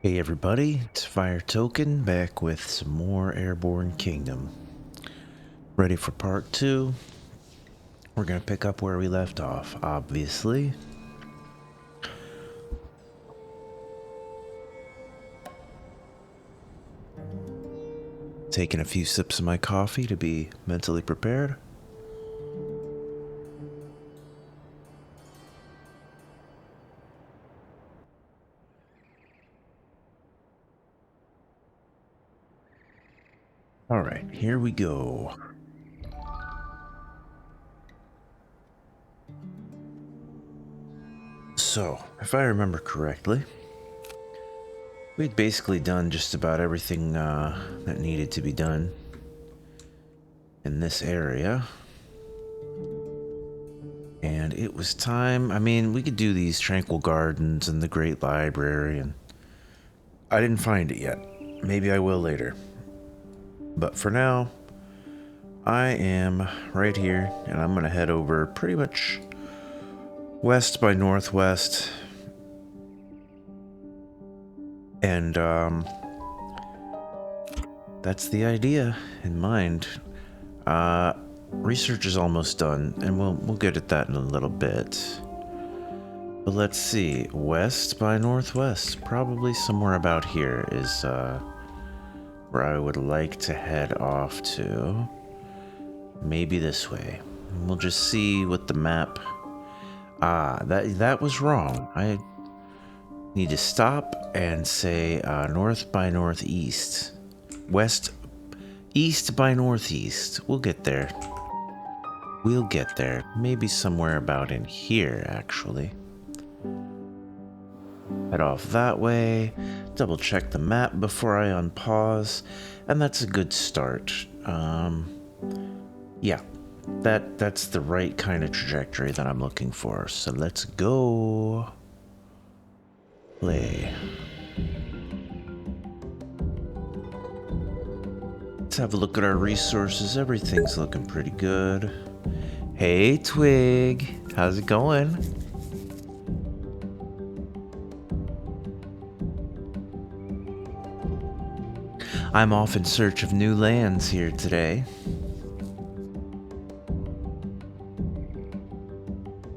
Hey everybody, it's Fire Token back with some more Airborne Kingdom. Ready for part 2. We're gonna pick up where we left off, obviously. Taking a few sips of my coffee to be mentally prepared. Alright, here we go. So, if I remember correctly, we'd basically done just about everything that needed to be done in this area. And it was time. I mean, we could do these tranquil gardens and the great library, and I didn't find it yet. Maybe I will later. But for now, I am right here, and I'm gonna head over pretty much west by northwest. And that's the idea in mind. Research is almost done, and we'll get at that in a little bit. But let's see, west by northwest, probably somewhere about here is where I would like to head off to. Maybe this way. We'll just see what the map. That was wrong. I need to stop and say north by northeast, west, east by northeast. We'll get there. We'll get there. Maybe somewhere about in here, actually. Head off that way. Double check the map before I unpause, and that's a good start. Yeah, that's the right kind of trajectory that I'm looking for. So let's go. Play. Let's have a look at our resources. Everything's looking pretty good. Hey, Twig. How's it going? I'm off in search of new lands here today.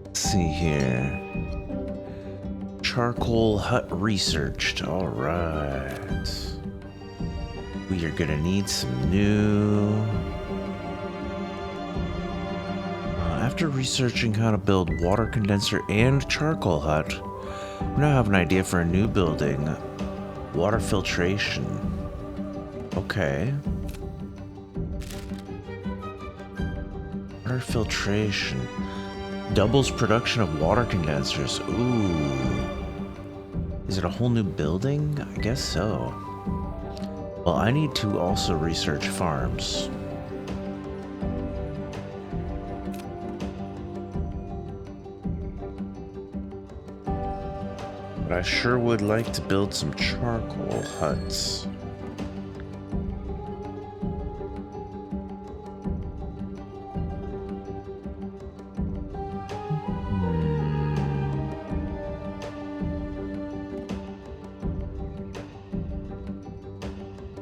Let's see here. Charcoal hut researched. All right. We are gonna need some new. After researching how to build water condenser and charcoal hut, we now have an idea for a new building. Water filtration. Okay. Water filtration. Doubles production of water condensers. Ooh. Is it a whole new building? I guess so. Well, I need to also research farms. But I sure would like to build some charcoal huts.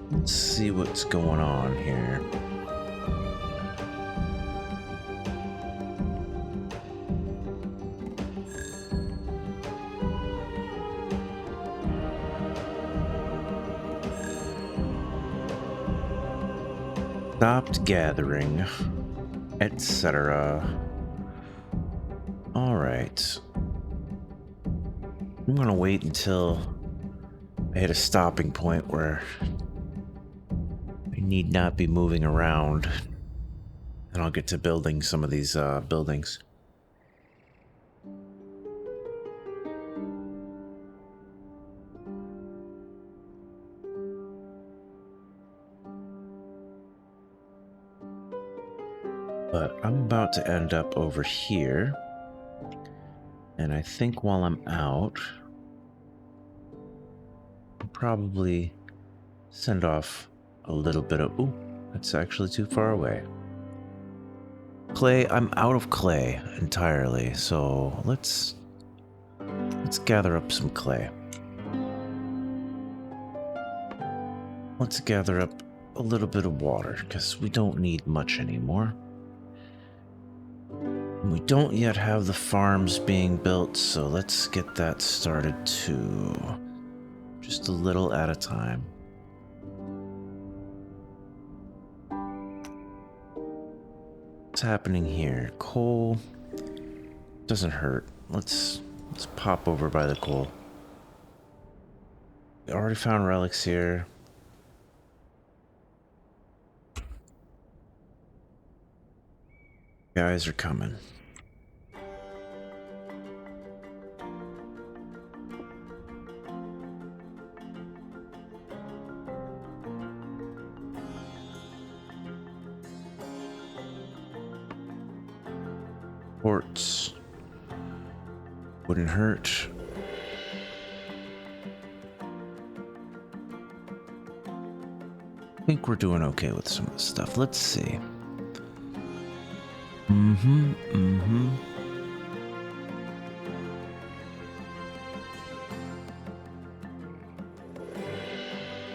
Let's see what's going on here. Stopped gathering, etc. All right. I'm gonna wait until I hit a stopping point where I need not be moving around, and I'll get to building some of these buildings. But I'm about to end up over here, and I think while I'm out, I'll probably send off a little bit of. Ooh, that's actually too far away. Clay, I'm out of clay entirely, so let's gather up some clay. Let's gather up a little bit of water, because we don't need much anymore. And we don't yet have the farms being built, so let's get that started too. Just a little at a time. What's happening here? Coal doesn't hurt. Let's pop over by the coal. We already found relics here. Guys are coming. Ports wouldn't hurt. I think we're doing okay with some of this stuff. Let's see.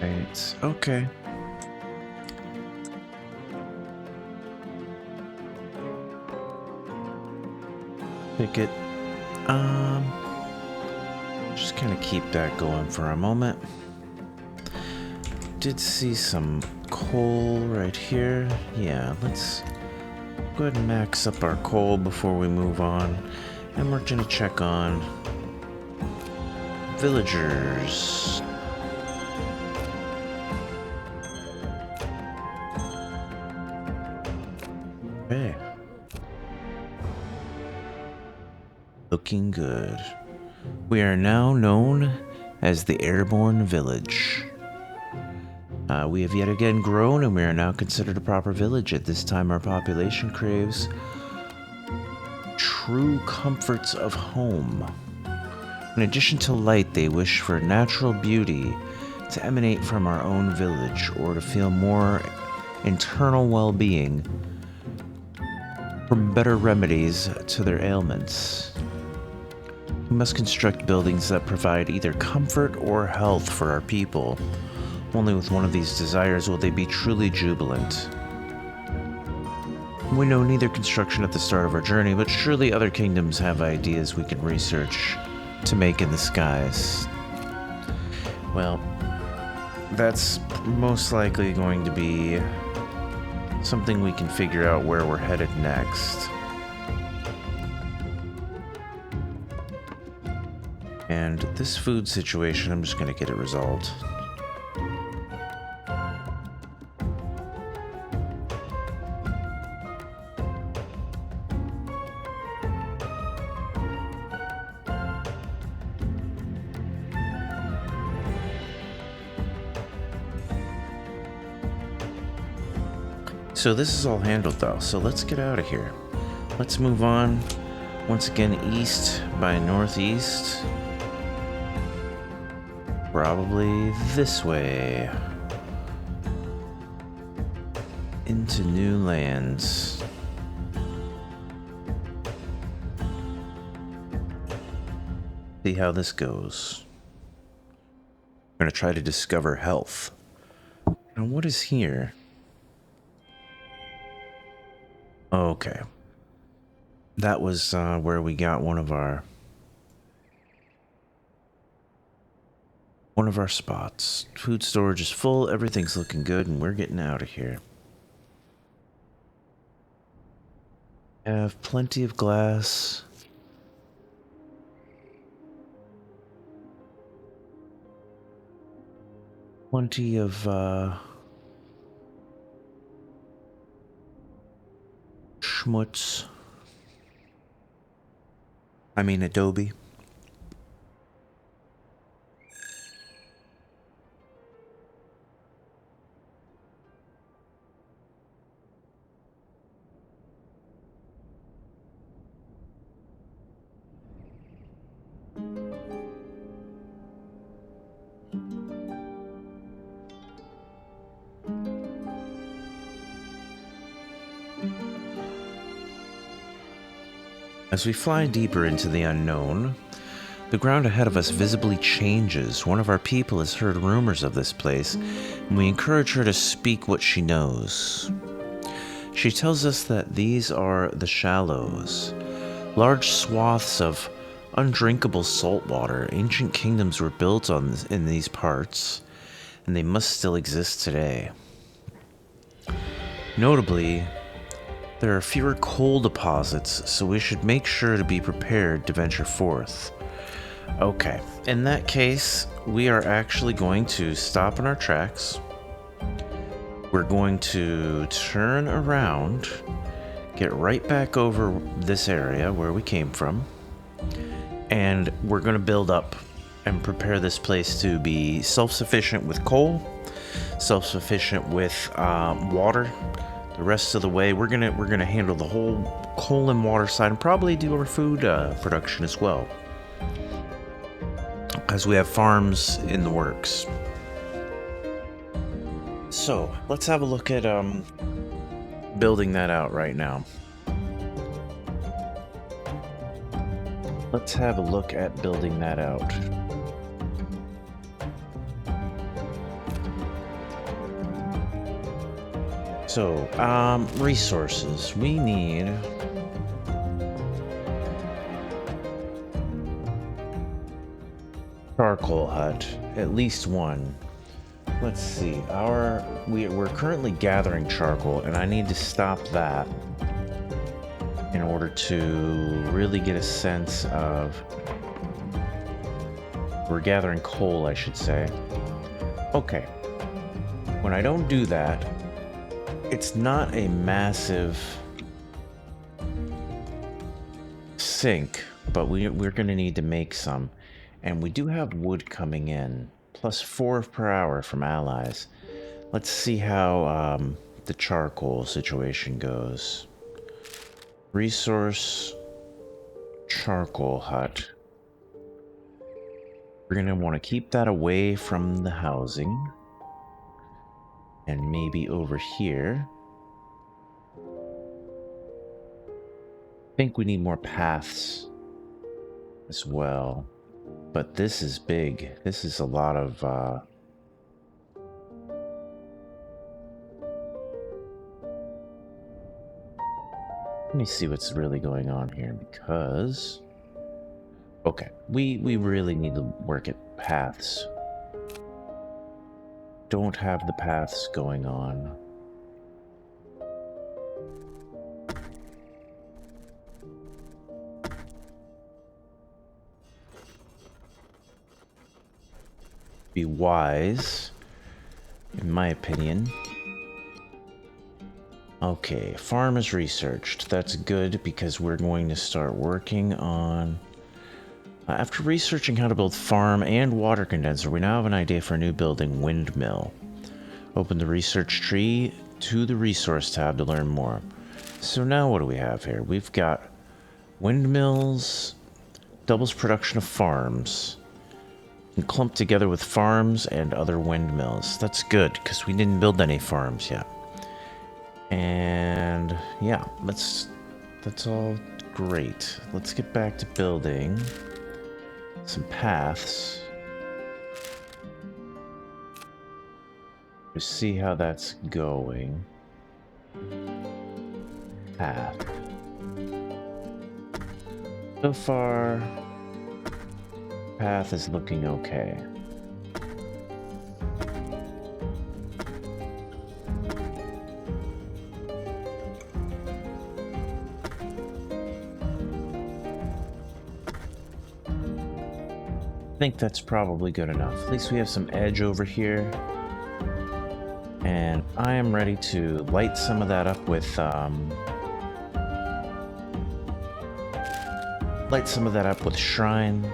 Right, okay. Pick it. Just kind of keep that going for a moment. Did see some coal right here. Yeah, let's go ahead and max up our coal before we move on. And we're gonna check on villagers. Okay. Looking good. We are now known as the Airborne Village. We have yet again grown, and we are now considered a proper village. At this time, our population craves true comforts of home. In addition to light, they wish for natural beauty to emanate from our own village, or to feel more internal well-being from better remedies to their ailments. We must construct buildings that provide either comfort or health for our people. Only with one of these desires will they be truly jubilant. We know neither construction at the start of our journey, but surely other kingdoms have ideas we can research to make in the skies. Well, that's most likely going to be something we can figure out where we're headed next. And this food situation, I'm just going to get it resolved. So this is all handled though, so let's get out of here. Let's move on, once again, east by northeast. Probably this way. Into new lands. See how this goes. We're gonna try to discover health. Now what is here? Okay. That was where we got one of our spots. Food storage is full, everything's looking good, and we're getting out of here. Have plenty of glass. Plenty of schmutz. I mean Adobe. As we fly deeper into the unknown, the ground ahead of us visibly changes. One of our people has heard rumors of this place, We encourage her to speak what she knows. She tells us that these are the shallows, large swaths of undrinkable salt water. Ancient kingdoms were built in these parts, and they must still exist today. Notably, there are fewer coal deposits, so we should make sure to be prepared to venture forth. Okay, in that case, we are actually going to stop in our tracks. We're going to turn around, get right back over this area where we came from, and we're going to build up and prepare this place to be self-sufficient with coal, self-sufficient with water. The rest of the way, we're gonna handle the whole coal and water side, and probably do our food production as well, as we have farms in the works. So let's have a look at building that out right now. Let's have a look at building that out. So, resources. We need charcoal hut, at least one. Let's see. We're currently gathering charcoal, and I need to stop that in order to really get a sense of. We're gathering coal, I should say. Okay. When I don't do that, it's not a massive sink, but we're going to need to make some. And we do have wood coming in, plus 4 per hour from allies. Let's see how the charcoal situation goes. Resource, charcoal hut. We're going to want to keep that away from the housing. And maybe over here. I think we need more paths as well. But this is big. This is a lot of let me see what's really going on here, because okay, we really need to work at paths. Don't have the paths going on. Be wise, in my opinion. Okay, farm is researched. That's good, because we're going to start working on... after researching how to build farm and water condenser, we now have an idea for a new building, windmill. Open the research tree to the resource tab to learn more. So now what do we have here? We've got windmills, doubles production of farms, and clumped together with farms and other windmills. That's good, because we didn't build any farms yet. And yeah, that's all great. Let's get back to building some paths to see how that's going. Path. So far, path is looking okay. I think that's probably good enough. At least we have some edge over here. And I am ready to light some of that up with shrine.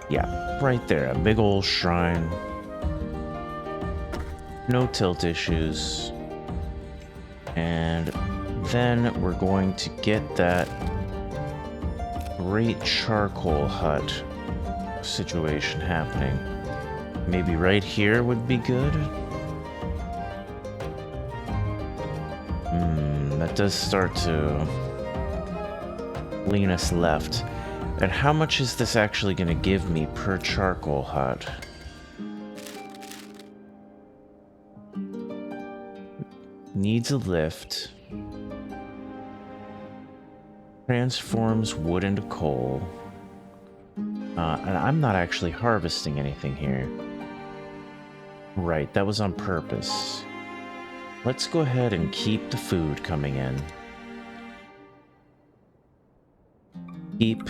Yeah, right there, a big old shrine. No tilt issues. And then we're going to get that great charcoal hut situation happening. Maybe right here would be good. That does start to lean us left. And how much is this actually going to give me per charcoal hut? needs a lift. Transforms wood into coal. And I'm not actually harvesting anything here. Right, that was on purpose. Let's go ahead and keep the food coming in. Keep.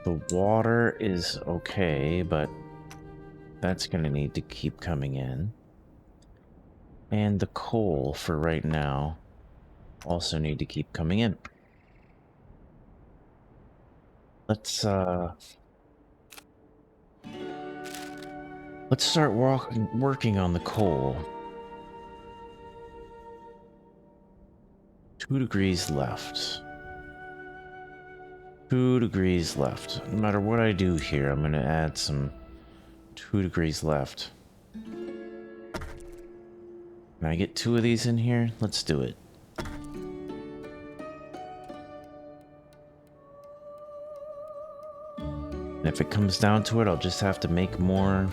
The water is okay, but that's going to need to keep coming in. And the coal for right now also need to keep coming in. Let's start working on the coal. 2 degrees left. 2 degrees left. No matter what I do here, I'm going to add some 2 degrees left. Can I get 2 of these in here? Let's do it. And if it comes down to it, I'll just have to make more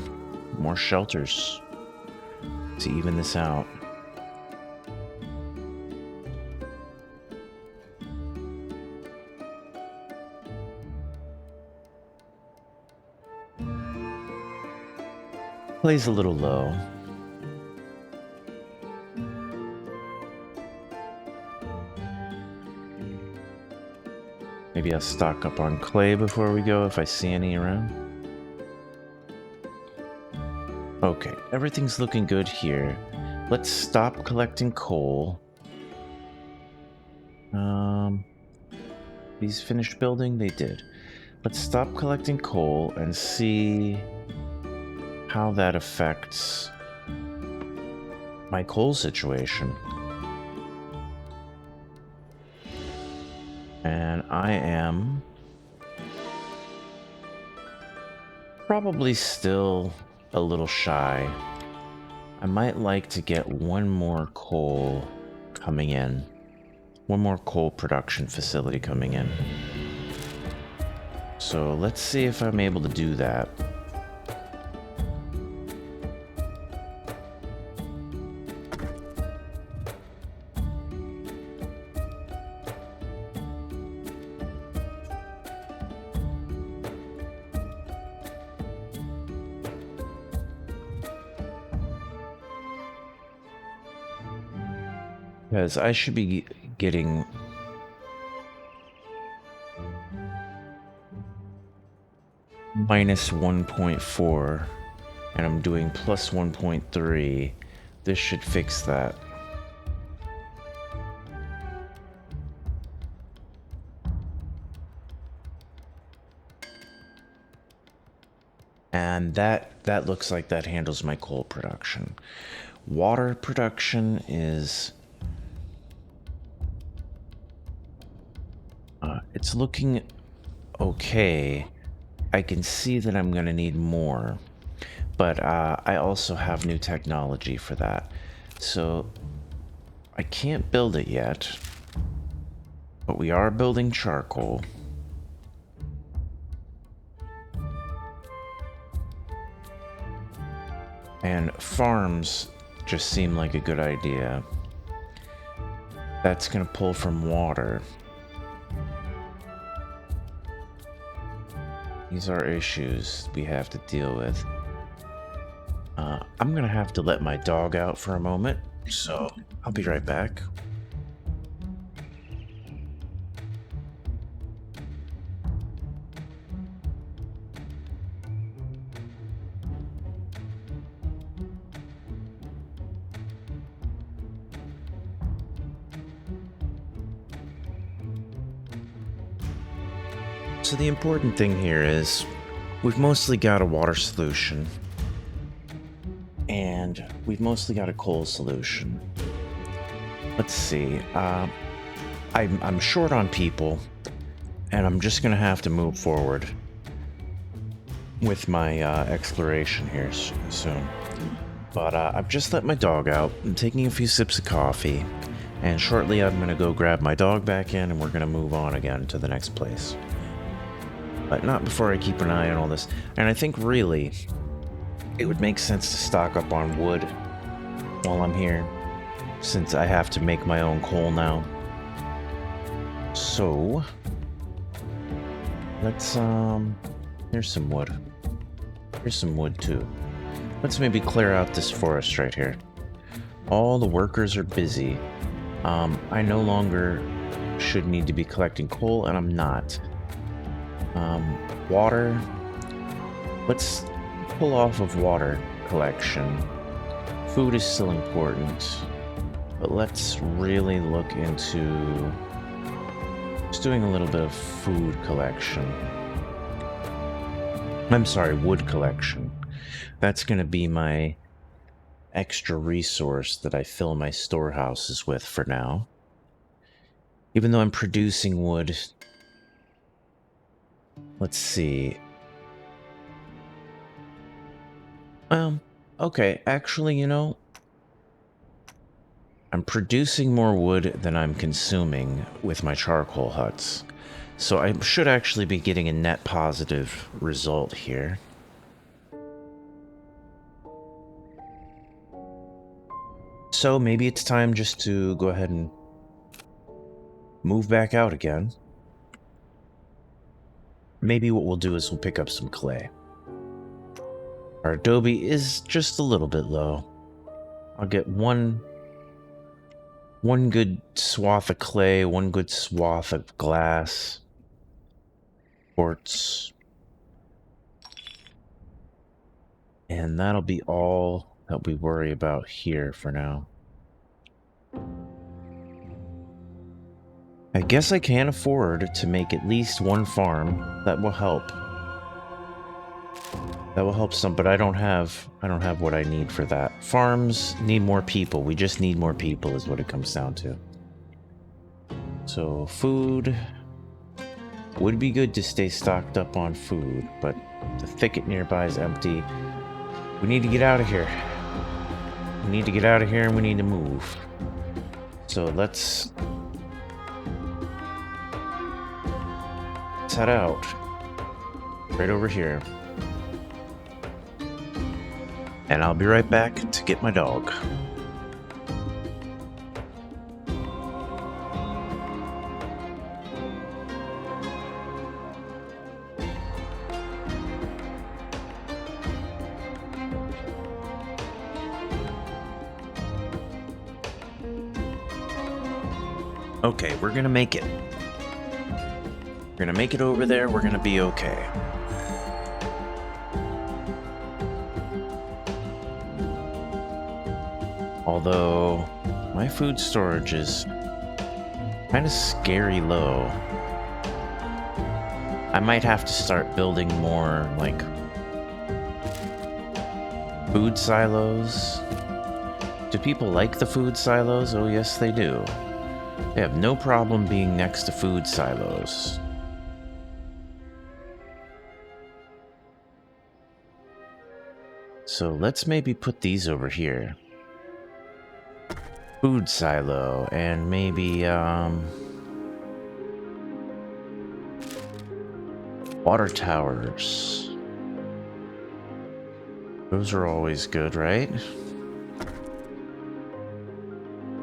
shelters to even this out. Plays a little low. Maybe I'll stock up on clay before we go if I see any around. Okay, everything's looking good here. Let's stop collecting coal. These finished building? They did. Let's stop collecting coal and see how that affects my coal situation. And I am probably still a little shy. I might like to get one more coal coming in. One more coal production facility coming in. So let's see if I'm able to do that. Because I should be getting minus 1.4 and I'm doing plus 1.3. This should fix that. And that looks like that handles my coal production. Water production is it's looking okay. I can see that I'm going to need more, but I also have new technology for that. So I can't build it yet, but we are building charcoal. And farms just seem like a good idea. That's going to pull from water. These are issues we have to deal with. I'm going to have to let my dog out for a moment, so I'll be right back. So the important thing here is we've mostly got a water solution and we've mostly got a coal solution. Let's see. I'm short on people and I'm just gonna have to move forward with my exploration here soon. But I've just let my dog out. I'm taking a few sips of coffee and shortly I'm gonna go grab my dog back in and we're gonna move on again to the next place. But not before I keep an eye on all this. And I think really, it would make sense to stock up on wood while I'm here, since I have to make my own coal now. So, let's, here's some wood. Here's some wood too. Let's maybe clear out this forest right here. All the workers are busy. I no longer should need to be collecting coal, and I'm not. Water. Let's pull off of water collection. Food is still important, but let's really look into just doing a little bit of food collection. I'm sorry, wood collection. That's going to be my extra resource that I fill my storehouses with for now. Even though I'm producing wood, let's see. Okay, actually, you know, I'm producing more wood than I'm consuming with my charcoal huts. So I should actually be getting a net positive result here. So maybe it's time just to go ahead and move back out again. Maybe what we'll do is we'll pick up some clay. Our adobe is just a little bit low. I'll get one good swath of clay, one good swath of glass, quartz, and that'll be all that we worry about here for now. I guess I can afford to make at least one farm. That will help. That will help some, but I don't have what I need for that. Farms need more people. We just need more people is what it comes down to. So food would be good to stay stocked up on food, but the thicket nearby is empty. We need to get out of here. We need to get out of here and we need to move. So let's head out. Right over here. And I'll be right back to get my dog. Okay, we're gonna make it. We're gonna make it over there, we're gonna be okay. Although, my food storage is kind of scary low. I might have to start building more, like, food silos. Do people like the food silos? Oh, yes, they do. They have no problem being next to food silos. So let's maybe put these over here. Food silo, and maybe, water towers. Those are always good, right?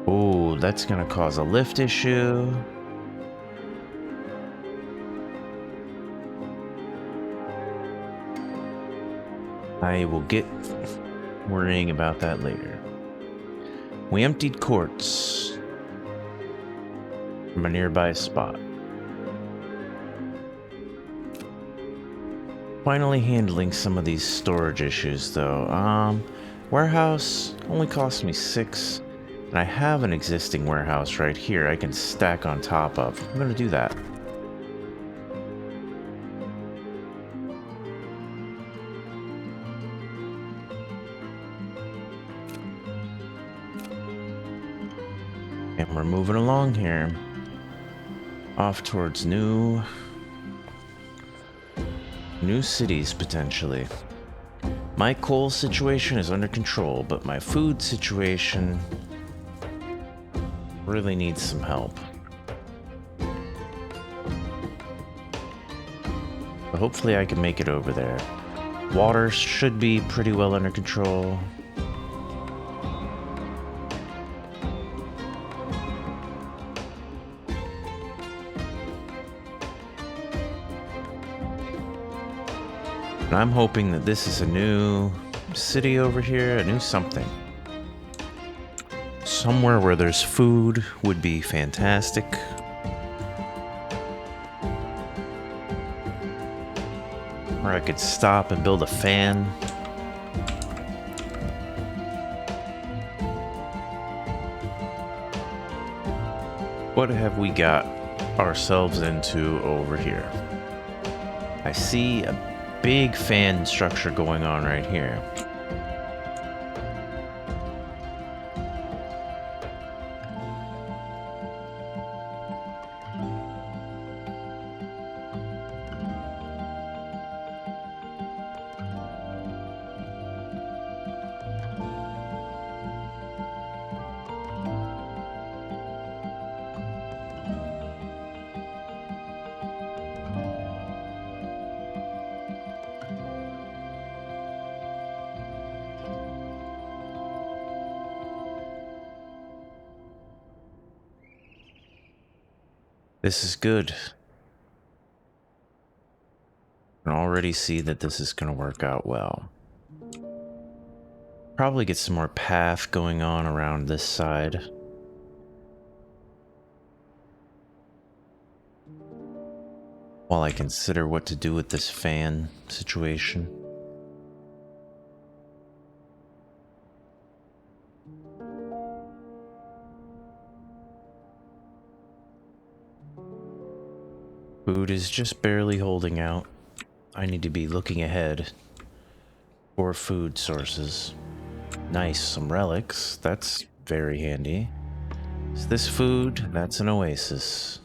Oh, that's gonna cause a lift issue. I will get worrying about that later. We emptied quartz from a nearby spot. Finally handling some of these storage issues though. Warehouse only cost me 6, and I have an existing warehouse right here I can stack on top of. I'm gonna do that. And we're moving along here. Off towards new cities, potentially. My coal situation is under control, but my food situation really needs some help. But hopefully I can make it over there. Water should be pretty well under control. And I'm hoping that this is a new city over here, a new something. Somewhere where there's food would be fantastic. Where I could stop and build a fan. What have we got ourselves into over here? I see a big fan structure going on right here. This is good. I can already see that this is going to work out well. Probably get some more path going on around this side. While I consider what to do with this fan situation. Food is just barely holding out. I need to be looking ahead for food sources. Nice, some relics. That's very handy. Is this food? That's an oasis.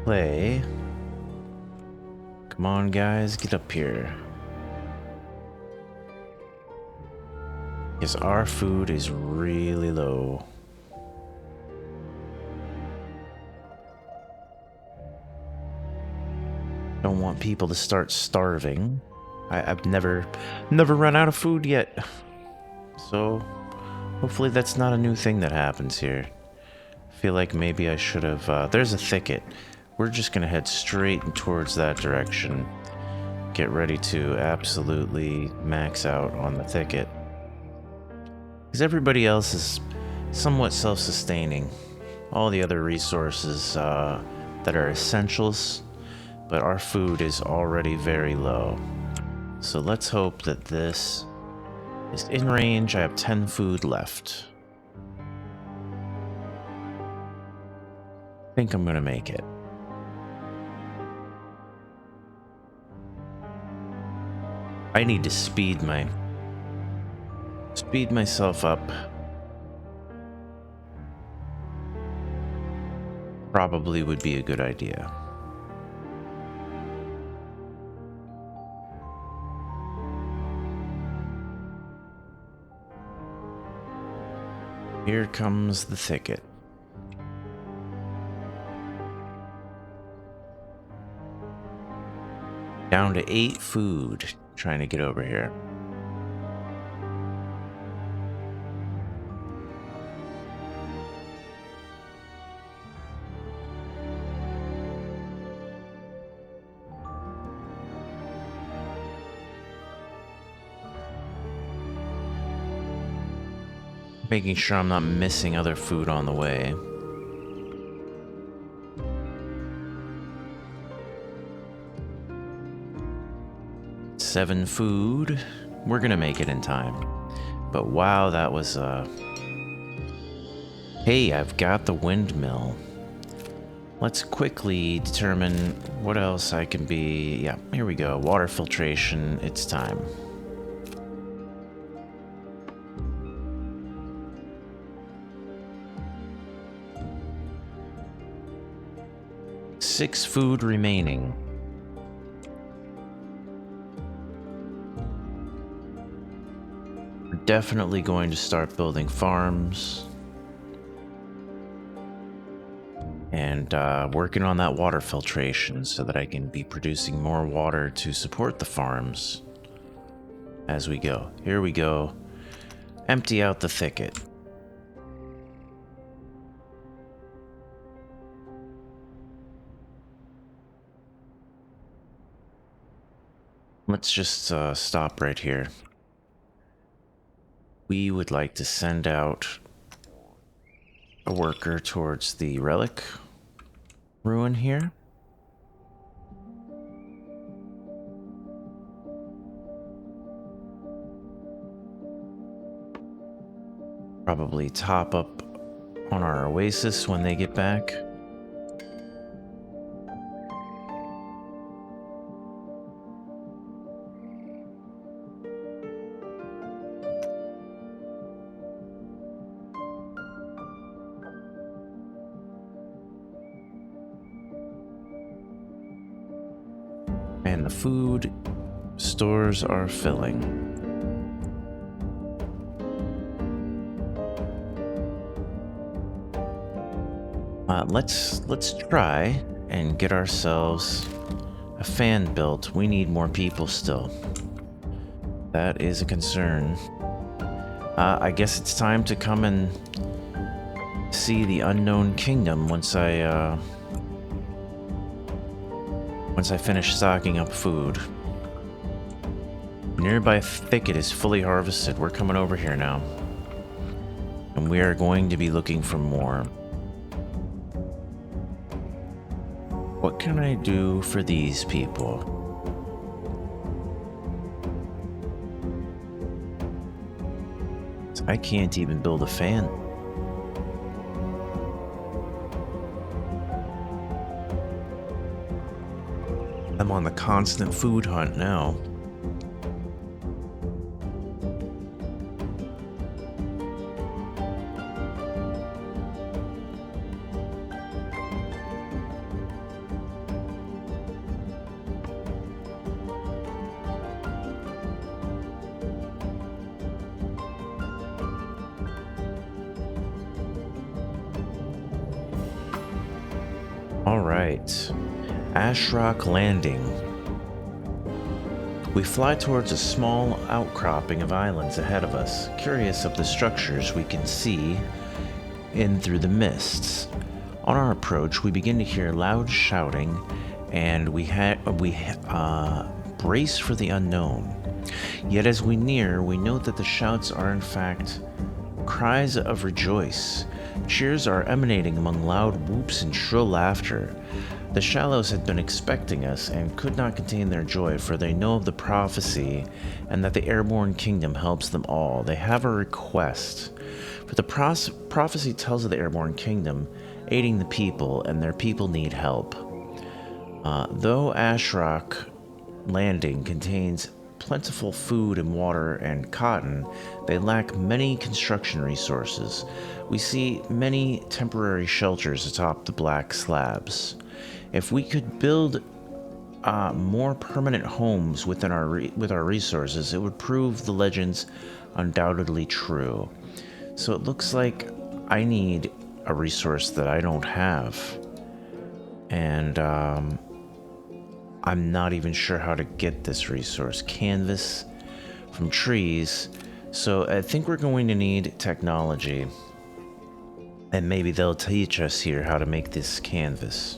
Play. Come on, guys, get up here. Because our food is really low. Don't want people to start starving. I've never run out of food yet. So, hopefully that's not a new thing that happens here. I feel like maybe I should have... there's a thicket. We're just gonna head straight towards that direction. Get ready to absolutely max out on the thicket. Because everybody else is somewhat self-sustaining. All the other resources that are essentials, but our food is already very low. So let's hope that this is in range. I have 10 food left. I think I'm gonna make it. I need to speed myself up. Probably would be a good idea. Here comes the thicket. Down to 8 food, trying to get over here. Making sure I'm not missing other food on the way. Seven food. We're gonna make it in time. But wow, that was Hey, I've got the windmill. Let's quickly determine what else I can be. Yeah, here we go. Water filtration. It's time. Six food remaining. We're definitely going to start building farms. And working on that water filtration so that I can be producing more water to support the farms as we go. Here we go. Empty out the thicket. Let's just stop right here. We would like to send out a worker towards the relic ruin here. Probably top up on our oasis when they get back. And the food stores are filling. Let's try and get ourselves a fan built. We need more people still. That is a concern. I guess it's time to come and see the unknown kingdom once I finish stocking up food. Nearby thicket is fully harvested. We're coming over here now. And we are going to be looking for more. What can I do for these people? I can't even build a fan. I'm on the constant food hunt now. All right, Ashrock Landing. We fly towards a small outcropping of islands ahead of us, curious of the structures we can see in through the mists. On our approach, we begin to hear loud shouting, and we brace for the unknown. Yet as we near, we note that the shouts are in fact cries of rejoice. Cheers are emanating among loud whoops and shrill laughter. The Shallows had been expecting us and could not contain their joy, for they know of the prophecy and that the Airborne kingdom helps them all. They have a request. For the prophecy tells of the Airborne kingdom aiding the people, and their people need help. Though Ashrock Landing contains plentiful food and water and cotton, they lack many construction resources. We see many temporary shelters atop the black slabs. If we could build more permanent homes with our resources, it would prove the legends undoubtedly true. So it looks like I need a resource that I don't have. And I'm not even sure how to get this resource. Canvas from trees. So I think we're going to need technology. And maybe they'll teach us here how to make this canvas.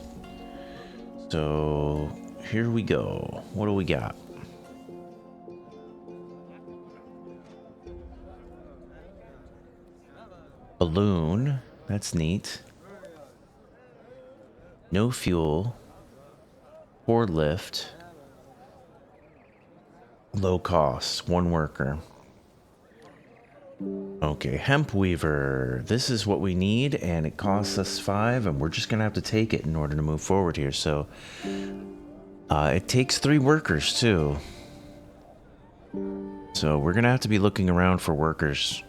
So here we go. What do we got? Balloon. That's neat. No fuel. Poor lift. Low cost. One worker. Okay, hemp weaver. This is what we need, and it costs us 5, and we're just gonna have to take it in order to move forward here. So it takes 3 workers too. So we're gonna have to be looking around for workers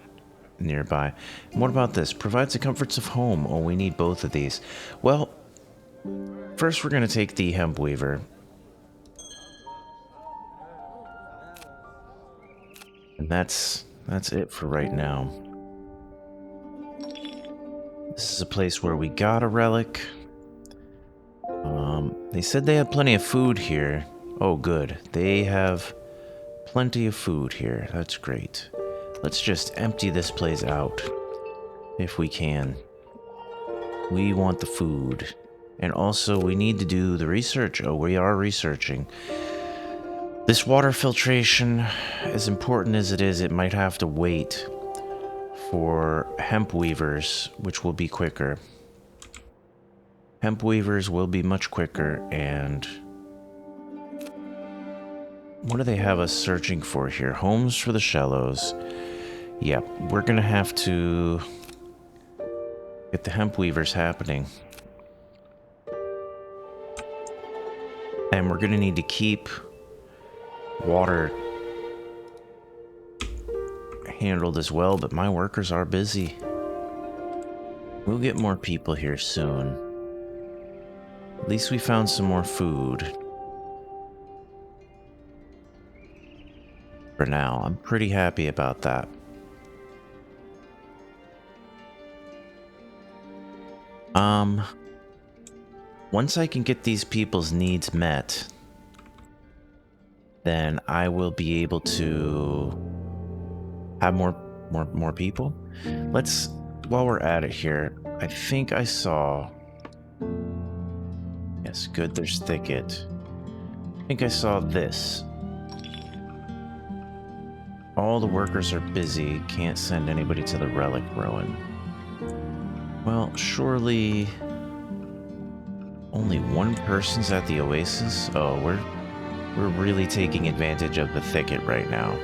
nearby. And what about this? Provides the comforts of home. Oh, we need both of these. Well, first we're gonna take the hemp weaver. And that's it for right now. This is a place where we got a relic. They said they had plenty of food here. Oh, good. They have plenty of food here. That's great. Let's just empty this place out if we can. We want the food. And also, we need to do the research. Oh, we are researching. This water filtration, as important as it is, it might have to wait for hemp weavers, which will be quicker. Hemp weavers will be much quicker, and what do they have us searching for here? Homes for the shallows. Yep, we're gonna have to get the hemp weavers happening. And we're gonna need to keep water handled as well, but my workers are busy. We'll get more people here soon. At least we found some more food. For now, I'm pretty happy about that. Once I can get these people's needs met, then I will be able to have more people. Let's, while we're at it here, I think I saw, yes, good, there's thicket. I think I saw this. All the workers are busy, can't send anybody to the relic ruin. Well, surely only one person's at the oasis? Oh, we're really taking advantage of the thicket right now.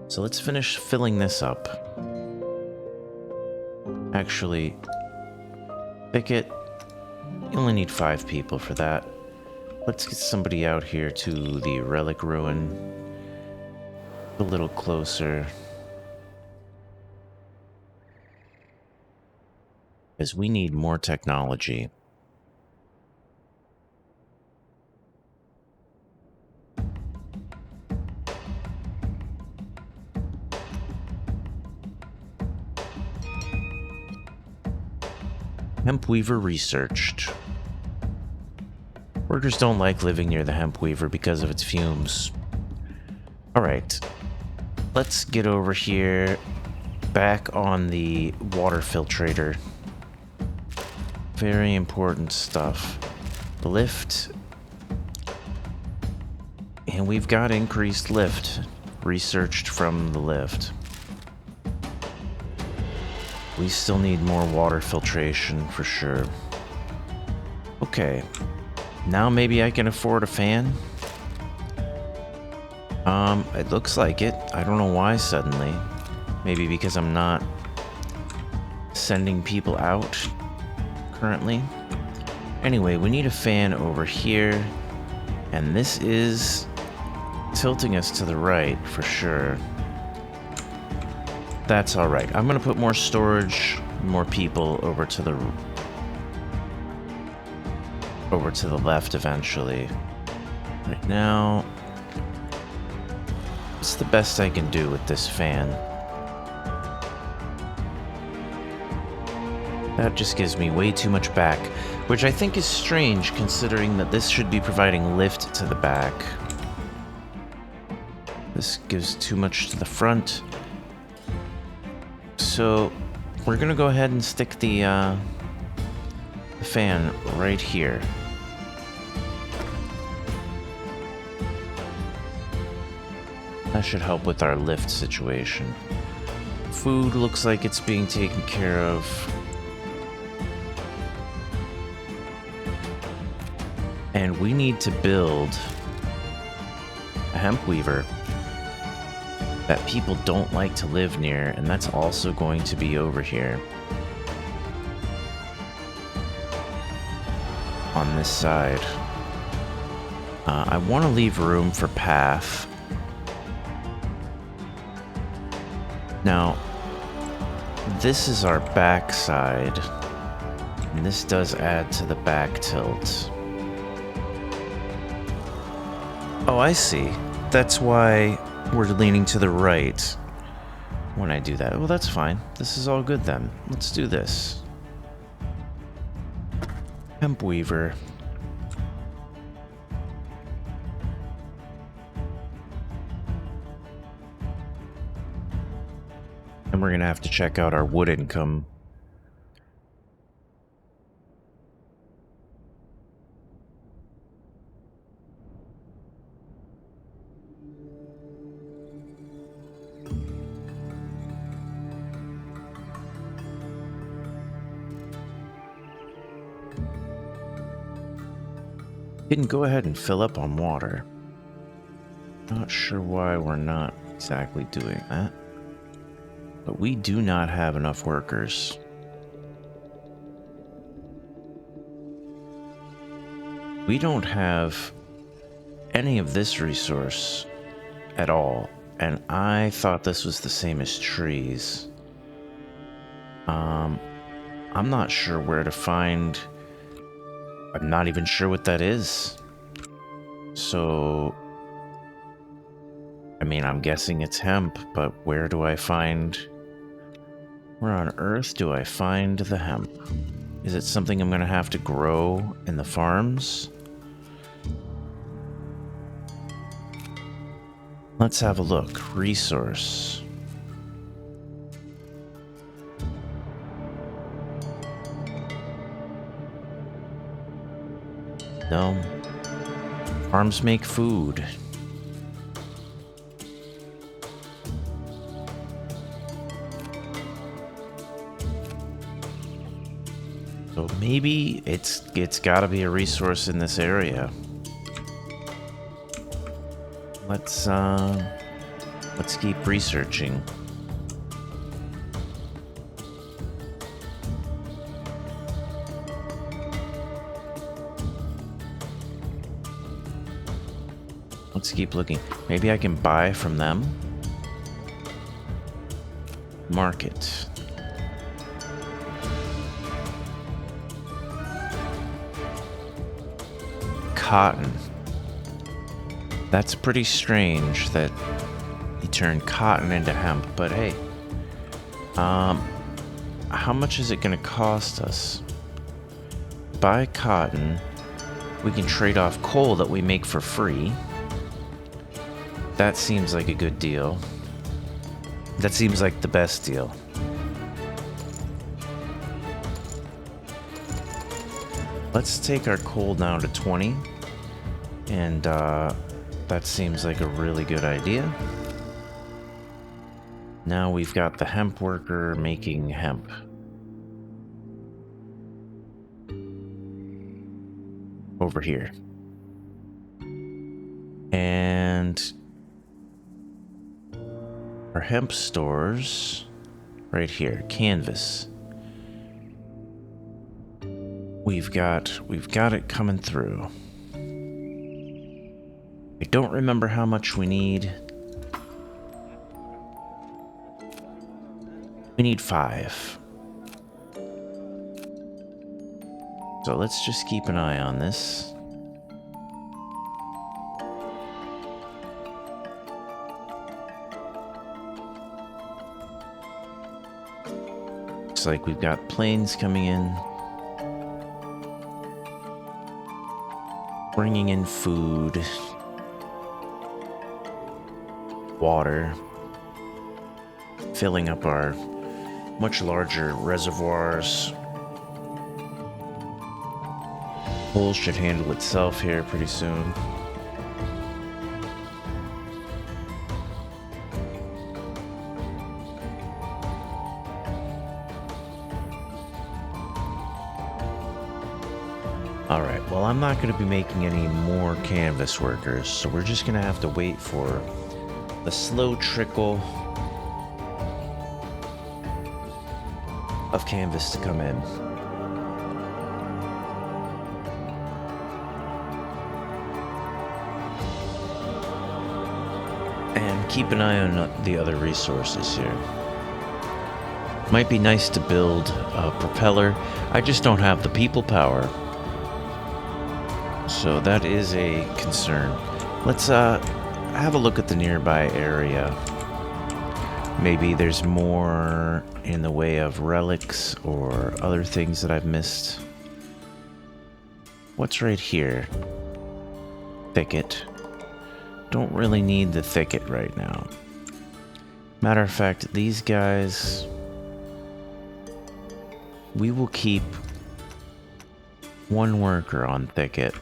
So let's finish filling this up. Actually, thicket, you only need 5 people for that. Let's get somebody out here to the relic ruin. A little closer. Because we need more technology. Hemp weaver researched. Workers don't like living near the hemp weaver because of its fumes. Alright, let's get over here, back on the water filtrator. Very important stuff. Lift. And we've got increased lift, researched from the lift. We still need more water filtration for sure. Okay. Now maybe I can afford a fan? It looks like it. I don't know why suddenly. Maybe because I'm not sending people out currently. Anyway, we need a fan over here. And this is tilting us to the right for sure. That's alright. I'm gonna put more storage, more people over to the left eventually. Right now, it's the best I can do with this fan. That just gives me way too much back, which I think is strange considering that this should be providing lift to the back. This gives too much to the front. So we're gonna go ahead and stick the fan right here. That should help with our lift situation. Food looks like it's being taken care of. And we need to build a hemp weaver that people don't like to live near, and that's also going to be over here. On this side. I want to leave room for path. Now, this is our back side, and this does add to the back tilt. Oh, I see. That's why we're leaning to the right when I do that. Well, that's fine. This is all good then. Let's do this. Hemp weaver. And we're gonna have to check out our wood income. Didn't go ahead and fill up on water. Not sure why we're not exactly doing that. But we do not have enough workers. We don't have any of this resource at all. And I thought this was the same as trees. I'm not sure where to find... I'm not even sure what that is. So... I mean, I'm guessing it's hemp, but where do I find... Where on earth do I find the hemp? Is it something I'm gonna have to grow in the farms? Let's have a look. Resource. No. Farms make food. So maybe it's gotta be a resource in this area. Let's keep researching. Let's keep looking. Maybe I can buy from them. Market. Cotton. That's pretty strange that he turned cotton into hemp, but hey. How much is it gonna cost us? Buy cotton. We can trade off coal that we make for free. That seems like a good deal. That seems like the best deal. Let's take our coal down to 20. And that seems like a really good idea. Now we've got the hemp worker making hemp. Over here. And our hemp stores right here. Canvas. We've got it coming through. I don't remember how much we need. We need 5. So let's just keep an eye on this. Looks like we've got planes coming in. Bringing in food. Water. Filling up our much larger reservoirs. Coal should handle itself here pretty soon. Alright, well, I'm not going to be making any more canvas workers, so we're just going to have to wait for the slow trickle of canvas to come in. And keep an eye on the other resources here. Might be nice to build a propeller. I just don't have the people power. So that is a concern. Let's have a look at the nearby area. Maybe there's more in the way of relics or other things that I've missed. What's right here? Thicket. Don't really need the thicket right now. Matter of fact, these guys... we will keep one worker on thicket.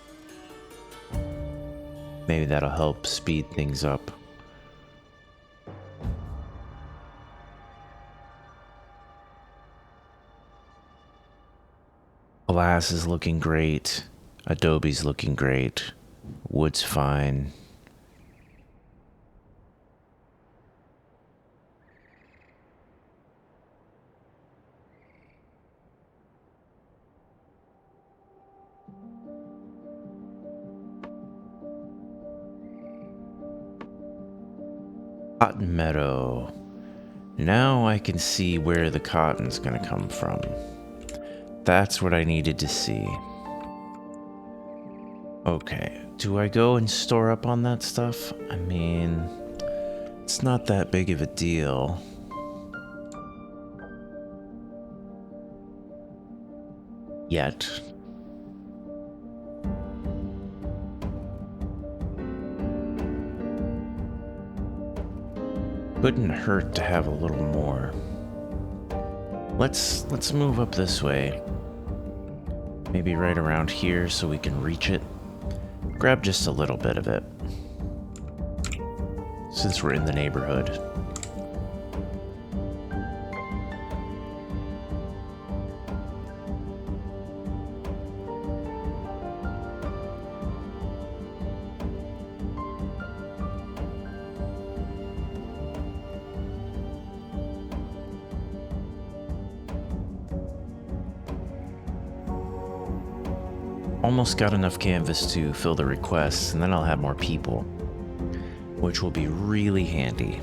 Maybe that'll help speed things up. Glass is looking great. Adobe's looking great. Wood's fine. Cotton meadow. Now I can see where the cotton's gonna come from. That's what I needed to see. Okay, do I go and store up on that stuff? I mean, it's not that big of a deal. Yet. Couldn't hurt to have a little more. Let's move up this way. Maybe right around here so we can reach it. Grab just a little bit of it. Since we're in the neighborhood. Almost got enough canvas to fill the requests, and then I'll have more people, which will be really handy.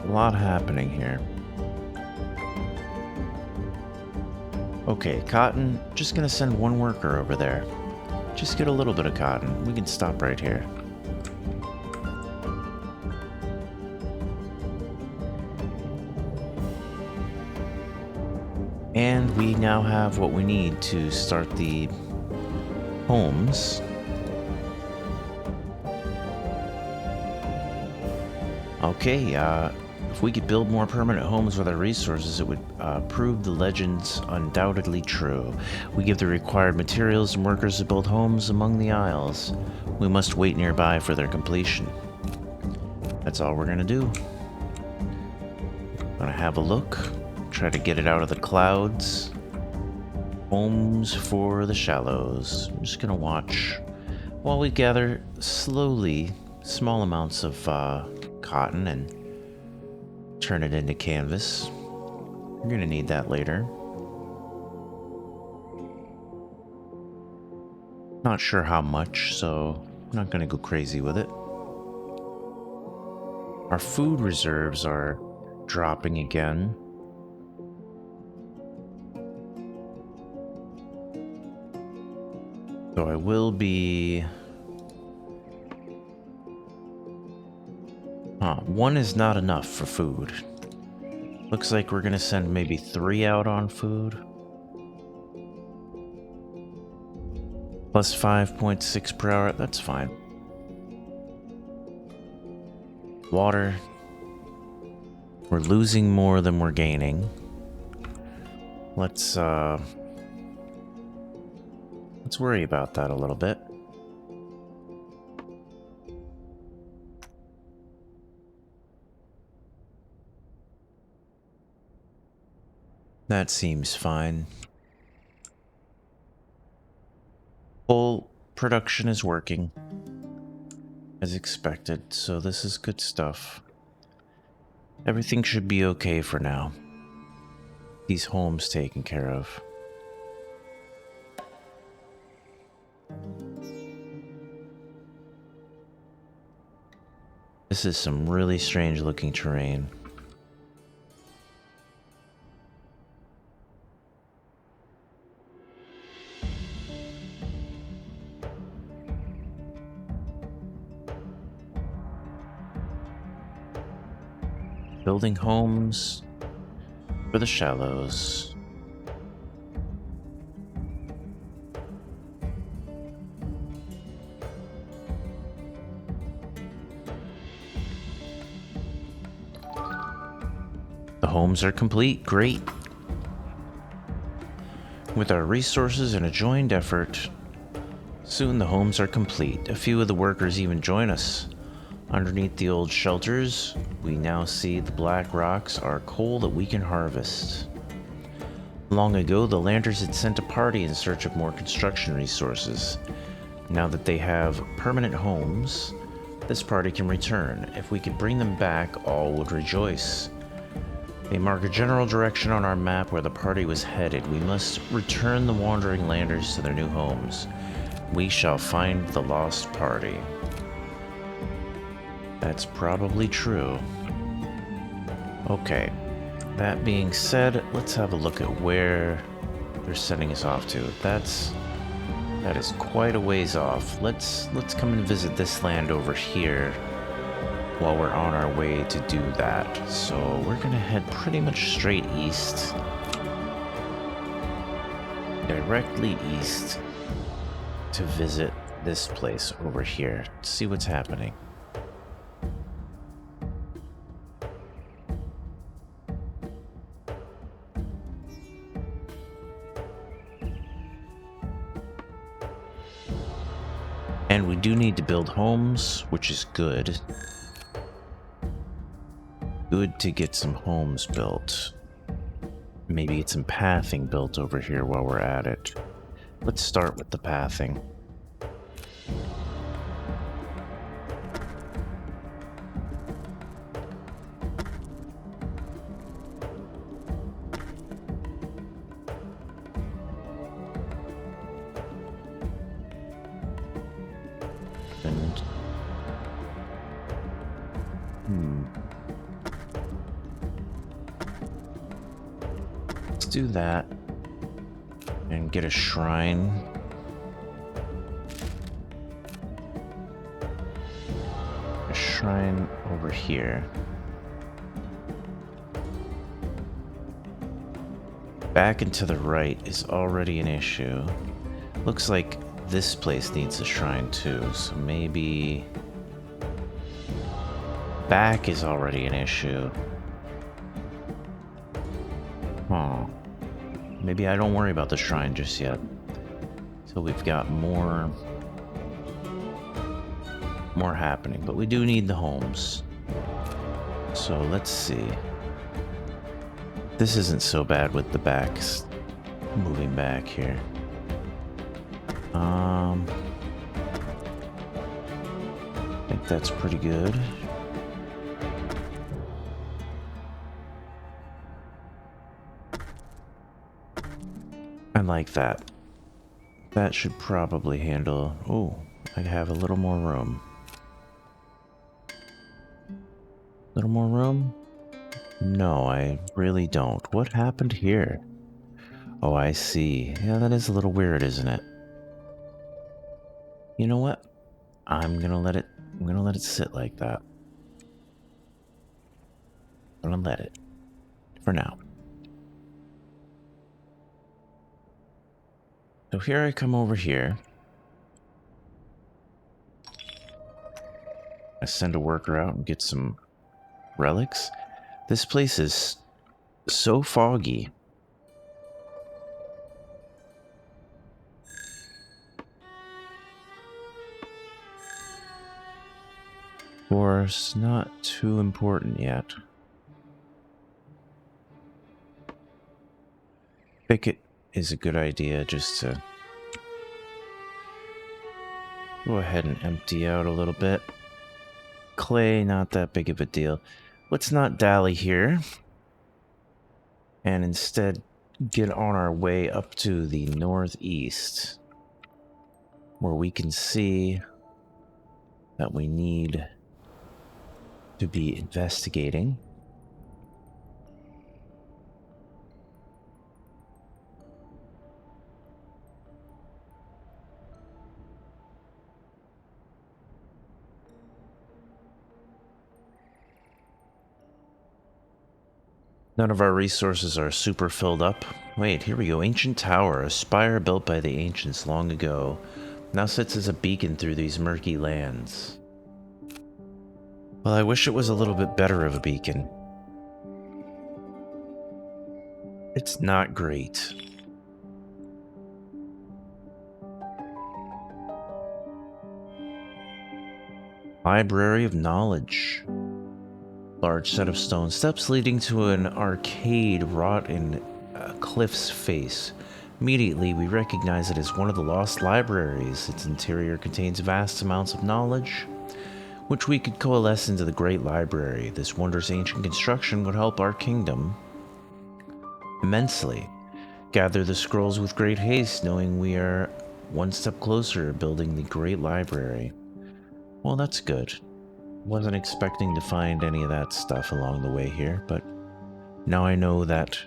A lot happening here. Okay, cotton, just gonna send one worker over there. Just get a little bit of cotton. We can stop right here. And we now have what we need to start the homes. Okay, if we could build more permanent homes with our resources, it would prove the legends undoubtedly true. We give the required materials and workers to build homes among the isles. We must wait nearby for their completion. That's all we're gonna do. Gonna have a look, try to get it out of the clouds. Homes for the shallows. I'm just gonna watch while we gather slowly small amounts of cotton and turn it into canvas. You're gonna need that later. Not sure how much, so I'm not gonna go crazy with it. Our food reserves are dropping again. So I will be... one is not enough for food. Looks like we're gonna send maybe 3 out on food. Plus 5.6 per hour, that's fine. Water. We're losing more than we're gaining. Let's worry about that a little bit. That seems fine. Full production is working as expected, so this is good stuff. Everything should be okay for now. These homes taken care of. This is some really strange looking terrain. Building homes for the shallows. The homes are complete. Great. With our resources and a joined effort, soon the homes are complete. A few of the workers even join us. Underneath the old shelters, we now see the black rocks are coal that we can harvest. Long ago, the Landers had sent a party in search of more construction resources. Now that they have permanent homes, this party can return. If we could bring them back, all would rejoice. They mark a general direction on our map where the party was headed. We must return the wandering Landers to their new homes. We shall find the lost party. That's probably true. Okay. That being said, let's have a look at where they're sending us off to. That is quite a ways off. Let's come and visit this land over here while we're on our way to do that. So we're gonna head pretty much straight east. Directly east to visit this place over here. See what's happening. And we do need to build homes, which is good. Good to get some homes built. Maybe get some pathing built over here while we're at it. Let's start with the pathing. Let's do that and get a shrine. A shrine over here. Back and to the right is already an issue. Looks like this place needs a shrine too, so maybe back is already an issue. Oh, maybe I don't worry about the shrine just yet. So we've got more happening, but we do need the homes. So let's see. This isn't so bad with the backs moving back here. I think that's pretty good. I like that. That should probably handle... Oh, I have a little more room. Little more room? No, I really don't. What happened here? Oh, I see. Yeah, that is a little weird, isn't it? You know what? I'm gonna let it sit like that. I'm gonna let it. For now. So here I come over here. I send a worker out and get some relics. This place is so foggy. Of course, not too important yet. Thicket is a good idea just to go ahead and empty out a little bit. Clay, not that big of a deal. Let's not dally here and instead get on our way up to the northeast where we can see that we need to be investigating. None of our resources are super filled up. Wait, here we go. Ancient tower, a spire built by the ancients long ago, now sits as a beacon through these murky lands. Well, I wish it was a little bit better of a beacon. It's not great. Library of Knowledge. Large set of stone steps leading to an arcade wrought in a cliff's face. Immediately, we recognize it as one of the lost libraries. Its interior contains vast amounts of knowledge, which we could coalesce into the Great Library. This wondrous ancient construction would help our kingdom immensely. Gather the scrolls with great haste, knowing we are one step closer to building the Great Library. Well, that's good. Wasn't expecting to find any of that stuff along the way here, but now I know that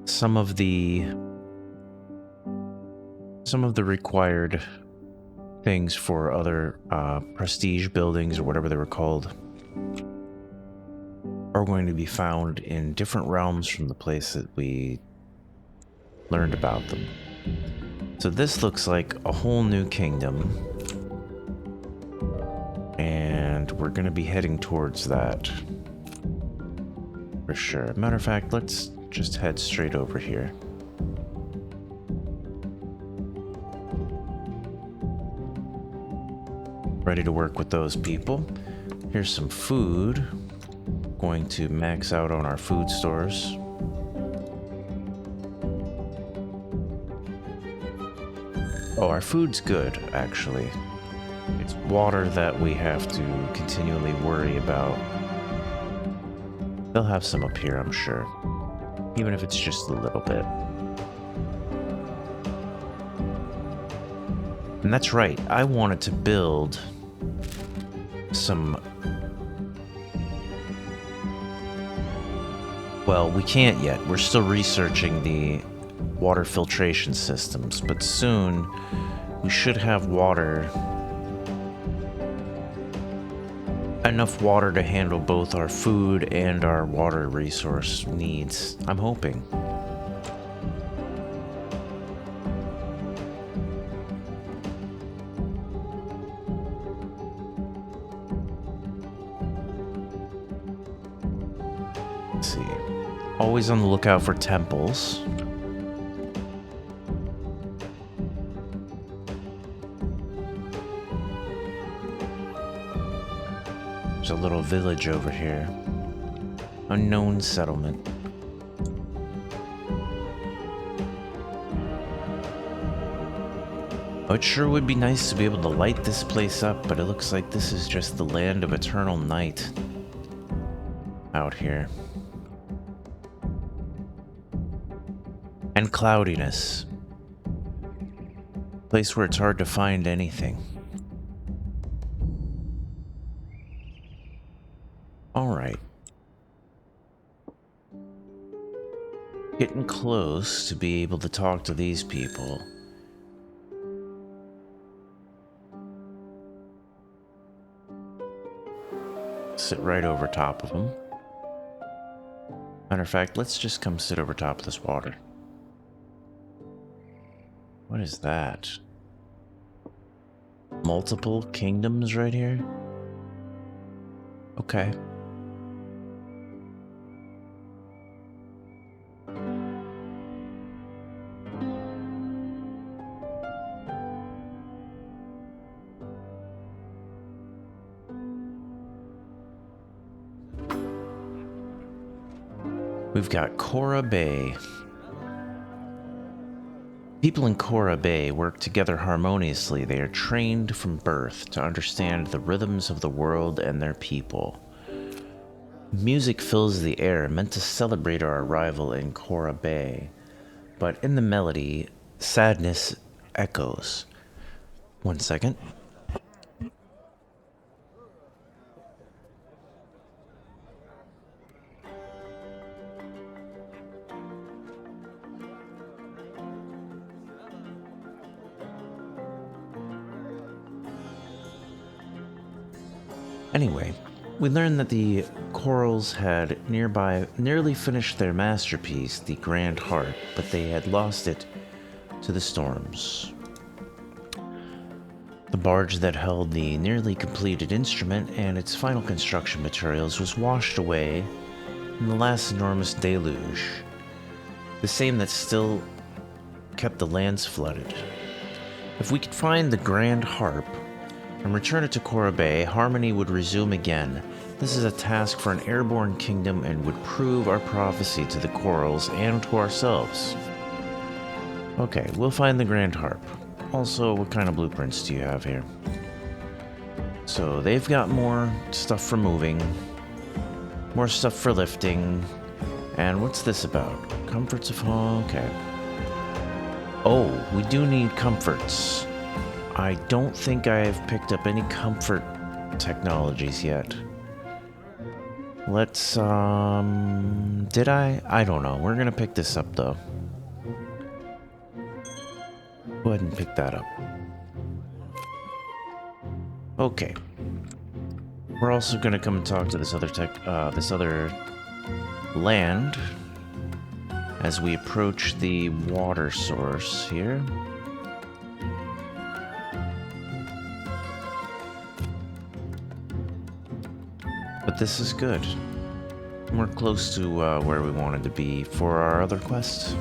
some of the required things for other prestige buildings or whatever they were called are going to be found in different realms from the place that we learned about them. So this looks like a whole new kingdom, and we're going to be heading towards that for sure. Matter of fact, let's just head straight over here. Ready to work with those people. Here's some food. Going to max out on our food stores. Oh, our food's good, actually. It's water that we have to continually worry about. They'll have some up here, I'm sure. Even if it's just a little bit. And that's right, I wanted to build some... Well, we can't yet. We're still researching the water filtration systems, but soon we should have water. Enough water to handle both our food and our water resource needs. I'm hoping. Let's see. Always on the lookout for temples. There's a little village over here. Unknown settlement. Oh, it sure would be nice to be able to light this place up, but it looks like this is just the land of eternal night out here. And cloudiness. Place where it's hard to find anything. Alright. Getting close to be able to talk to these people. Sit right over top of them. Matter of fact, let's just come sit over top of this water. What is that? Multiple kingdoms right here? Okay. We've got Cora Bay. People in Cora Bay work together harmoniously. They are trained from birth to understand the rhythms of the world and their people. Music fills the air, meant to celebrate our arrival in Cora Bay. But in the melody, sadness echoes. 1 second. Anyway, we learned that the Corals had nearly finished their masterpiece, the Grand Harp, but they had lost it to the storms. The barge that held the nearly completed instrument and its final construction materials was washed away in the last enormous deluge, the same that still kept the lands flooded. If we could find the Grand Harp, And return it to Kora Bay, harmony would resume again. This is a task for an airborne kingdom and would prove our prophecy to the corals and to ourselves. Okay, we'll find the Grand Harp. Also, what kind of blueprints do you have here? So they've got more stuff for moving, more stuff for lifting, and what's this about? Comforts of home, okay. Oh, we do need comforts. I don't think I've picked up any comfort technologies yet. Let's, did I? I don't know. We're gonna pick this up though. Go ahead and pick that up. Okay. We're also gonna come and talk to this other land as we approach the water source here. But this is good. We're close to where we wanted to be for our other quest.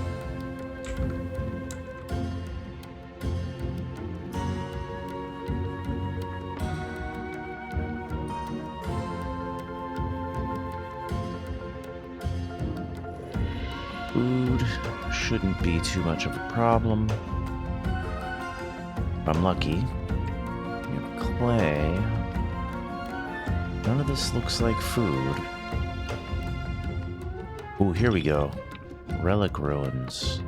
Food shouldn't be too much of a problem. If I'm lucky. We have clay. None of this looks like food. Ooh, here we go. Relic ruins.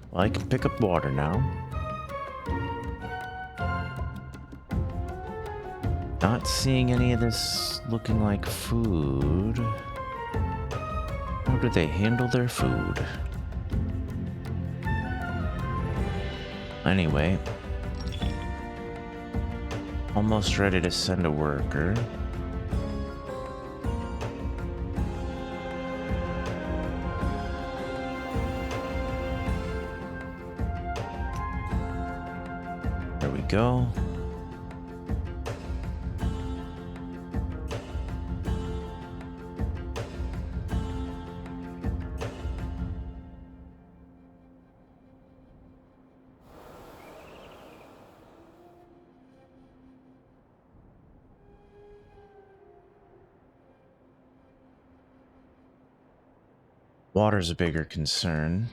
Well, I can pick up water now. Not seeing any of this looking like food. How do they handle their food? Anyway. Almost ready to send a worker. There we go. Water's a bigger concern,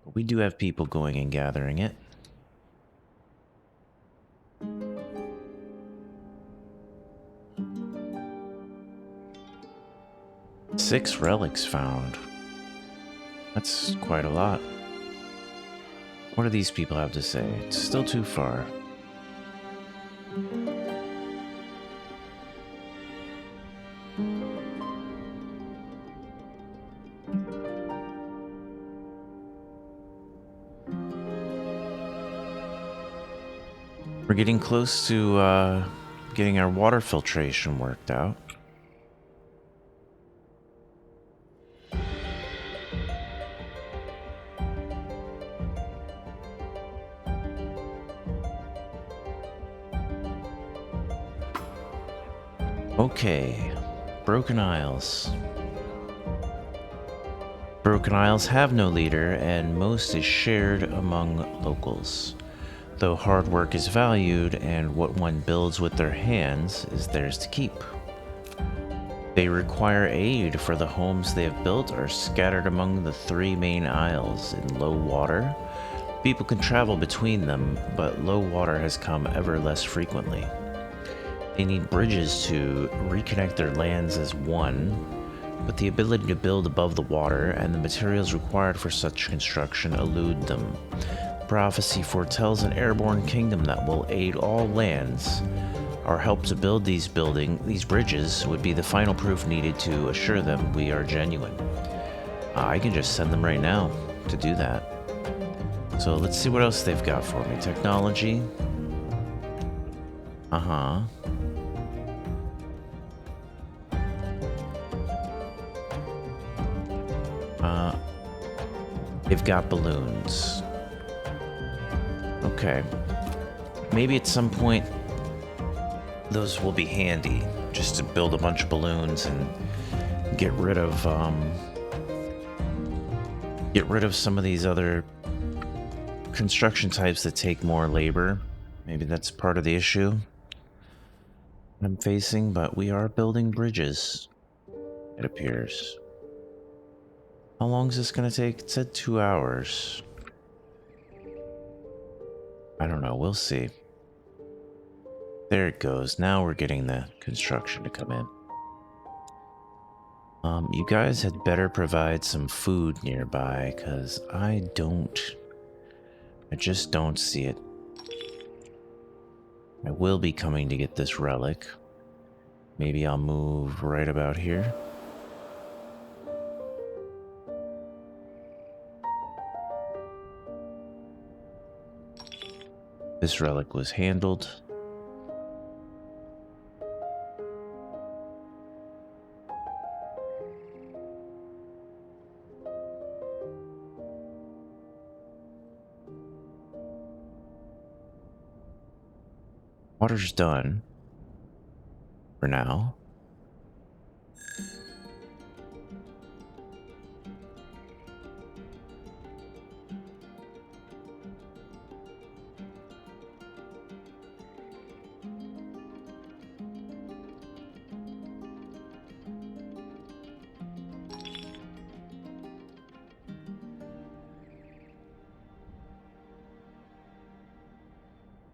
but we do have people going and gathering it. Six relics found. That's quite a lot. What do these people have to say? It's still too far. We're getting close to getting our water filtration worked out. Okay, Broken Isles. Broken Isles have no leader, and most is shared among locals. Though hard work is valued, and what one builds with their hands is theirs to keep. They require aid, for the homes they have built are scattered among the three main isles. In low water, people can travel between them, but low water has come ever less frequently. They need bridges to reconnect their lands as one, but the ability to build above the water and the materials required for such construction elude them. Prophecy foretells an airborne kingdom that will aid all lands. Our help to build these bridges would be the final proof needed to assure them we are genuine. I can just send them right now to do that. So let's see what else they've got for me. Technology. They've got balloons. Okay. Maybe at some point those will be handy, just to build a bunch of balloons and get rid of some of these other construction types that take more labor. Maybe that's part of the issue. I'm facing, but we are building bridges, it appears. How long is this gonna take? It said 2 hours. I don't know, we'll see. There it goes. Now we're getting the construction to come in. You guys had better provide some food nearby, because I just don't see it. I will be coming to get this relic. Maybe I'll move right about here. This relic was handled. Water's done. For now.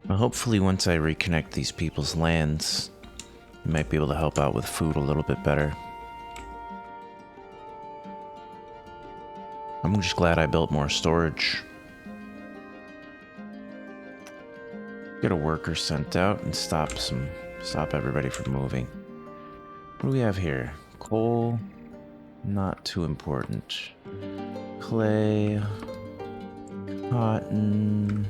Well, hopefully once I reconnect these people's lands, you might be able to help out with food a little bit better. I'm just glad I built more storage. Get a worker sent out and stop everybody from moving. What do we have here? Coal, not too important. Clay, cotton.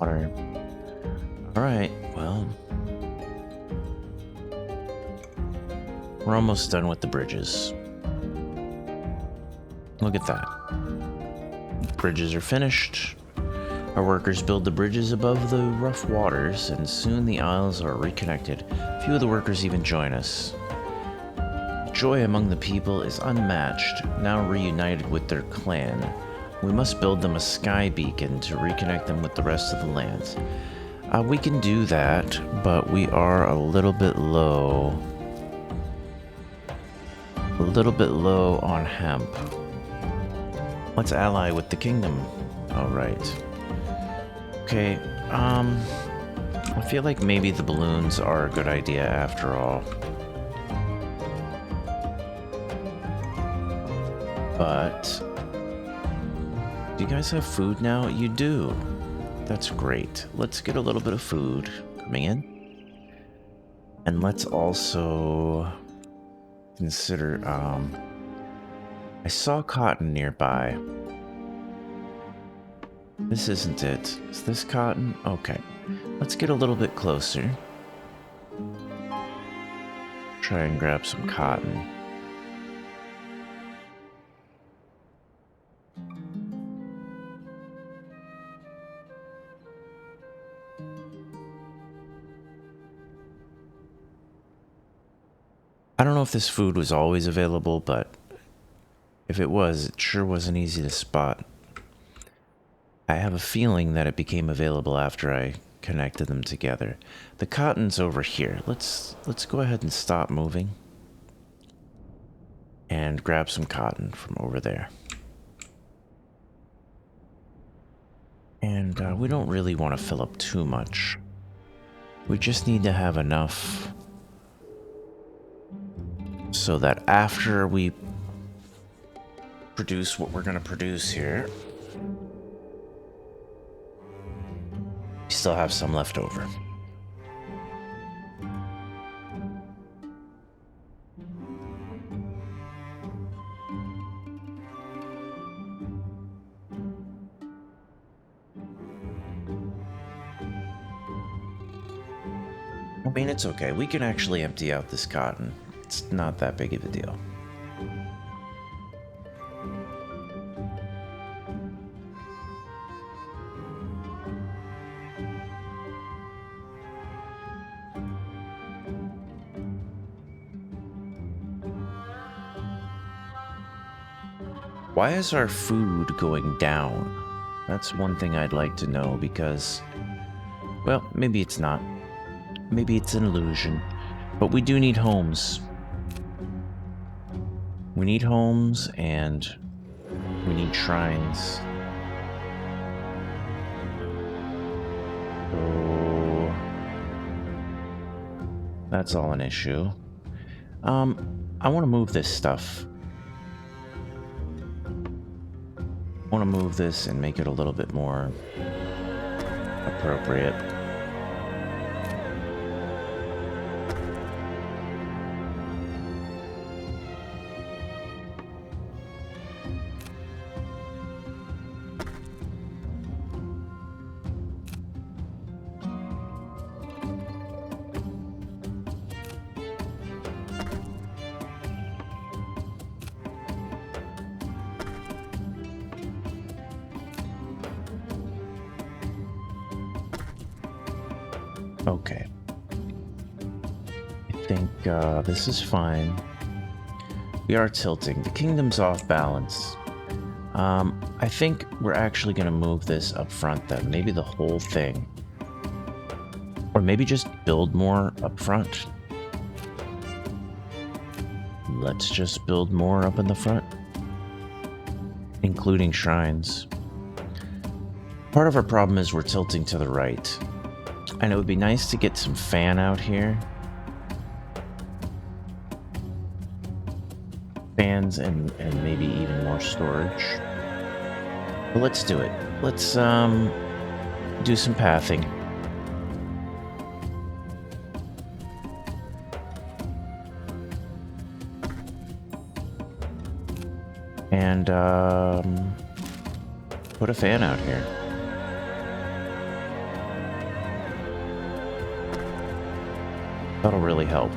Water. Alright, well. We're almost done with the bridges. Look at that. Bridges are finished. Our workers build the bridges above the rough waters, and soon the isles are reconnected. Few of the workers even join us. Joy among the people is unmatched, now reunited with their clan. We must build them a sky beacon to reconnect them with the rest of the lands. We can do that, but we are a little bit low. A little bit low on hemp. Let's ally with the kingdom. Alright. Okay, I feel like maybe the balloons are a good idea after all. But do you guys have food now? You do. That's great. Let's get a little bit of food coming in. And let's also consider, I saw cotton nearby. This isn't it. Is this cotton? Okay. Let's get a little bit closer. Try and grab some cotton. I don't know if this food was always available, but if it was, it sure wasn't easy to spot. I have a feeling that it became available after I connected them together. The cotton's over here. Let's go ahead and stop moving and grab some cotton from over there. And we don't really want to fill up too much. We just need to have enough so that after we produce what we're going to produce here, we still have some left over. I mean, it's okay. We can actually empty out this cotton. It's not that big of a deal. Why is our food going down? That's one thing I'd like to know because, well, maybe it's not. Maybe it's an illusion. But we do need homes. We need homes and we need shrines. So that's all an issue. I want to move this stuff. I want to move this and make it a little bit more appropriate. Okay. I think this is fine. We are tilting. The kingdom's off balance. I think we're actually going to move this up front then. Maybe the whole thing. Or maybe just build more up front. Let's just build more up in the front. Including shrines. Part of our problem is we're tilting to the right. And it would be nice to get some fan out here. Fans and maybe even more storage. But let's do it. Let's do some pathing. And put a fan out here. That'll really help.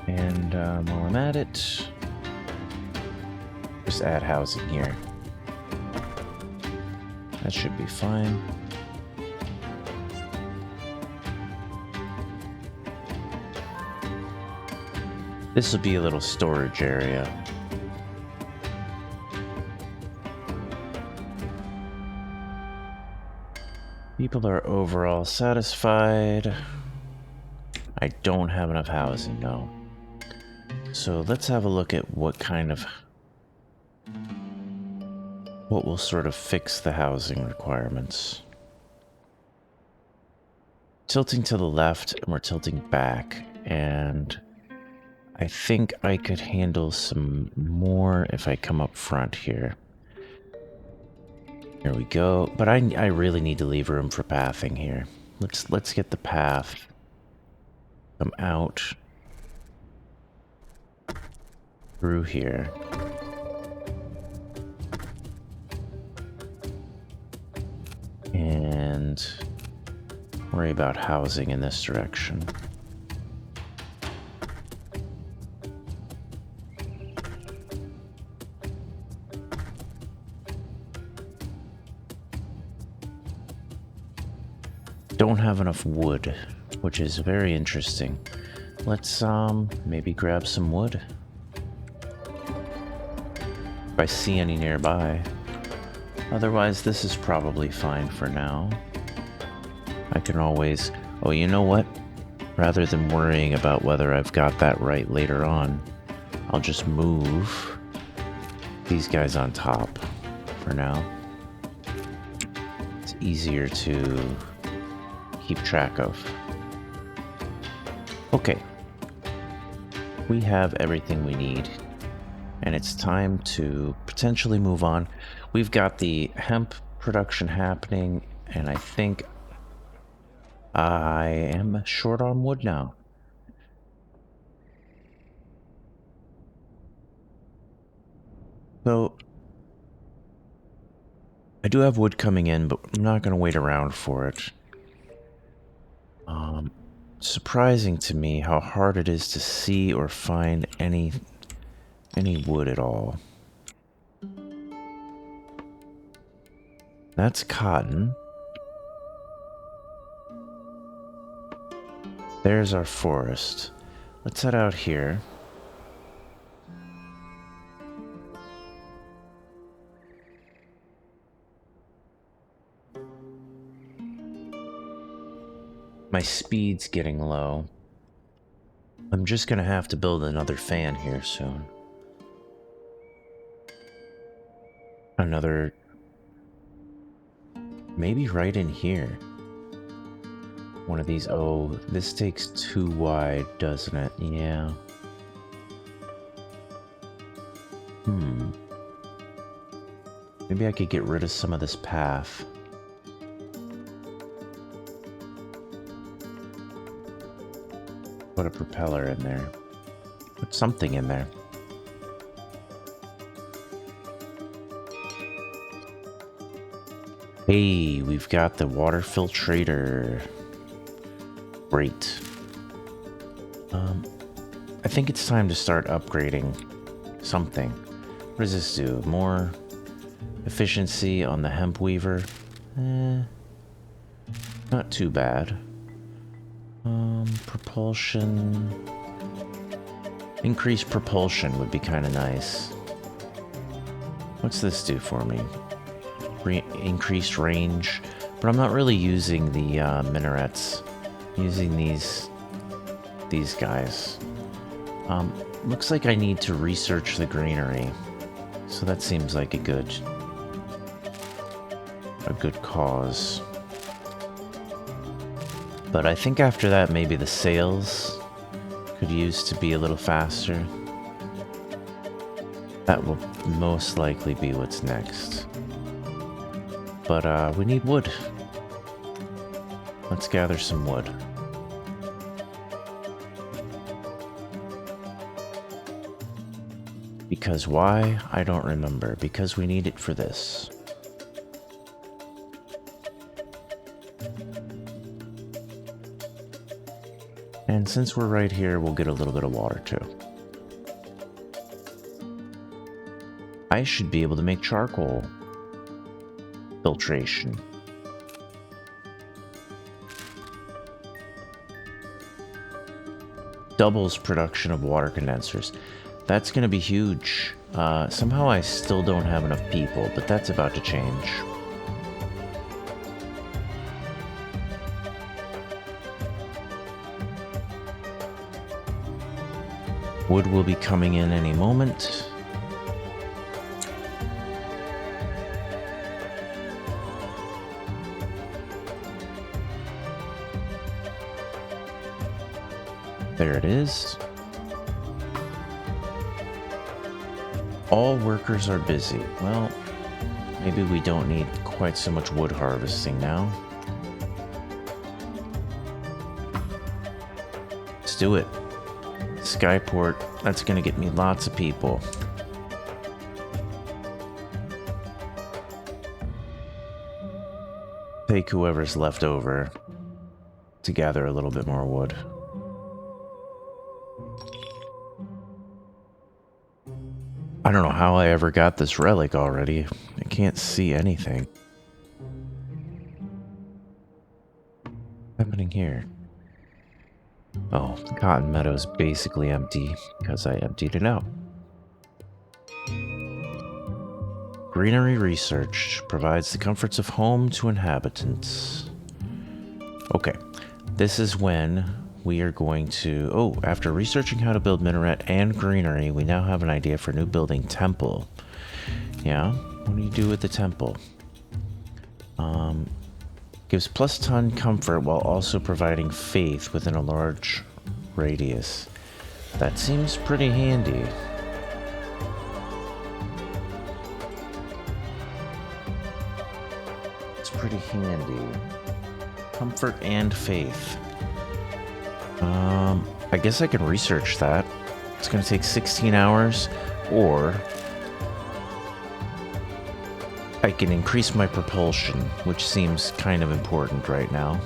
And while I'm at it, just add housing here. That should be fine. This will be a little storage area. People are overall satisfied. I don't have enough housing, no. So let's have a look at what will sort of fix the housing requirements. Tilting to the left, and we're tilting back, and I think I could handle some more if I come up front here. Here we go. But I really need to leave room for pathing here. Let's get the path come out through here. And worry about housing in this direction. Don't have enough wood, which is very interesting. Let's maybe grab some wood. If I see any nearby. Otherwise, this is probably fine for now. I can always... Oh, you know what? Rather than worrying about whether I've got that right later on, I'll just move these guys on top for now. It's easier to keep track of. Okay. We have everything we need. And it's time to potentially move on. We've got the hemp production happening, and I think I am short on wood now. So, I do have wood coming in, but I'm not going to wait around for it. Surprising to me how hard it is to see or find any wood at all. That's cotton. There's our forest. Let's head out here. My speed's getting low. I'm just gonna have to build another fan here soon. Another... maybe right in here. One of these... oh, this takes too wide, doesn't it? Yeah. Maybe I could get rid of some of this path. Put a propeller in there. Put something in there. Hey, we've got the water filtrator. Great. I think it's time to start upgrading something. What does this do? More efficiency on the hemp weaver? Not too bad. Propulsion. Increased propulsion would be kind of nice. What's this do for me? Increased range. But I'm not really using the minarets. I'm using these guys. Looks like I need to research the greenery. So that seems like a good cause. But I think after that, maybe the sails could use to be a little faster. That will most likely be what's next. But we need wood. Let's gather some wood. Because why? I don't remember. Because we need it for this. And since we're right here, we'll get a little bit of water too. I should be able to make charcoal filtration. Doubles production of water condensers. That's going to be huge. Somehow I still don't have enough people, but that's about to change. Wood will be coming in any moment. There it is. All workers are busy. Well, maybe we don't need quite so much wood harvesting now. Let's do it. Skyport, that's gonna get me lots of people. Take whoever's left over to gather a little bit more wood. I don't know how I ever got this relic already. I can't see anything. What's happening here? Oh, the cotton meadow's basically empty because I emptied it out. Greenery research provides the comforts of home to inhabitants. Okay, this is when we are going to... oh, after researching how to build minaret and greenery, we now have an idea for a new building, temple. Yeah, what do you do with the temple? Gives plus ton comfort while also providing faith within a large radius. That seems pretty handy. It's pretty handy. Comfort and faith. I guess I can research that. It's going to take 16 hours, or I can increase my propulsion, which seems kind of important right now.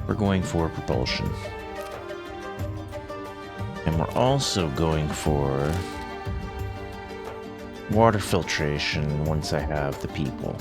We're going for propulsion. And we're also going for water filtration once I have the people.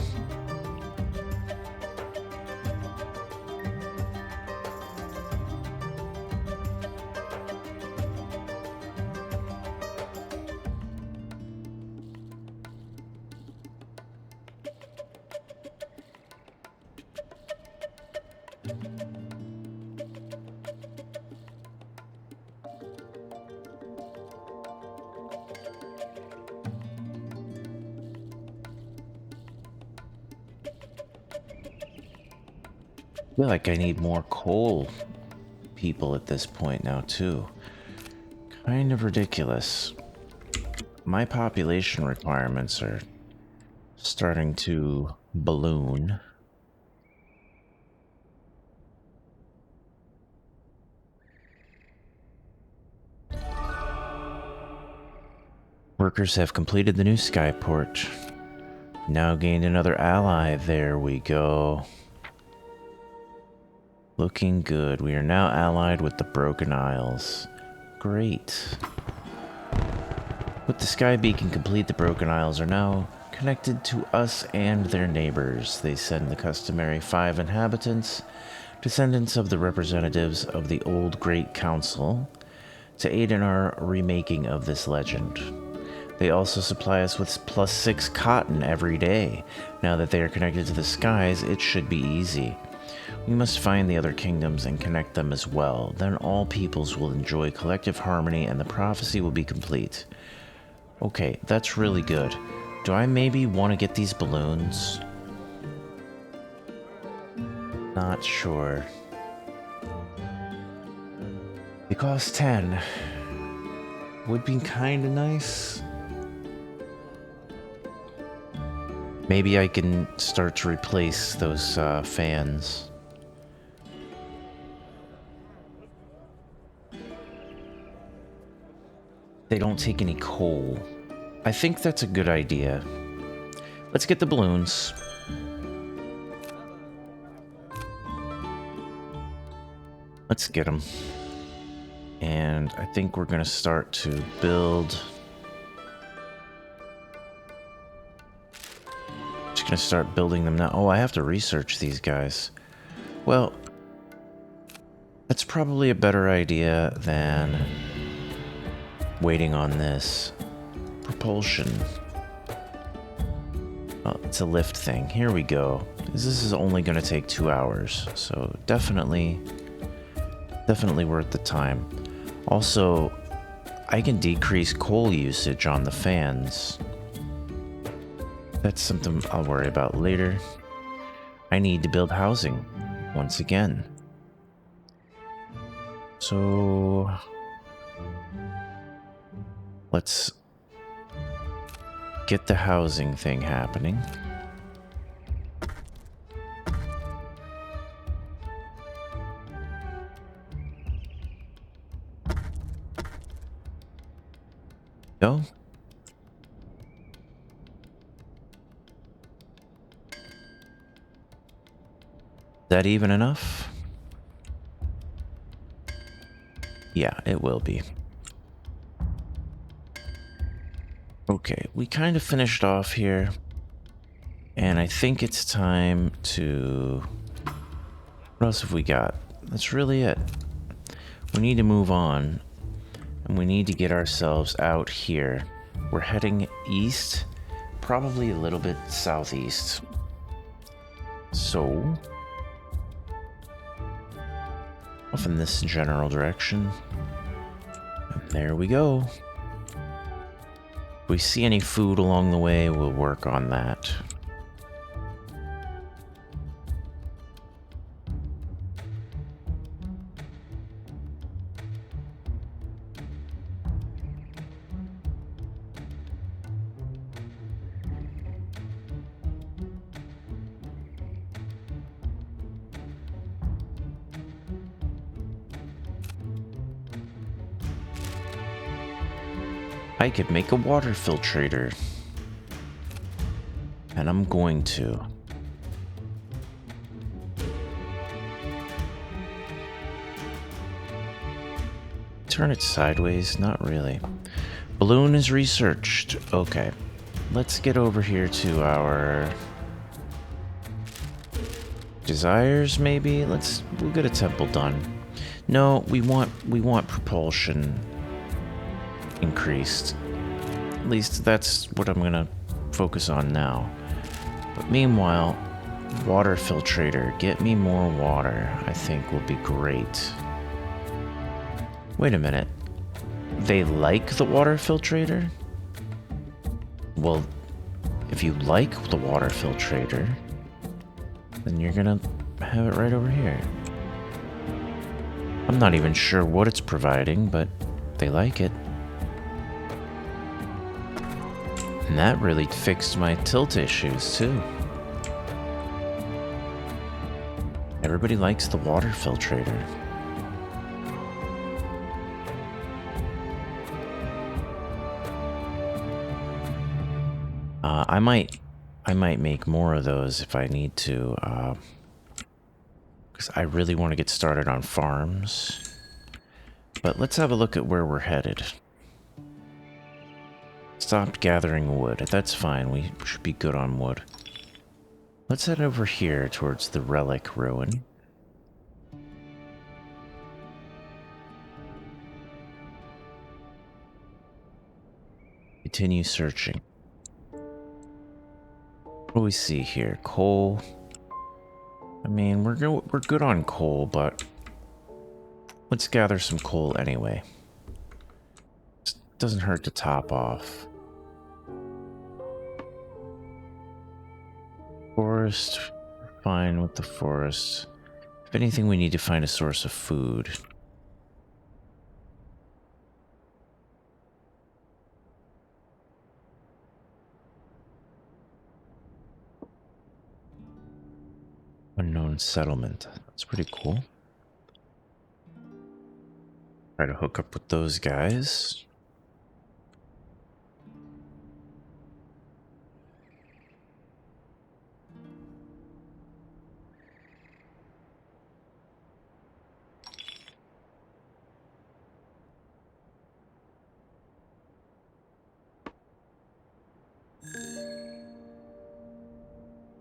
I feel like I need more coal people at this point now, too. Kind of ridiculous. My population requirements are starting to balloon. Workers have completed the new skyport. Now gained another ally. There we go. Looking good. We are now allied with the Broken Isles. Great. With the sky beacon complete, the Broken Isles are now connected to us and their neighbors. They send the customary 5 inhabitants, descendants of the representatives of the old Great Council, to aid in our remaking of this legend. They also supply us with +6 cotton every day. Now that they are connected to the skies, it should be easy. We must find the other kingdoms and connect them as well. Then all peoples will enjoy collective harmony and the prophecy will be complete. Okay, that's really good. Do I maybe want to get these balloons? Not sure. They cost 10. Would be kinda nice. Maybe I can start to replace those fans. They don't take any coal. I think that's a good idea. Let's get the balloons. Let's get them. And I think we're gonna start to build. Just gonna start building them now. Oh, I have to research these guys. Well, that's probably a better idea than waiting on this. Propulsion. Oh, it's a lift thing. Here we go. This is only going to take 2 hours, so definitely worth the time. Also, I can decrease coal usage on the fans. That's something I'll worry about later. I need to build housing once again. So let's get the housing thing happening. Go. Is that even enough? Yeah, it will be. Okay, we kind of finished off here. And I think it's time to... What else have we got? That's really it. We need to move on. And we need to get ourselves out here. We're heading east. Probably a little bit southeast. So... off in this general direction. And there we go. If we see any food along the way, we'll work on that. I could make a water filtrator. And I'm going to. Turn it sideways? Not really. Balloon is researched. Okay. let's get over here to our desires, maybe. We'll get a temple done. No, we want propulsion increased. At least that's what I'm gonna focus on now. But meanwhile, water filtrator, get me more water, I think will be great. Wait a minute. They like the water filtrator? Well, if you like the water filtrator, then you're gonna have it right over here. I'm not even sure what it's providing, but they like it. And that really fixed my tilt issues, too. Everybody likes the water filtrator. I might make more of those if I need to, because I really want to get started on farms. But let's have a look at where we're headed. Stopped gathering wood. That's fine. We should be good on wood. Let's head over here towards the relic ruin. Continue searching. What do we see here? Coal. I mean, we're good on coal, but let's gather some coal anyway. It doesn't hurt to top off. Forest. Fine with the forest. If anything, we need to find a source of food. Unknown settlement. That's pretty cool. Try to hook up with those guys.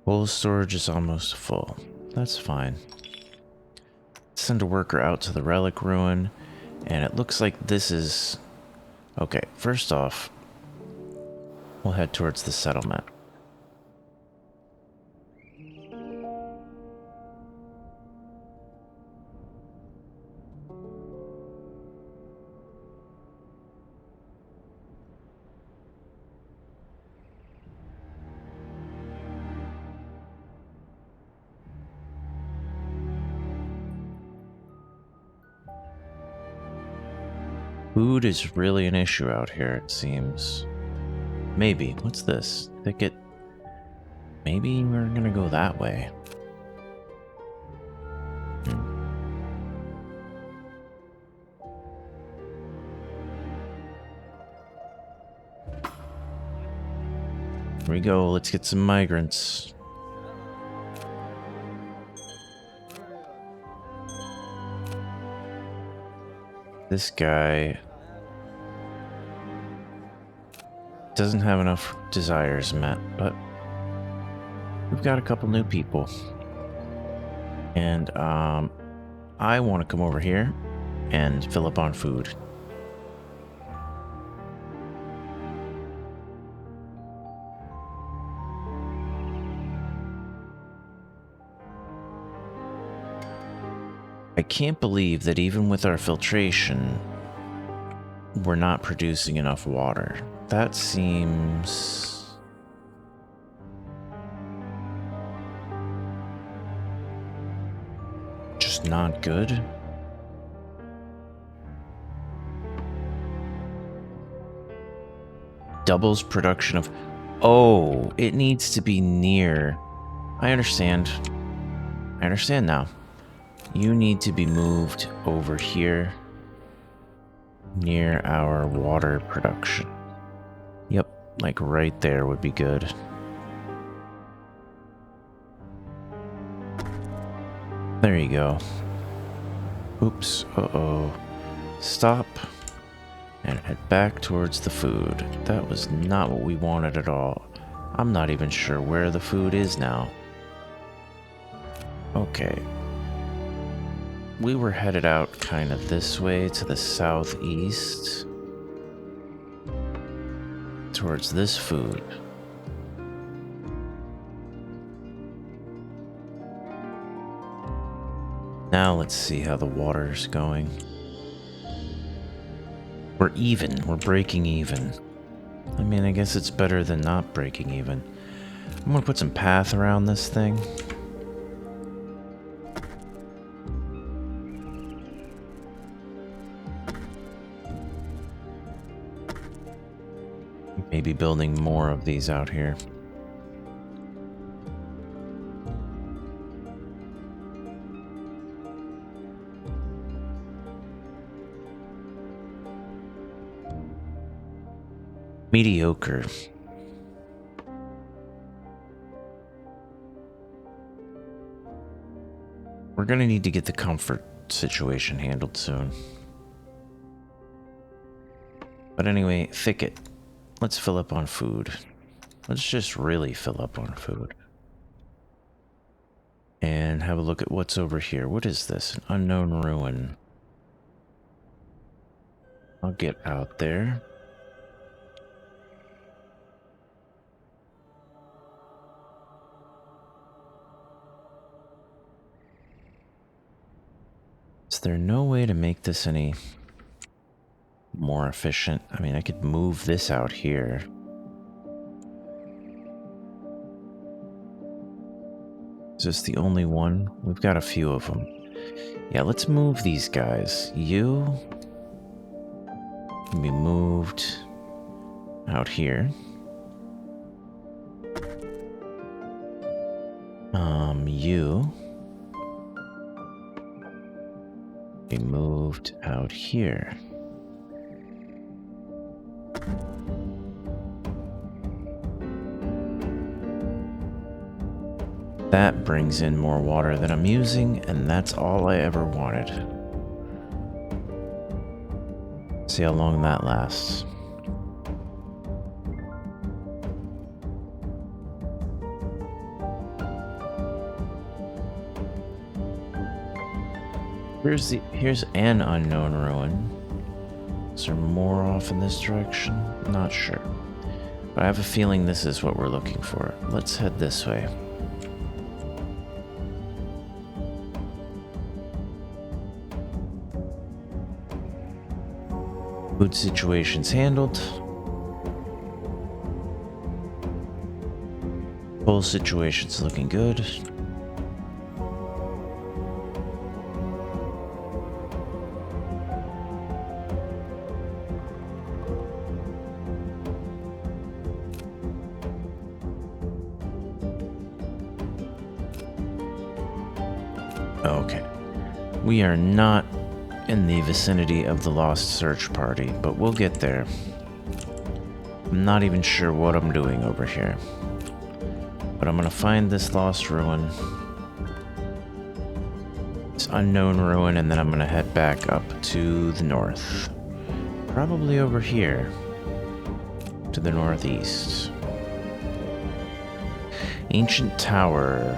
Coal storage is almost full. That's fine. Send a worker out to the relic ruin, and it looks like this is... Okay, first off, we'll head towards the settlement. Food is really an issue out here, it seems. Maybe. What's this? Thicket. Maybe we're gonna go that way. Here we go. Let's get some migrants. This guy doesn't have enough desires met, but we've got a couple new people. And I want to come over here and fill up on food. I can't believe that even with our filtration, we're not producing enough water. That seems... just not good. Doubles production of... Oh, it needs to be near... I understand. I understand now. You need to be moved over here near our water production. Yep, like right there would be good. There you go. Oops, uh-oh. Stop and head back towards the food. That was not what we wanted at all. I'm not even sure where the food is now. Okay. We were headed out kind of this way to the southeast towards this food. Now let's see how the water's going. We're even. We're breaking even. I mean, I guess it's better than not breaking even. I'm gonna put some path around this thing. Maybe building more of these out here. Mediocre. We're gonna need to get the comfort situation handled soon. But anyway, thicket. Let's fill up on food. Let's just really fill up on food. And have a look at what's over here. What is this? An unknown ruin. I'll get out there. Is there no way to make this any more efficient? I mean, I could move this out here. Is this the only one? We've got a few of them. Yeah, let's move these guys. You can be moved out here. You be moved out here. That brings in more water than I'm using, and that's all I ever wanted. See how long that lasts. Here's an unknown ruin. Is there more off in this direction? Not sure. But I have a feeling this is what we're looking for. Let's head this way. Food situation's handled. Whole situation's looking good. Okay. We are not in the vicinity of the lost search party, but we'll get there. I'm not even sure what I'm doing over here. But I'm gonna find this lost ruin. This unknown ruin, and then I'm gonna head back up to the north. Probably over here. To the northeast. Ancient Tower.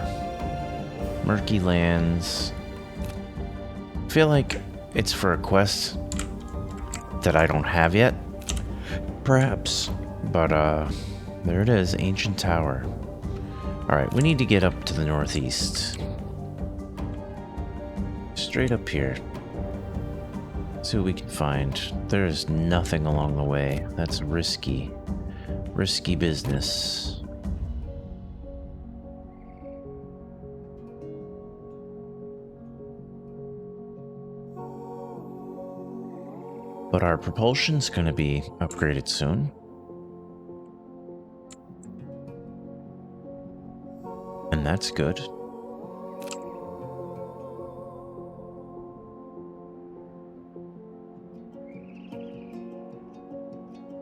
Murky Lands. I feel like it's for a quest that I don't have yet, perhaps. But there it is, Ancient Tower. Alright, we need to get up to the northeast. Straight up here. See what we can find. There's nothing along the way. That's risky. Risky business. But our propulsion's gonna be upgraded soon. And that's good.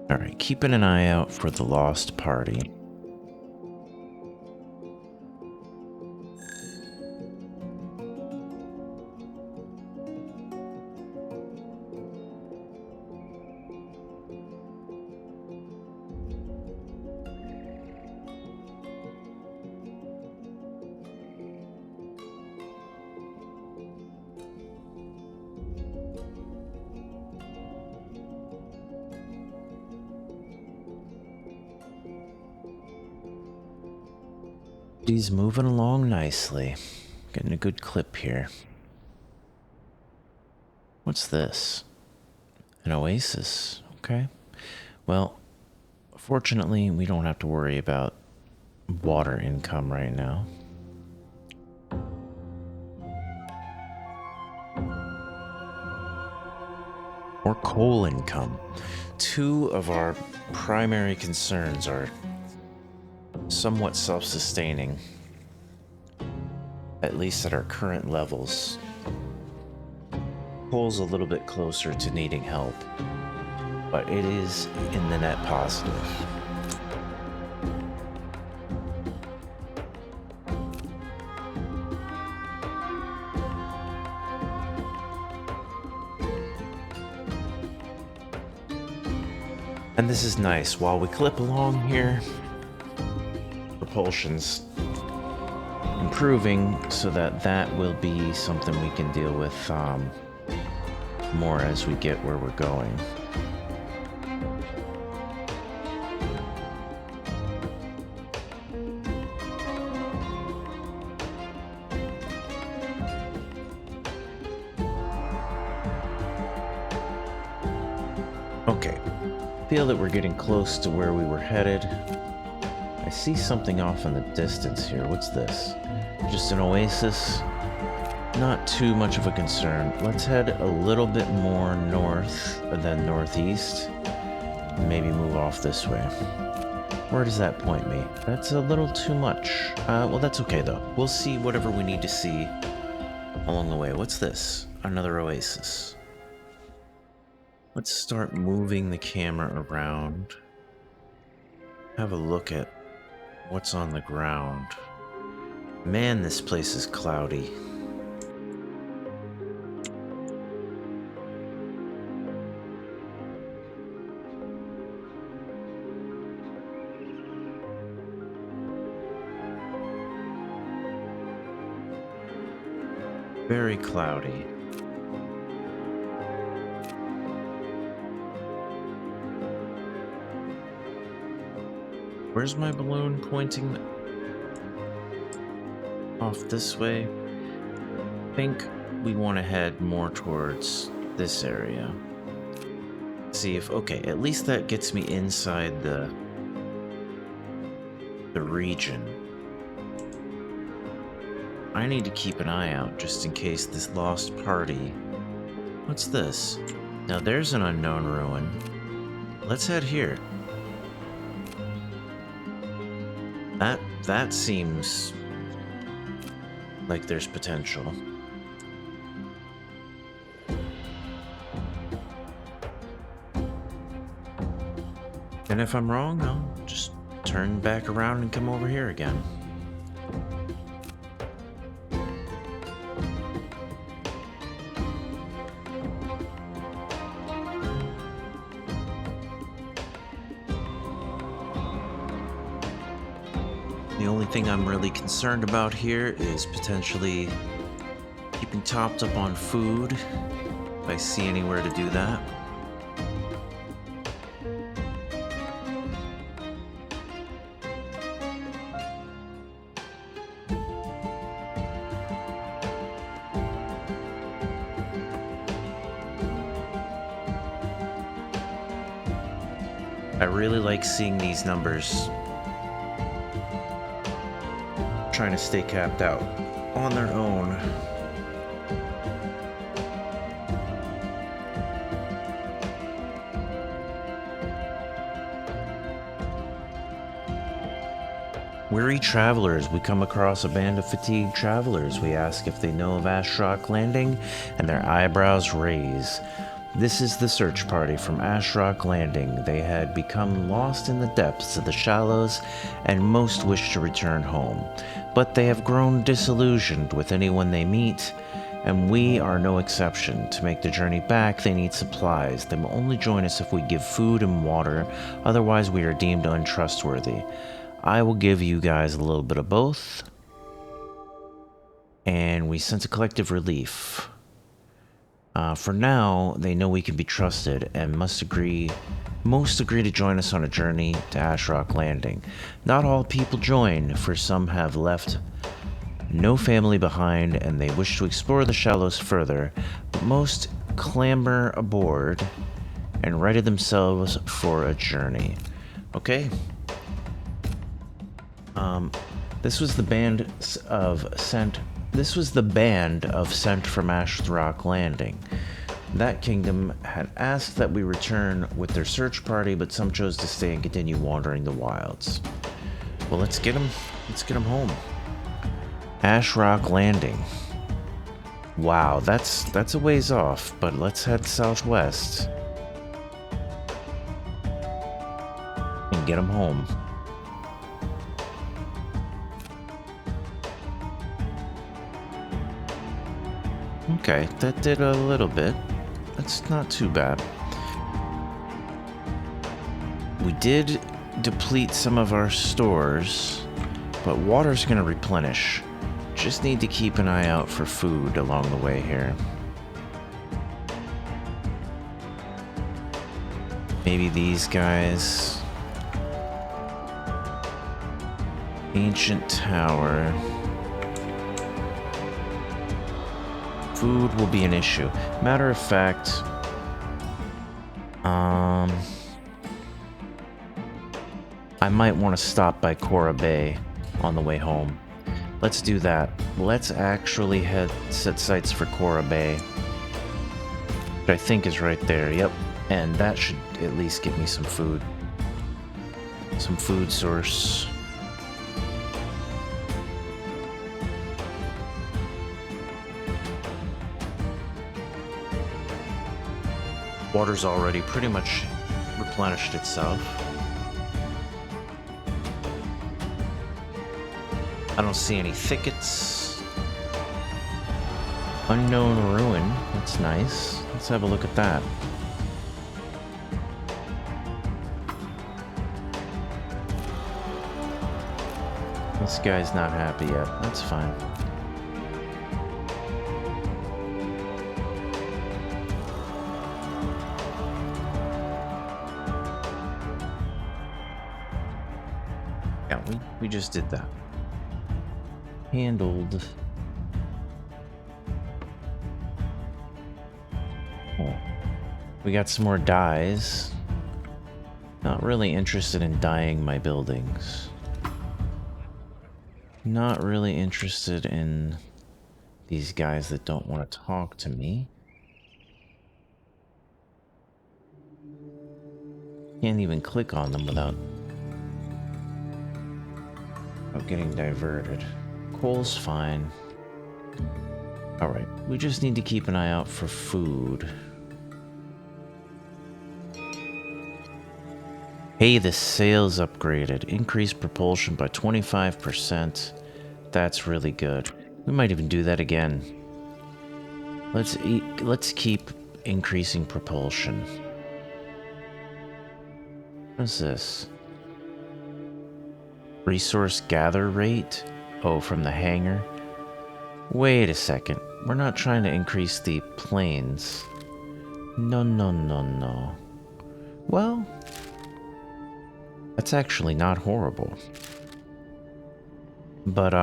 Alright, keeping an eye out for the lost party. He's moving along nicely. Getting a good clip here. What's this? An oasis. Okay. Well, fortunately, we don't have to worry about water income right now. Or coal income. Two of our primary concerns are somewhat self-sustaining, at least at our current levels. Coal's a little bit closer to needing help, but it is in the net positive. And this is nice. While we clip along here, propulsion's improving so that will be something we can deal with more as we get where we're going. Okay, feel that we're getting close to where we were headed. I see something off in the distance here. What's this? Just an oasis? Not too much of a concern. Let's head a little bit more north than northeast. Maybe move off this way. Where does that point me? That's a little too much. Well, that's okay though. We'll see whatever we need to see along the way. What's this? Another oasis. Let's start moving the camera around. Have a look at what's on the ground. Man, this place is cloudy. Very cloudy. Where's my balloon pointing? Off this way. I think we want to head more towards this area. See if, okay, at least that gets me inside the region. I need to keep an eye out just in case this lost party. What's this? Now there's an unknown ruin. Let's head here. That seems like there's potential. And if I'm wrong, I'll just turn back around and come over here again. The only thing I'm really concerned about here is potentially keeping topped up on food, if I see anywhere to do that. I really like seeing these numbers trying to stay capped out on their own. Weary travelers, we come across a band of fatigued travelers. We ask if they know of Ashrock Landing, and their eyebrows raise. This is the search party from Ashrock Landing. They had become lost in the depths of the shallows, and most wished to return home. But they have grown disillusioned with anyone they meet, and we are no exception. To make the journey back, they need supplies. They will only join us if we give food and water, otherwise we are deemed untrustworthy. I will give you guys a little bit of both. And we sense a collective relief. For now, they know we can be trusted and must agree Most agree to join us on a journey to Ash Rock Landing. Not all people join, for some have left no family behind and they wish to explore the shallows further, but most clamber aboard and ready themselves for a journey. Okay. This was the band of Scent. This was the band of Scent from Ash Rock Landing. That kingdom had asked that we return with their search party, but some chose to stay and continue wandering the wilds. Well, let's get them home. Ash Rock Landing. Wow, that's a ways off, but let's head southwest and get them home. Okay, that did a little bit. That's not too bad. We did deplete some of our stores, but water's gonna replenish. Just need to keep an eye out for food along the way here. Maybe these guys. Ancient tower. Food will be an issue. Matter of fact, I might want to stop by Cora Bay on the way home. Let's do that. Let's actually set sights for Cora Bay, which I think is right there. Yep, and that should at least get me some food. Some food source. Water's already pretty much replenished itself. I don't see any thickets. Unknown ruin. That's nice. Let's have a look at that. This guy's not happy yet. That's fine. Yeah, we just did that. Handled. Oh. We got some more dyes. Not really interested in dyeing my buildings. Not really interested in these guys that don't want to talk to me. Can't even click on them without getting diverted. Coal's fine. Alright, we just need to keep an eye out for food. Hey, the sail's upgraded. Increased propulsion by 25%. That's really good. We might even do that again. Let's keep increasing propulsion. What is this? Resource gather rate? Oh, from the hangar? Wait a second. We're not trying to increase the planes. No. Well, that's actually not horrible. But,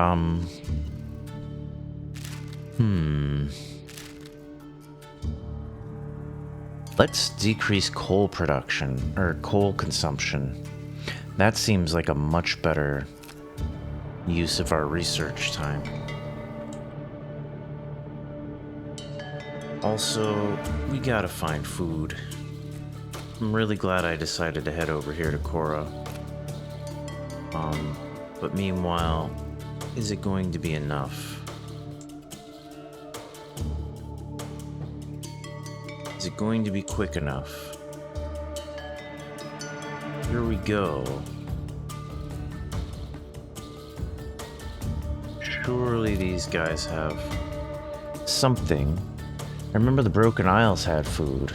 let's decrease coal production, or coal consumption. That seems like a much better use of our research time. Also, we gotta find food. I'm really glad I decided to head over here to Cora. But meanwhile, is it going to be enough? Is it going to be quick enough? Here we go. Surely these guys have something. I remember the Broken Isles had food.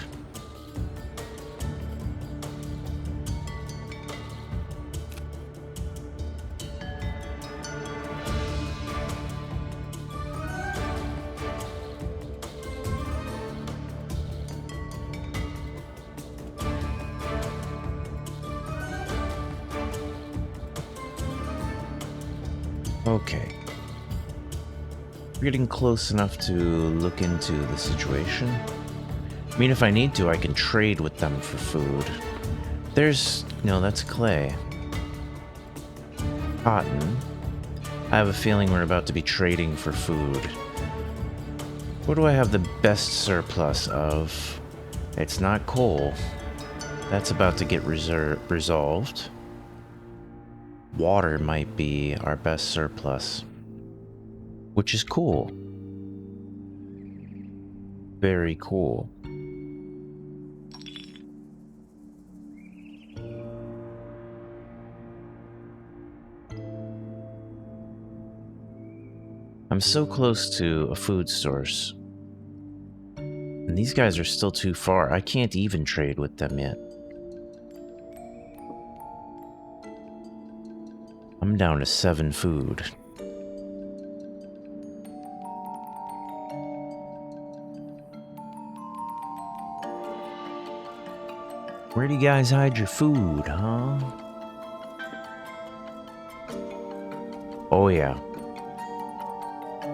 Okay. We're getting close enough to look into the situation. I mean, if I need to, I can trade with them for food. There's... No, that's clay. Cotton. I have a feeling we're about to be trading for food. What do I have the best surplus of? It's not coal. That's about to get resolved. Water might be our best surplus, which is cool. Very cool. I'm so close to a food source. And these guys are still too far. I can't even trade with them yet. I'm down to 7 food. Where do you guys hide your food, huh? Oh yeah.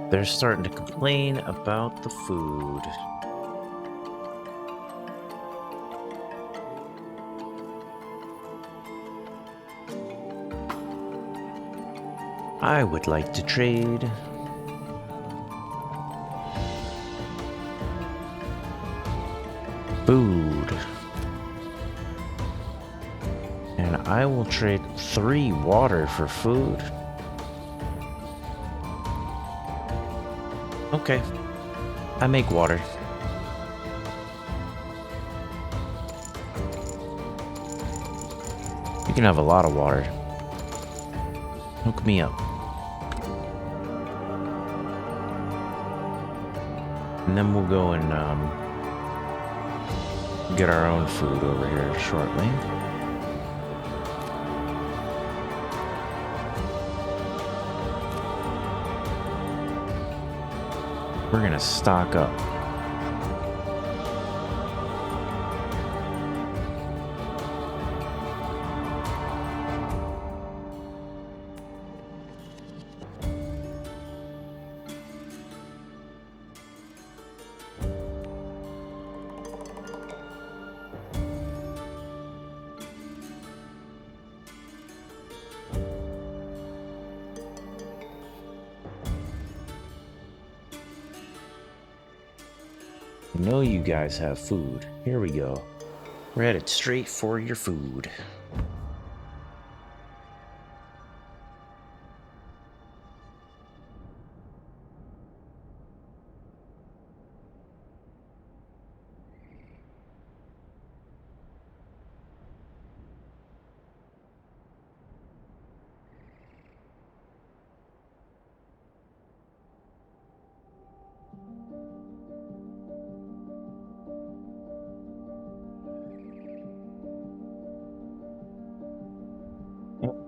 They're starting to complain about the food. I would like to trade. Food. And I will trade 3 water for food. Okay. I make water. You can have a lot of water. Hook me up. And then we'll go and get our own food over here shortly. We're gonna stock up. I know you guys have food. Here we go. We're headed straight for your food.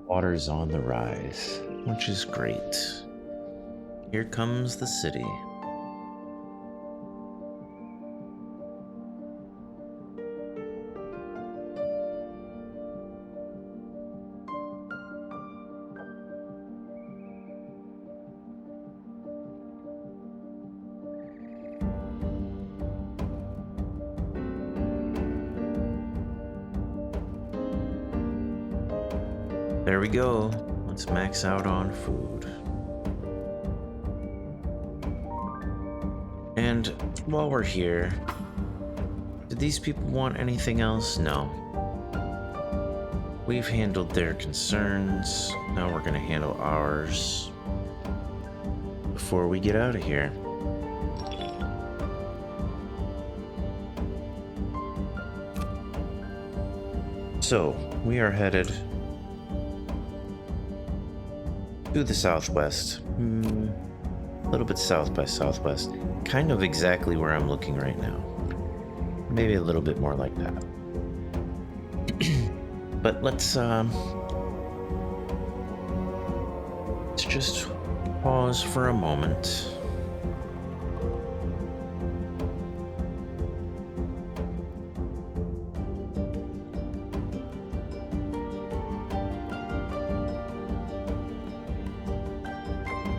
Water's on the rise, which is great. Here comes the city. There we go. Let's max out on food. And while we're here, did these people want anything else? No. We've handled their concerns. Now we're gonna handle ours before we get out of here. So, we are headed to the southwest. A little bit south by southwest. Kind of exactly where I'm looking right now. Maybe a little bit more like that. But let's just pause for a moment.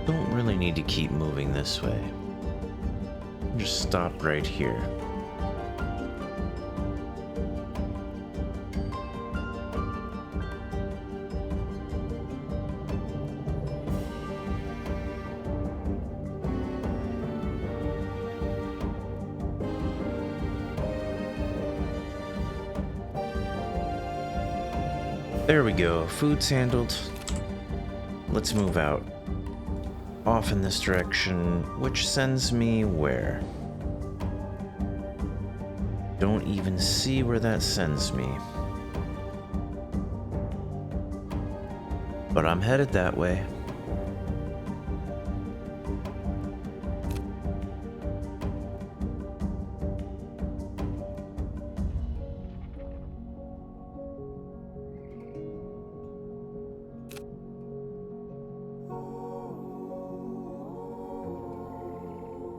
Don't really need to keep moving this way. Just stop right here. There we go. Food's handled. Let's move out. Off in this direction, which sends me where? Don't even see where that sends me. But I'm headed that way.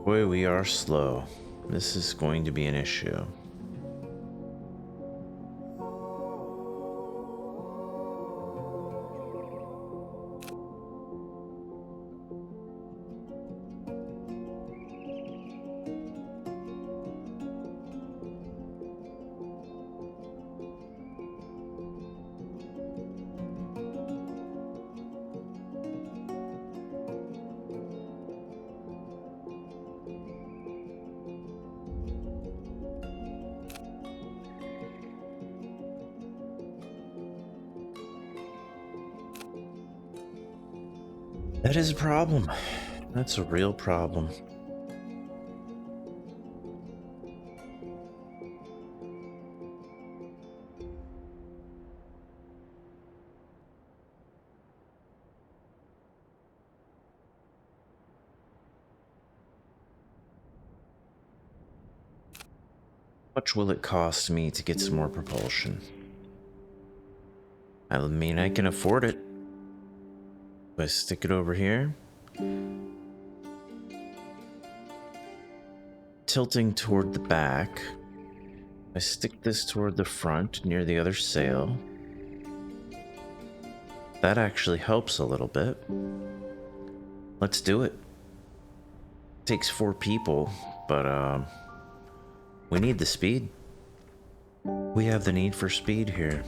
Boy, we are slow. This is going to be an issue. That is a problem. That's a real problem. How much will it cost me to get some more propulsion? I mean, I can afford it. If I stick it over here, tilting toward the back. I stick this toward the front near the other sail. That actually helps a little bit. Let's do it. Takes 4 people, but we need the speed. We have the need for speed here.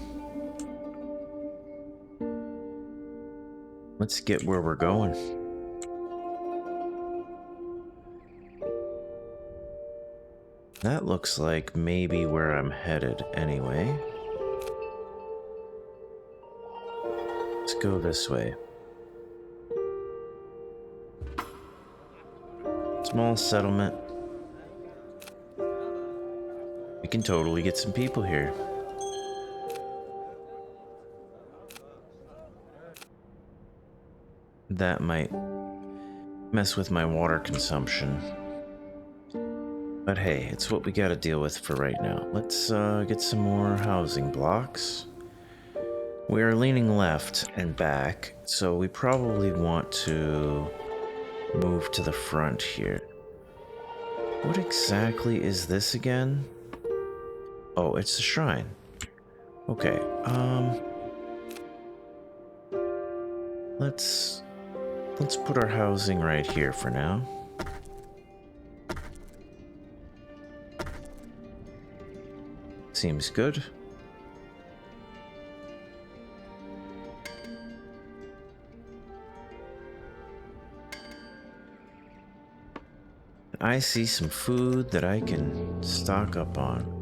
Let's get where we're going. That looks like maybe where I'm headed anyway. Let's go this way. Small settlement. We can totally get some people here. That might mess with my water consumption. But hey, it's what we gotta deal with for right now. Let's get some more housing blocks. We are leaning left and back, so we probably want to move to the front here. What exactly is this again? Oh, it's the shrine. Okay, let's put our housing right here for now. Seems good. I see some food that I can stock up on.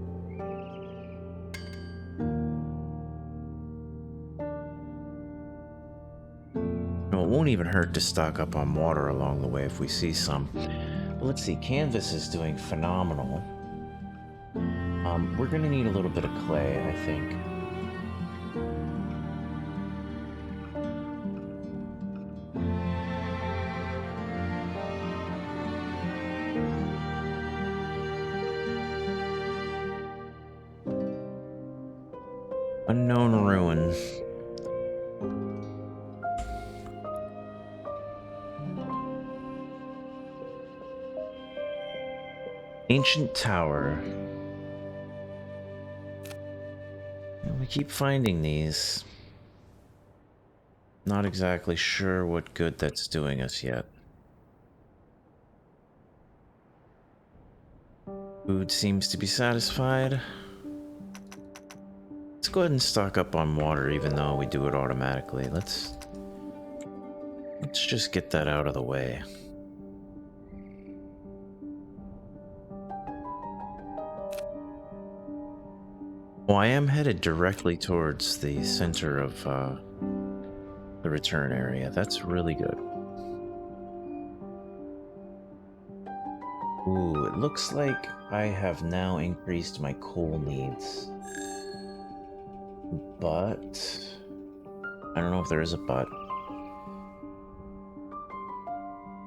No, it won't even hurt to stock up on water along the way if we see some. But let's see, canvas is doing phenomenal. We're gonna need a little bit of clay, I think. Unknown ruin. Ancient tower. We keep finding these. Not exactly sure what good that's doing us yet. Food seems to be satisfied. Let's go ahead and stock up on water, even though we do it automatically. Let's just get that out of the way. Well, I am headed directly towards the center of the return area. That's really good. Ooh, it looks like I have now increased my coal needs. But I don't know if there is a but.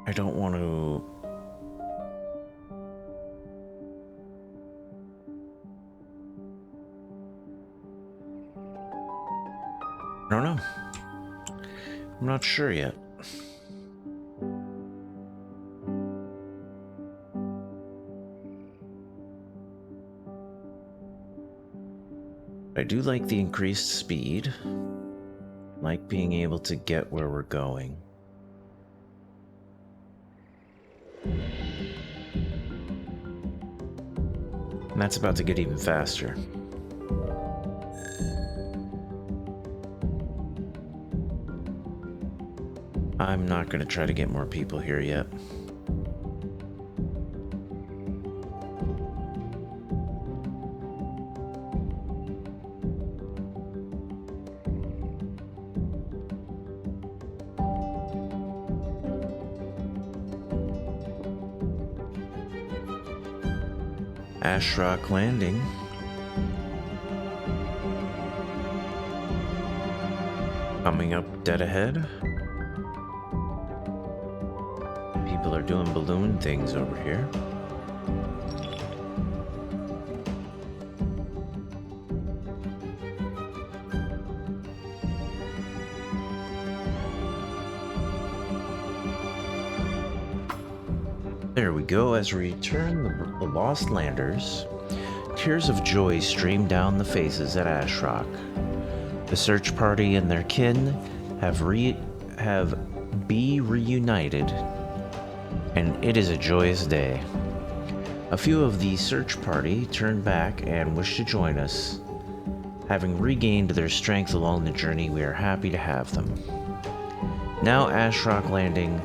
I don't want to... I don't know. I'm not sure yet. I do like the increased speed. Like being able to get where we're going. And that's about to get even faster. I'm not going to try to get more people here yet. Ashrock Landing. Coming up dead ahead. People are doing balloon things over here. There we go. As we return the lost landers, tears of joy stream down the faces at Ashrock. The search party and their kin have be reunited, and it is a joyous day. A few of the search party turn back and wish to join us. Having regained their strength along the journey, we are happy to have them. Now Ashrock Landing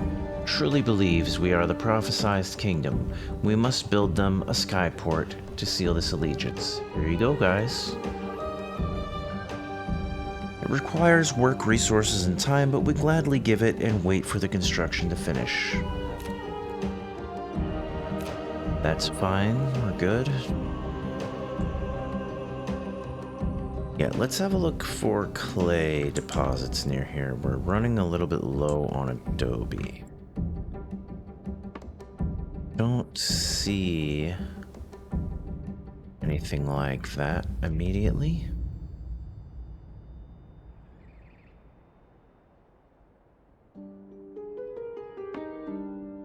truly believes we are the prophesized kingdom. We must build them a skyport to seal this allegiance. Here you go, guys. It requires work, resources, and time, but we gladly give it and wait for the construction to finish. That's fine, we're good. Yeah, let's have a look for clay deposits near here. We're running a little bit low on adobe. Don't see anything like that immediately.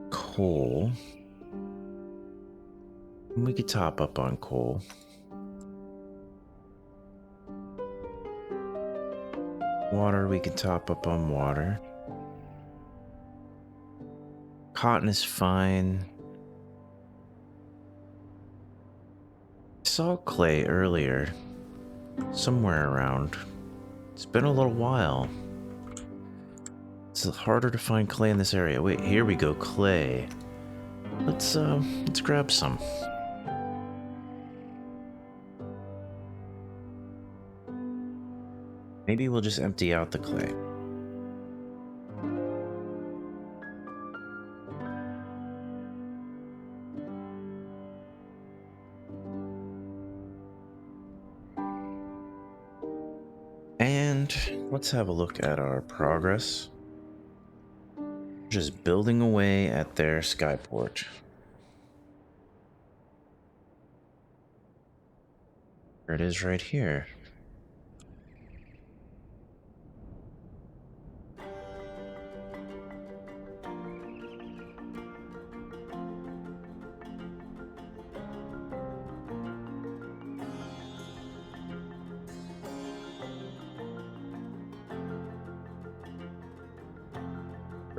Coal. We could top up on coal. Water, we can top up on water. Cotton is fine. I saw clay earlier, somewhere around. It's been a little while. It's harder to find clay in this area. Wait, here we go, clay. Let's grab some. Maybe we'll just empty out the clay. And let's have a look at our progress. Just building away at their skyport. There it is right here.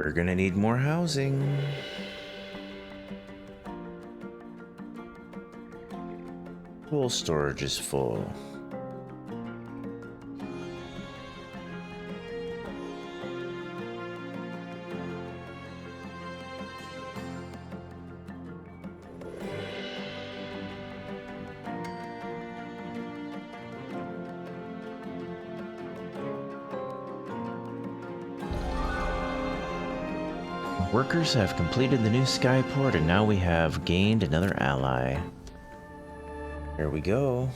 We're gonna need more housing. Tool storage is full. Workers have completed the new skyport, and now we have gained another ally. Here we go.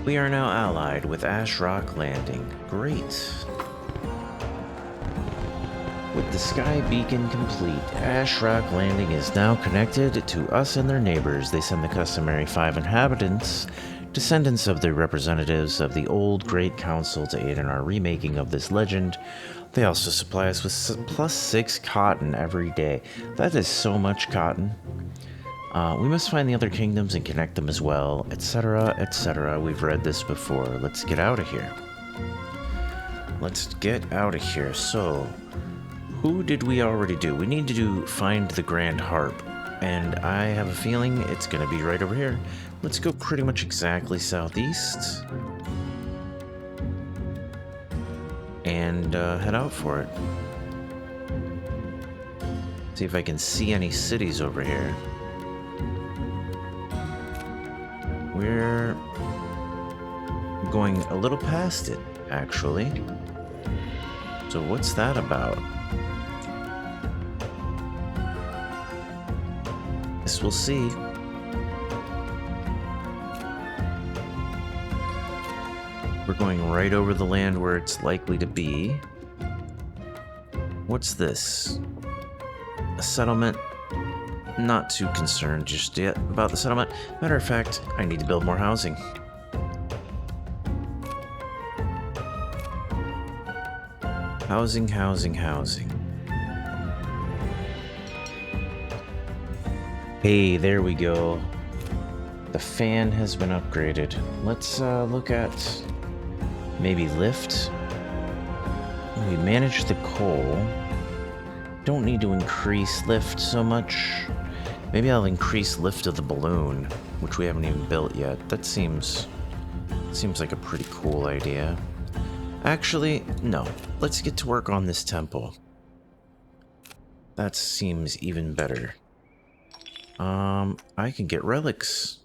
We are now allied with Ash Rock Landing. Great. With the sky beacon complete, Ash Rock Landing is now connected to us and their neighbors. They send the customary 5 inhabitants, descendants of the representatives of the old Great Council, to aid in our remaking of this legend. They also supply us with +6 cotton every day. That is so much cotton. We must find the other kingdoms and connect them as well, etc., etc. We've read this before. Let's get out of here. Let's get out of here. So, who did we already do? We need to find the Grand Harp, and I have a feeling it's going to be right over here. Let's go pretty much exactly southeast and head out for it. See if I can see any cities over here. We're going a little past it, actually. So what's that about? Guess we'll see. We're going right over the land where it's likely to be. What's this? A settlement? Not too concerned just yet about the settlement. Matter of fact, I need to build more housing. Housing, housing, housing. Hey, there we go. The fan has been upgraded. Let's look at maybe lift. We managed the coal. Don't need to increase lift so much. Maybe I'll increase lift of the balloon, which we haven't even built yet. That seems like a pretty cool idea. Actually, no. Let's get to work on this temple. That seems even better. I can get relics.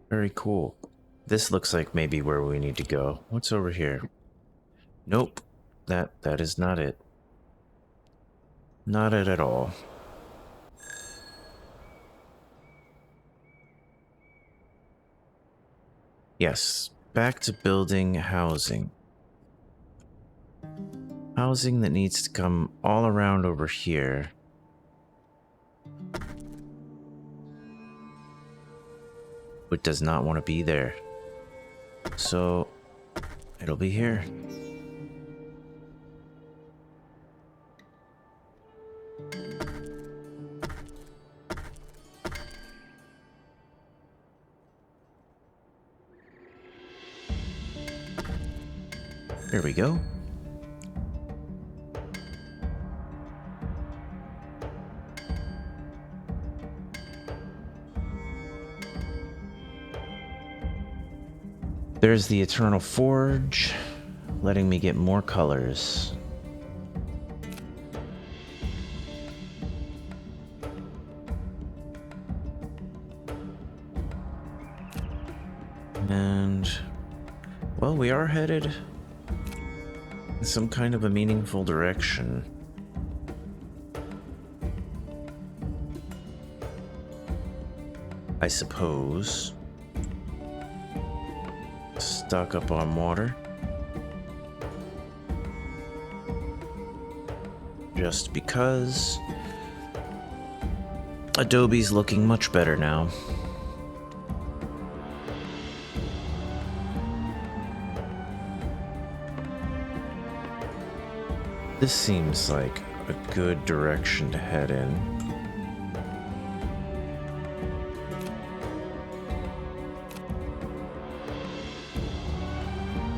Very cool. This looks like maybe where we need to go. What's over here? Nope. That is not it. Not it at all. Yes, back to building housing. Housing that needs to come all around over here. But does not want to be there. So, it'll be here. There we go. There's the Eternal Forge, letting me get more colors. And, well, we are headed in some kind of a meaningful direction. I suppose. Stock up on water. Just because Adobe's looking much better now. This seems like a good direction to head in.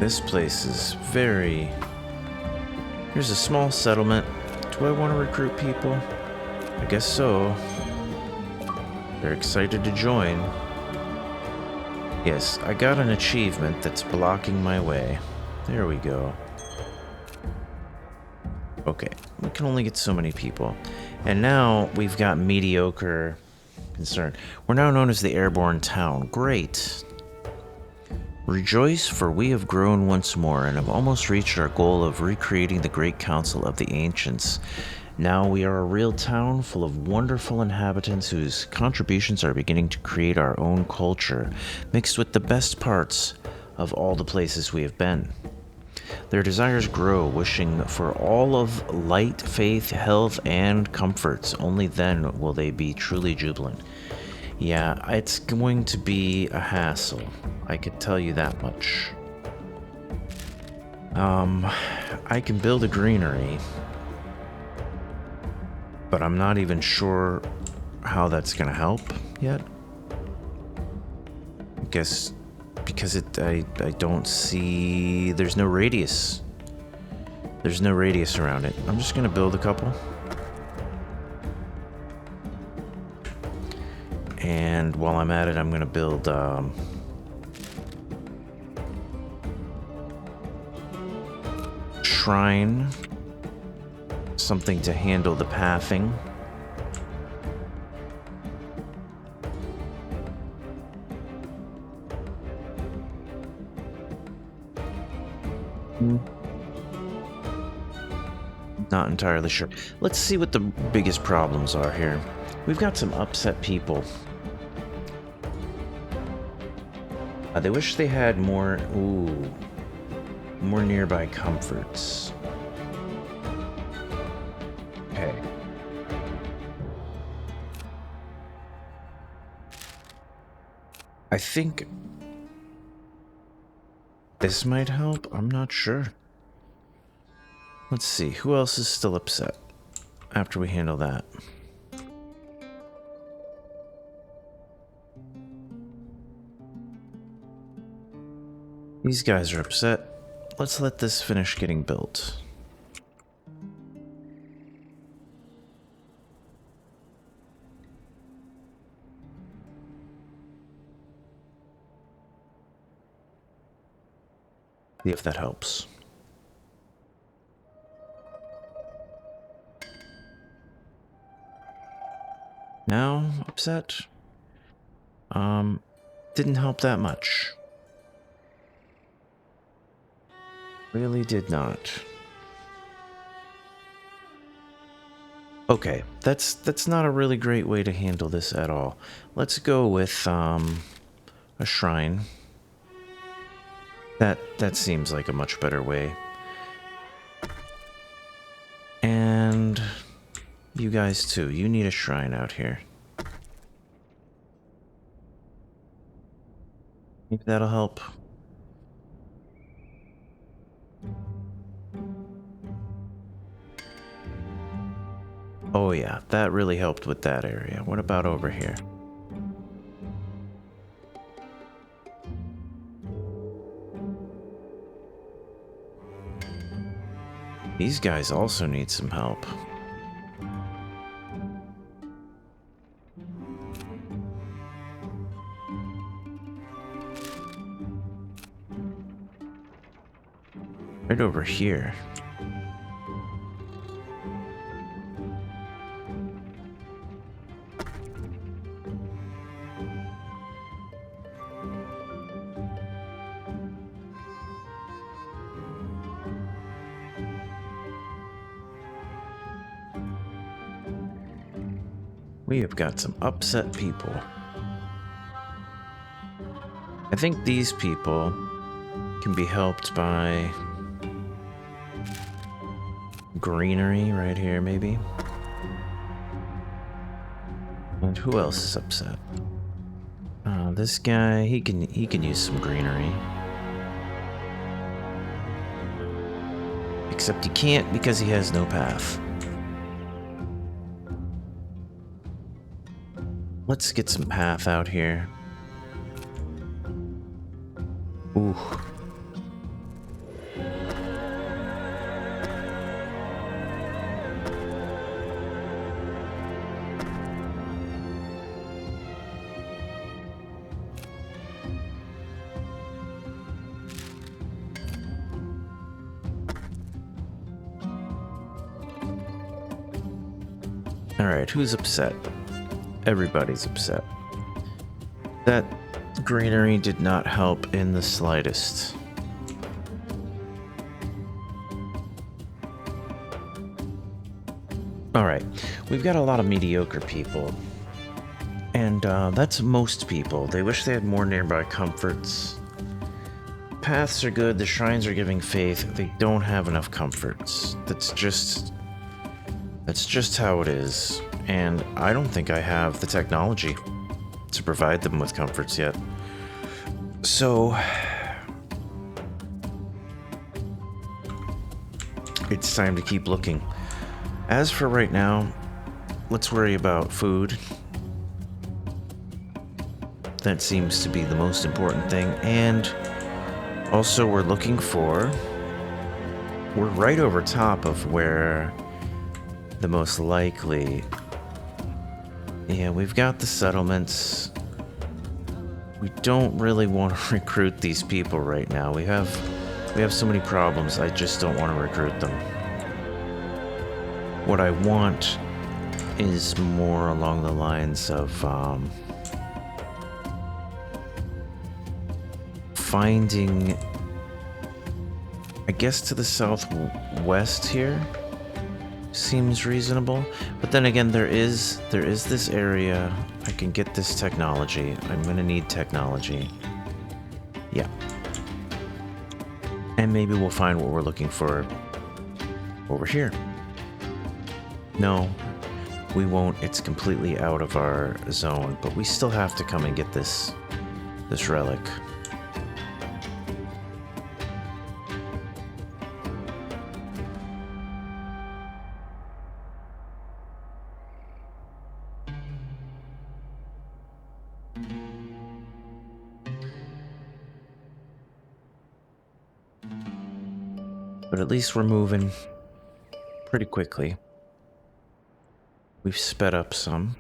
This place is very... Here's a small settlement. Do I want to recruit people? I guess so. They're excited to join. Yes, I got an achievement that's blocking my way. There we go. Okay, we can only get so many people. And now we've got mediocre concern. We're now known as the Airborne town. Great. Rejoice, for we have grown once more and have almost reached our goal of recreating the great council of the ancients. Now we are a real town full of wonderful inhabitants whose contributions are beginning to create our own culture, mixed with the best parts of all the places we have been. Their desires grow, wishing for all of light, faith, health, and comforts. Only then will they be truly jubilant. Yeah, it's going to be a hassle. I could tell you that much. I can build a granary, but I'm not even sure how that's gonna help yet. I guess because I don't see... There's no radius. There's no radius around it. I'm just gonna build a couple. And while I'm at it, I'm gonna build shrine, something to handle the pathing. Not entirely sure. Let's see what the biggest problems are here. We've got some upset people. They wish they had more... Ooh. More nearby comforts. Okay. I think... this might help? I'm not sure. Let's see, who else is still upset after we handle that? These guys are upset. Let's let this finish getting built. See if that helps. Now, upset? Didn't help that much. Really did not. Okay, that's not a really great way to handle this at all. Let's go with a shrine. That seems like a much better way. And you guys too. You need a shrine out here. Maybe that'll help. Oh yeah, that really helped with that area. What about over here? These guys also need some help. Right over here. We have got some upset people. I think these people can be helped by greenery right here, maybe. And who else is upset? This guy, he can use some greenery. Except he can't because he has no path. Let's get some path out here. Ooh. Alright, who's upset? Everybody's upset. That greenery did not help in the slightest. Alright, we've got a lot of mediocre people. And that's most people. They wish they had more nearby comforts. Paths are good, the shrines are giving faith. They don't have enough comforts. That's just how it is. And I don't think I have the technology to provide them with comforts yet. So it's time to keep looking. As for right now, let's worry about food. That seems to be the most important thing. And also we're right over top of where the most likely... Yeah, we've got the settlements. We don't really want to recruit these people right now. We have so many problems, I just don't want to recruit them. What I want is more along the lines of finding, I guess, to the southwest here seems reasonable. But then again, there is this area. I can get this technology. I'm gonna need technology. Yeah. And maybe we'll find what we're looking for over here. No, we won't. It's completely out of our zone, but we still have to come and get this relic. But at least we're moving pretty quickly. We've sped up some.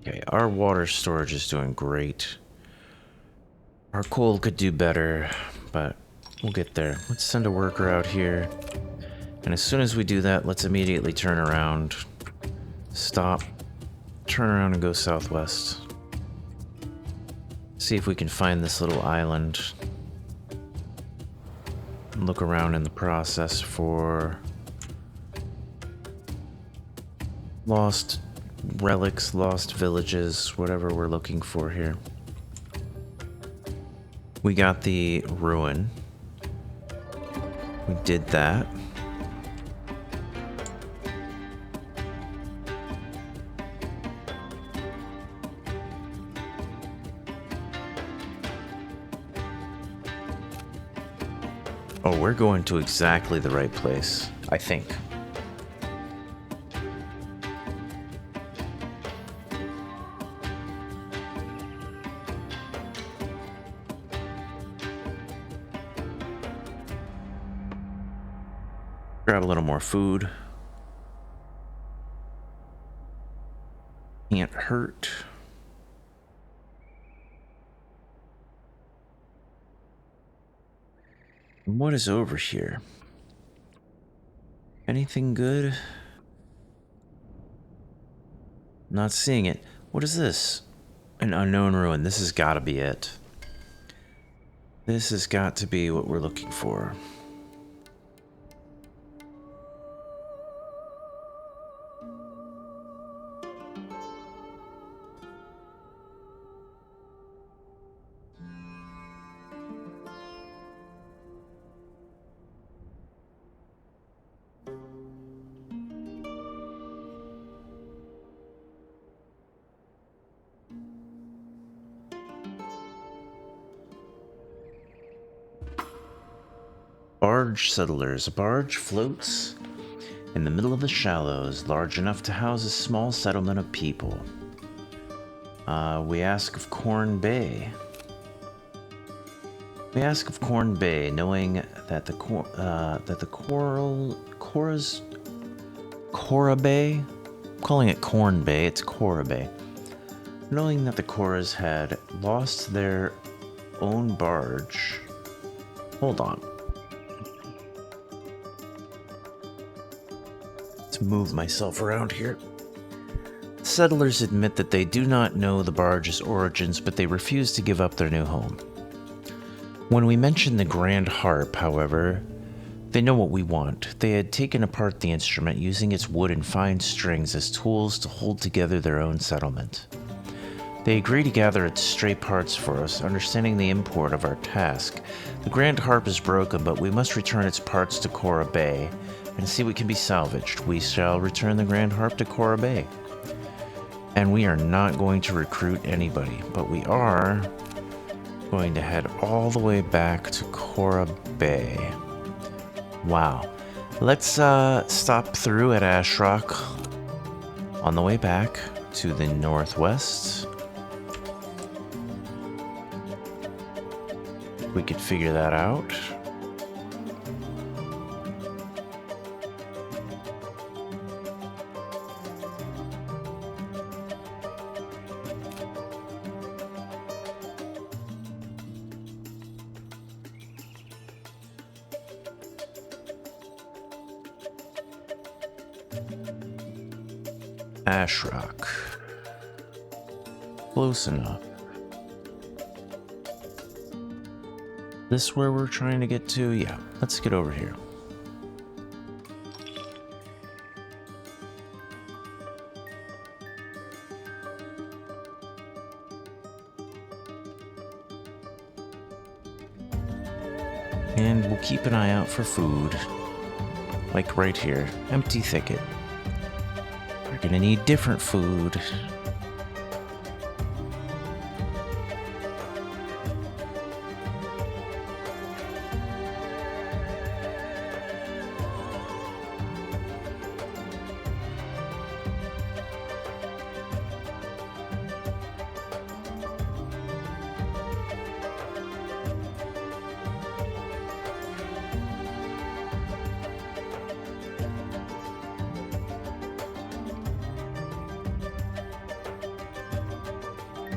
Okay, our water storage is doing great. Our coal could do better, but we'll get there. Let's send a worker out here. And as soon as we do that, let's immediately turn around, stop, turn around and go southwest. See if we can find this little island. And look around in the process for lost relics, lost villages, whatever we're looking for here. We got the ruin. We did that. Oh, we're going to exactly the right place, I think. Grab a little more food. Can't hurt. What is over here? Anything good? Not seeing it. What is this? An unknown ruin. This has got to be it. This has got to be what we're looking for. Barge settlers. A barge floats in the middle of the shallows, large enough to house a small settlement of people. We ask of Corn Bay. We ask of Corn Bay, knowing that the Cora Bay, I'm calling it Corn Bay. It's Cora Bay. Knowing that the Koras had lost their own barge. Hold on. Let's move myself around here. Settlers admit that they do not know the barge's origins, but they refuse to give up their new home. When we mention the Grand Harp, however, they know what we want. They had taken apart the instrument, using its wood and fine strings as tools to hold together their own settlement. They agree to gather its stray parts for us, understanding the import of our task. The Grand Harp is broken, but we must return its parts to Kora Bay and see what can be salvaged. We shall return the Grand Harp to Kora Bay. And we are not going to recruit anybody, but we are going to head all the way back to Kora Bay. Wow. Let's stop through at Ash Rock on the way back to the northwest. We could figure that out. Ash Rock. Close enough. This where we're trying to get to? Yeah, let's get over here. And we'll keep an eye out for food. Like right here. Empty thicket. We're gonna need different food.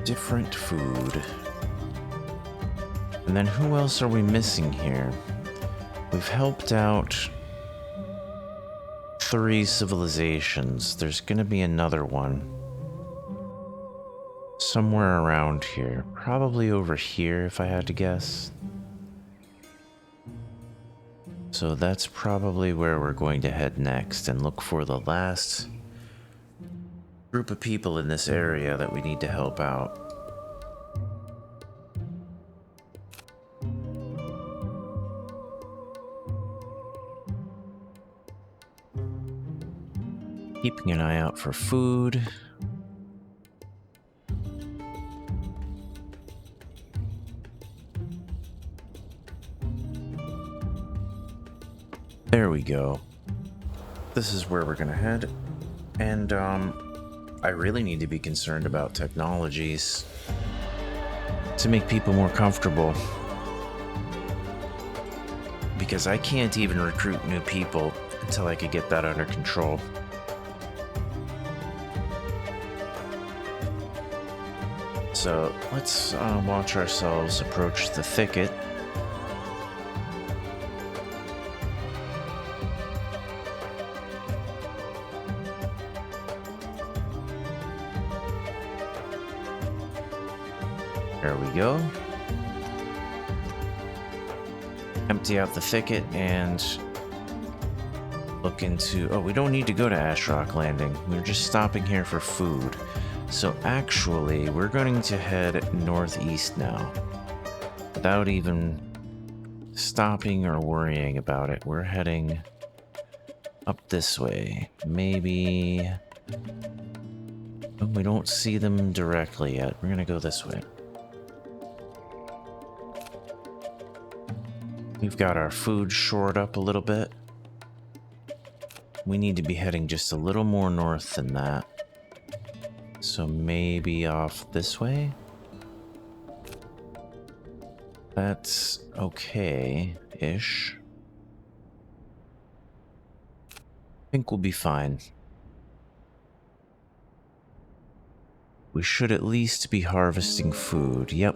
Different food. And then who else are we missing here? We've helped out 3 civilizations. There's gonna be another one somewhere around here. Probably over here if I had to guess. So that's probably where we're going to head next and look for the last group of people in this area that we need to help out. Keeping an eye out for food. There we go. This is where we're gonna head. And I really need to be concerned about technologies to make people more comfortable. Because I can't even recruit new people until I could get that under control. So let's watch ourselves approach the thicket. There we go. Empty out the thicket and look into... Oh, we don't need to go to Ash Rock Landing. We're just stopping here for food. So actually, we're going to head northeast now. Without even stopping or worrying about it. We're heading up this way. Maybe... Oh, we don't see them directly yet. We're gonna go this way. We've got our food shored up a little bit. We need to be heading just a little more north than that. So maybe off this way? That's okay-ish. I think we'll be fine. We should at least be harvesting food. Yep.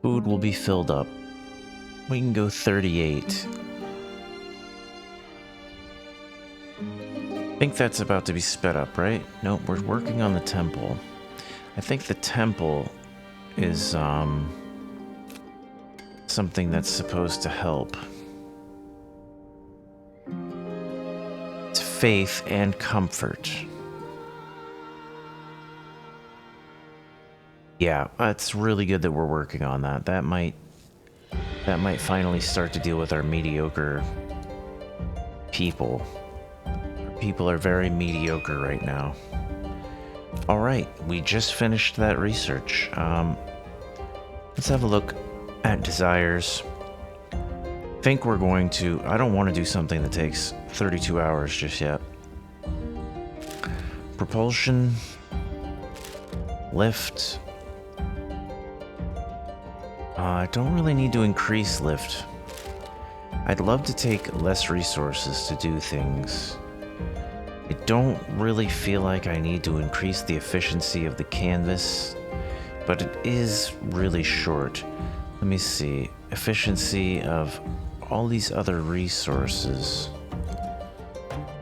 Food will be filled up. We can go 38. I think that's about to be sped up, right? Nope, we're working on the temple. I think the temple is something that's supposed to help. It's faith and comfort. Yeah, it's really good that we're working on that. That might finally start to deal with our mediocre people. Our people are very mediocre right now. All right, we just finished that research. Let's have a look at desires. I think we're going to... I don't want to do something that takes 32 hours just yet. Propulsion. Lift. I don't really need to increase lift. I'd love to take less resources to do things. I don't really feel like I need to increase the efficiency of the canvas, but it is really short. Let me see. Efficiency of all these other resources.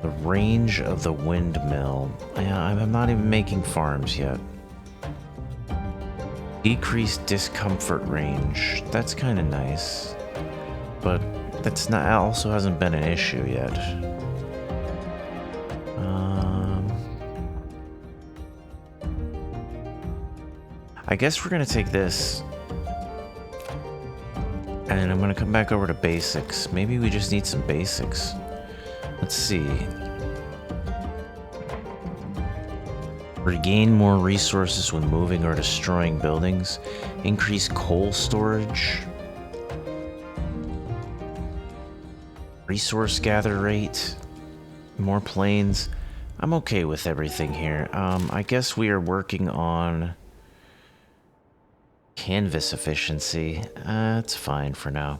The range of the windmill. I'm not even making farms yet. Decreased discomfort range. That's kind of nice, but that's not. Also hasn't been an issue yet. I guess we're gonna take this, and I'm gonna come back over to basics. Maybe we just need some basics. Let's see. Regain more resources when moving or destroying buildings. Increase coal storage. Resource gather rate. More planes. I'm okay with everything here. I guess we are working on canvas efficiency. It's fine for now.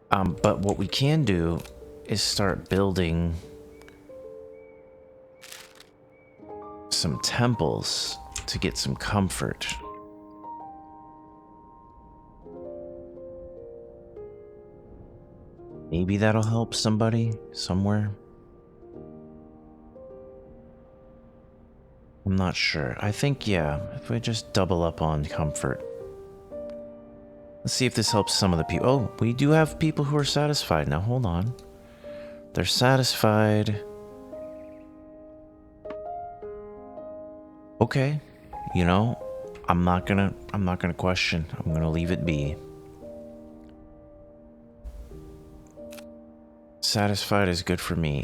But what we can do is start building some temples to get some comfort. Maybe that'll help somebody somewhere. I'm not sure. I think, yeah, if we just double up on comfort. Let's see if this helps some of the people. Oh, we do have people who are satisfied. Now, hold on. They're satisfied. Okay. You know, I'm not gonna question. I'm gonna leave it be. Satisfied is good for me.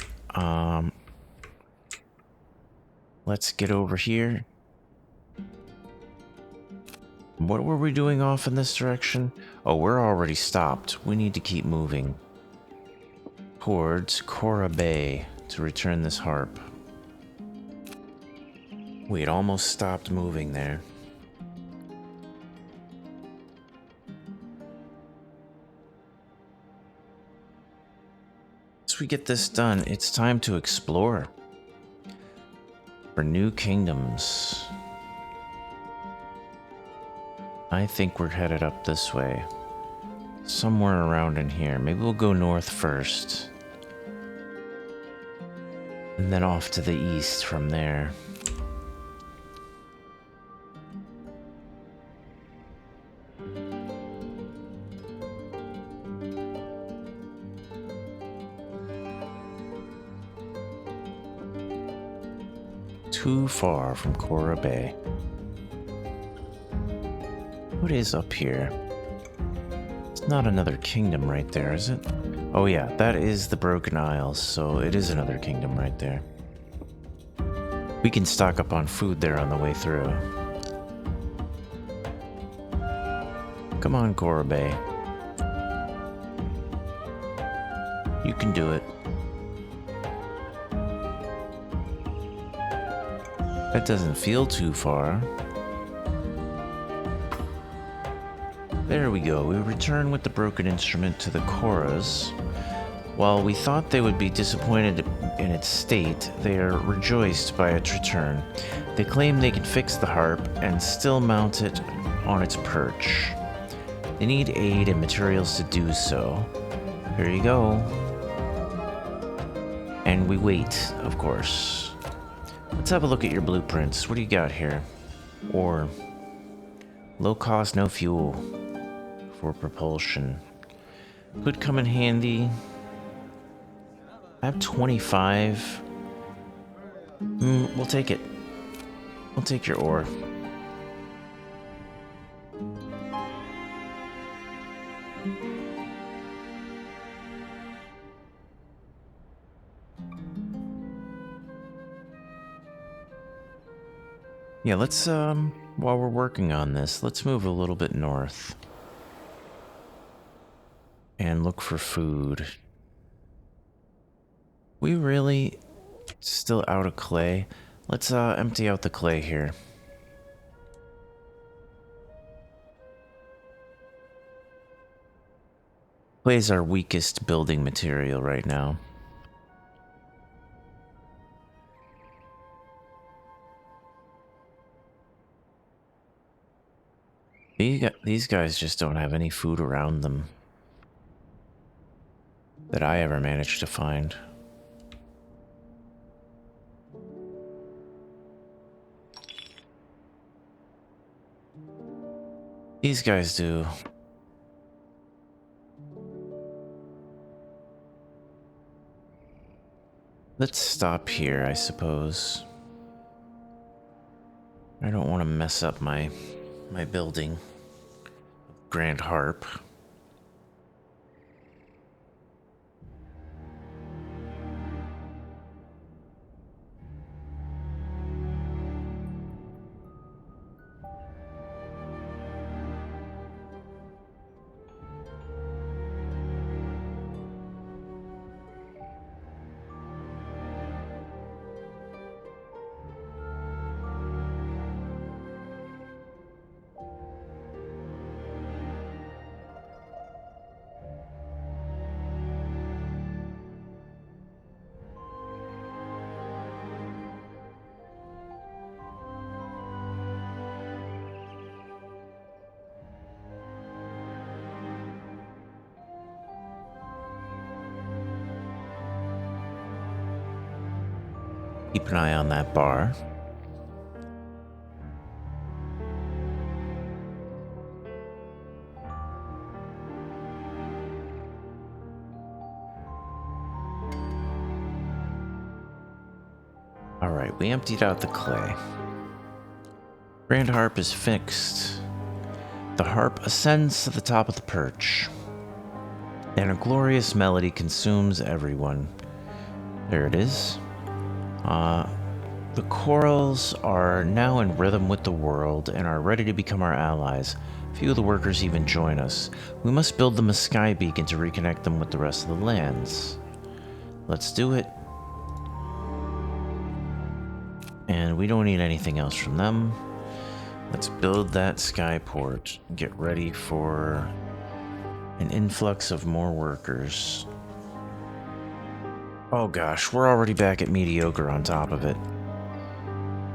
Let's get over here. What were we doing off in this direction? Oh, we're already stopped. We need to keep moving towards Cora Bay to return this harp. We had almost stopped moving there. Once we get this done, it's time to explore for new kingdoms. I think we're headed up this way. Somewhere around in here. Maybe we'll go north first. And then off to the east from there. Too far from Cora Bay. What is up here? It's not another kingdom right there, is it? Oh yeah, that is the Broken Isles, so it is another kingdom right there. We can stock up on food there on the way through. Come on, Cora Bay. You can do it. That doesn't feel too far. There we go. We return with the broken instrument to the Coras. While we thought they would be disappointed in its state, they are rejoiced by its return. They claim they can fix the harp and still mount it on its perch. They need aid and materials to do so. Here you go. And we wait, of course. Let's have a look at your blueprints. What do you got here? Ore. Low cost, no fuel for propulsion. Could come in handy. I have 25. We'll take it. We'll take your ore. Yeah, let's, while we're working on this, let's move a little bit north. And look for food. We really still out of clay? Let's, empty out the clay here. Clay is our weakest building material right now. These guys just don't have any food around them that I ever managed to find. These guys do. Let's stop here, I suppose. I don't want to mess up my building. Grand Harp. Keep an eye on that bar. Alright, we emptied out the clay. Grand Harp is fixed. The harp ascends to the top of the perch, and a glorious melody consumes everyone. There it is. The corals are now in rhythm with the world and are ready to become our allies. Few of the workers even join us. We must build them a sky beacon to reconnect them with the rest of the lands. Let's do it. And we don't need anything else from them. Let's build that skyport. Get ready for an influx of more workers. Oh gosh, we're already back at mediocre on top of it.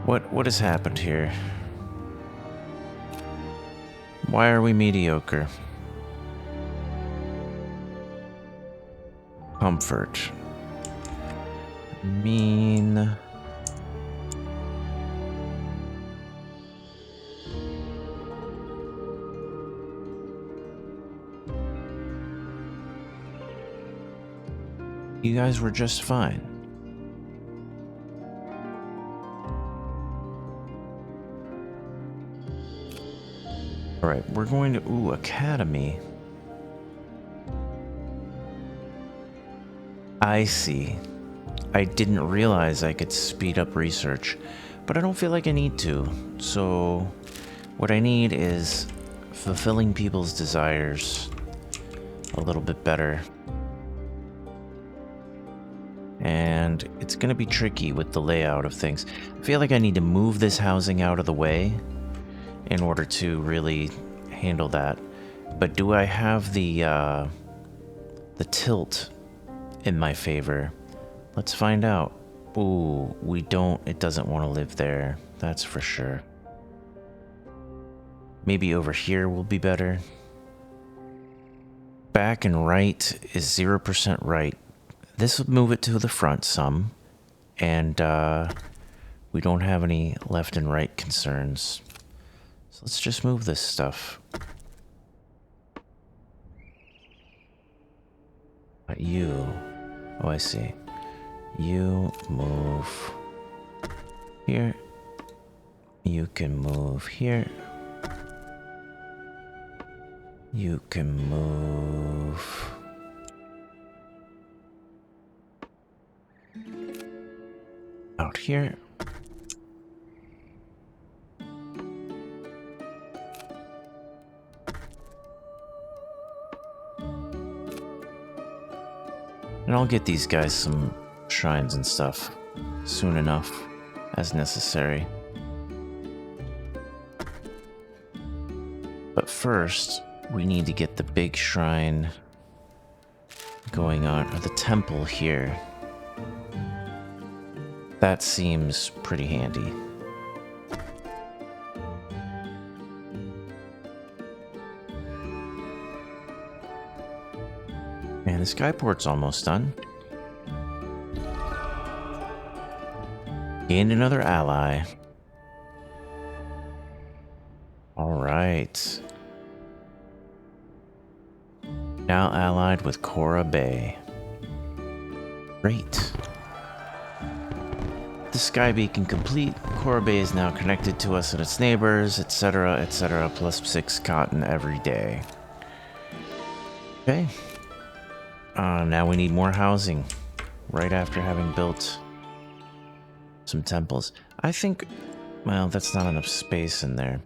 What has happened here? Why are we mediocre? Comfort. Mean. You guys were just fine. Alright, we're going to... Ooh, Academy. I see. I didn't realize I could speed up research, but I don't feel like I need to. So, what I need is fulfilling people's desires a little bit better. And it's going to be tricky with the layout of things. I feel like I need to move this housing out of the way in order to really handle that. But do I have the tilt in my favor. Let's find out. Ooh, it doesn't want to live there. That's for sure. Maybe over here will be better. Back and right is 0% right. This would move it to the front some. And we don't have any left and right concerns. So let's just move this stuff. You. Oh, I see. You move here. You can move here. You can move out here. And I'll get these guys some shrines and stuff soon enough, as necessary. But first, we need to get the big shrine going on, or the temple here. That seems pretty handy. And the skyport's almost done. Gained another ally. All right. Now allied with Cora Bay. Great. The sky beacon complete. Cora Bay is now connected to us and its neighbors, etc., etc. +6 cotton every day. Okay. Now we need more housing. Right after having built some temples. I think, well, that's not enough space in there.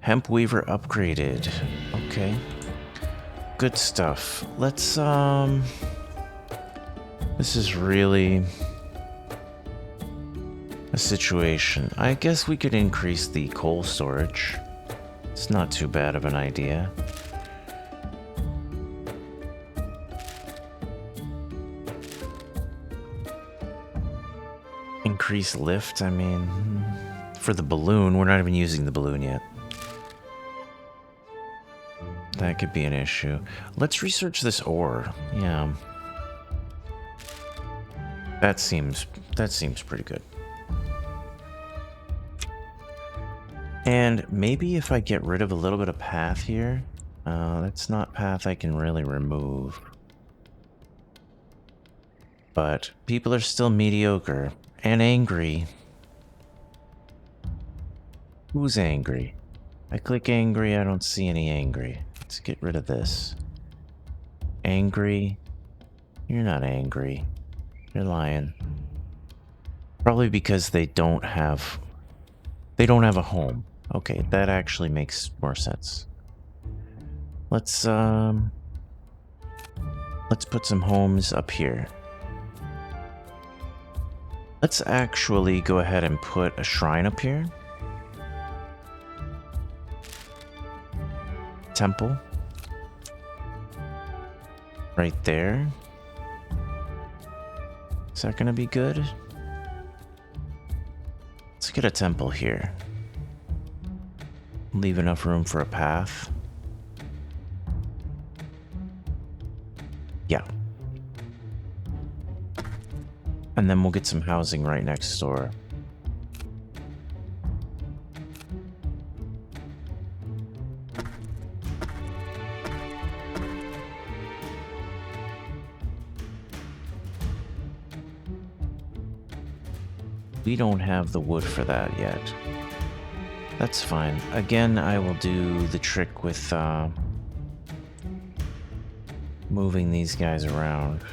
Hemp Weaver upgraded. Okay. Good stuff. Let's, this is really a situation. I guess we could increase the coal storage. It's not too bad of an idea. Increase lift, I mean, for the balloon, we're not even using the balloon yet. That could be an issue. Let's research this ore. Yeah. That seems pretty good. And maybe if I get rid of a little bit of path here, that's not path I can really remove. But people are still mediocre and angry. Who's angry? I click angry, I don't see any angry. Let's get rid of this. Angry? You're not angry. You're lying. Probably because they don't have a home. Okay, that actually makes more sense. Let's put some homes up here. Let's actually go ahead and put a shrine up here. Temple. Right there. Is that gonna be good? Let's get a temple here. Leave enough room for a path. Yeah. And then we'll get some housing right next door. We don't have the wood for that yet. That's fine. Again, I will do the trick with moving these guys around.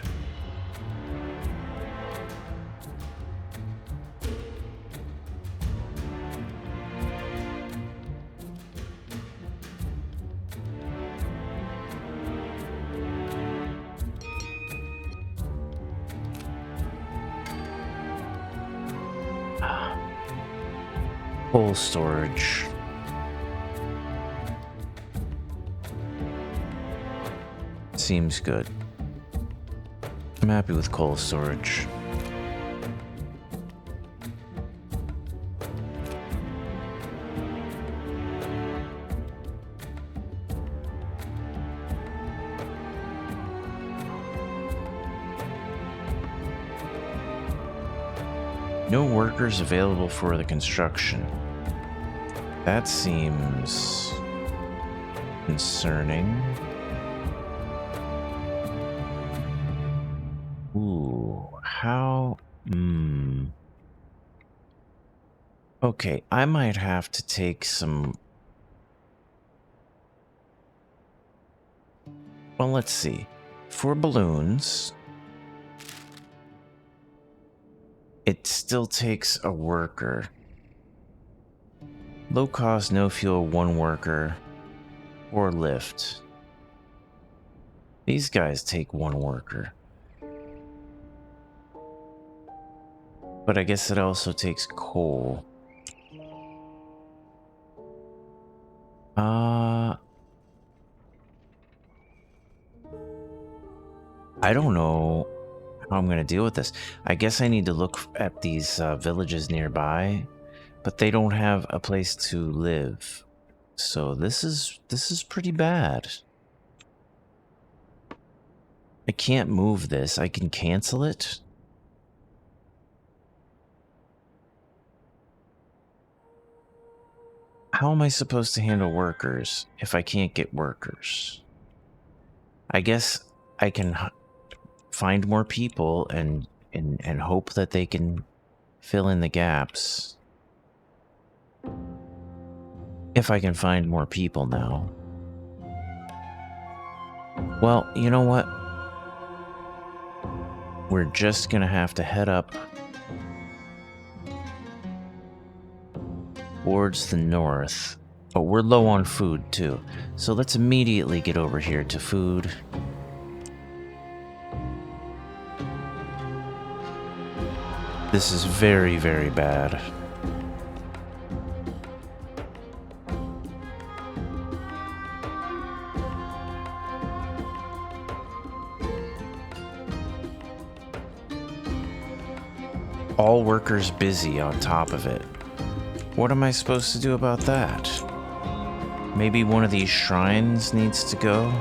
Coal storage. Seems good. I'm happy with coal storage. No workers available for the construction. That seems concerning. Ooh, how? Okay, I might have to take some... Well, let's see. For balloons, it still takes a worker. Low cost, no fuel, one worker, or lift. These guys take one worker. But I guess it also takes coal. I don't know how I'm going to deal with this. I guess I need to look at these villages nearby, but they don't have a place to live. So this is pretty bad. I can't move this. I can cancel it. How am I supposed to handle workers if I can't get workers? I guess I can find more people and hope that they can fill in the gaps. If I can find more people now. Well, you know what? We're just gonna have to head up towards the north. But we're low on food too. So let's immediately get over here to food. This is very, very bad. All workers busy on top of it. What am I supposed to do about that? Maybe one of these shrines needs to go?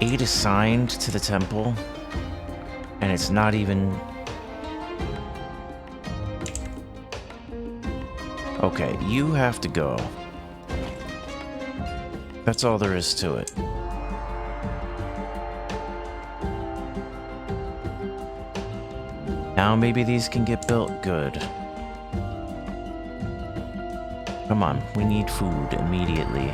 8 assigned to the temple, and it's not even... Okay, you have to go. That's all there is to it. Now maybe these can get built. Good. Come on, we need food immediately.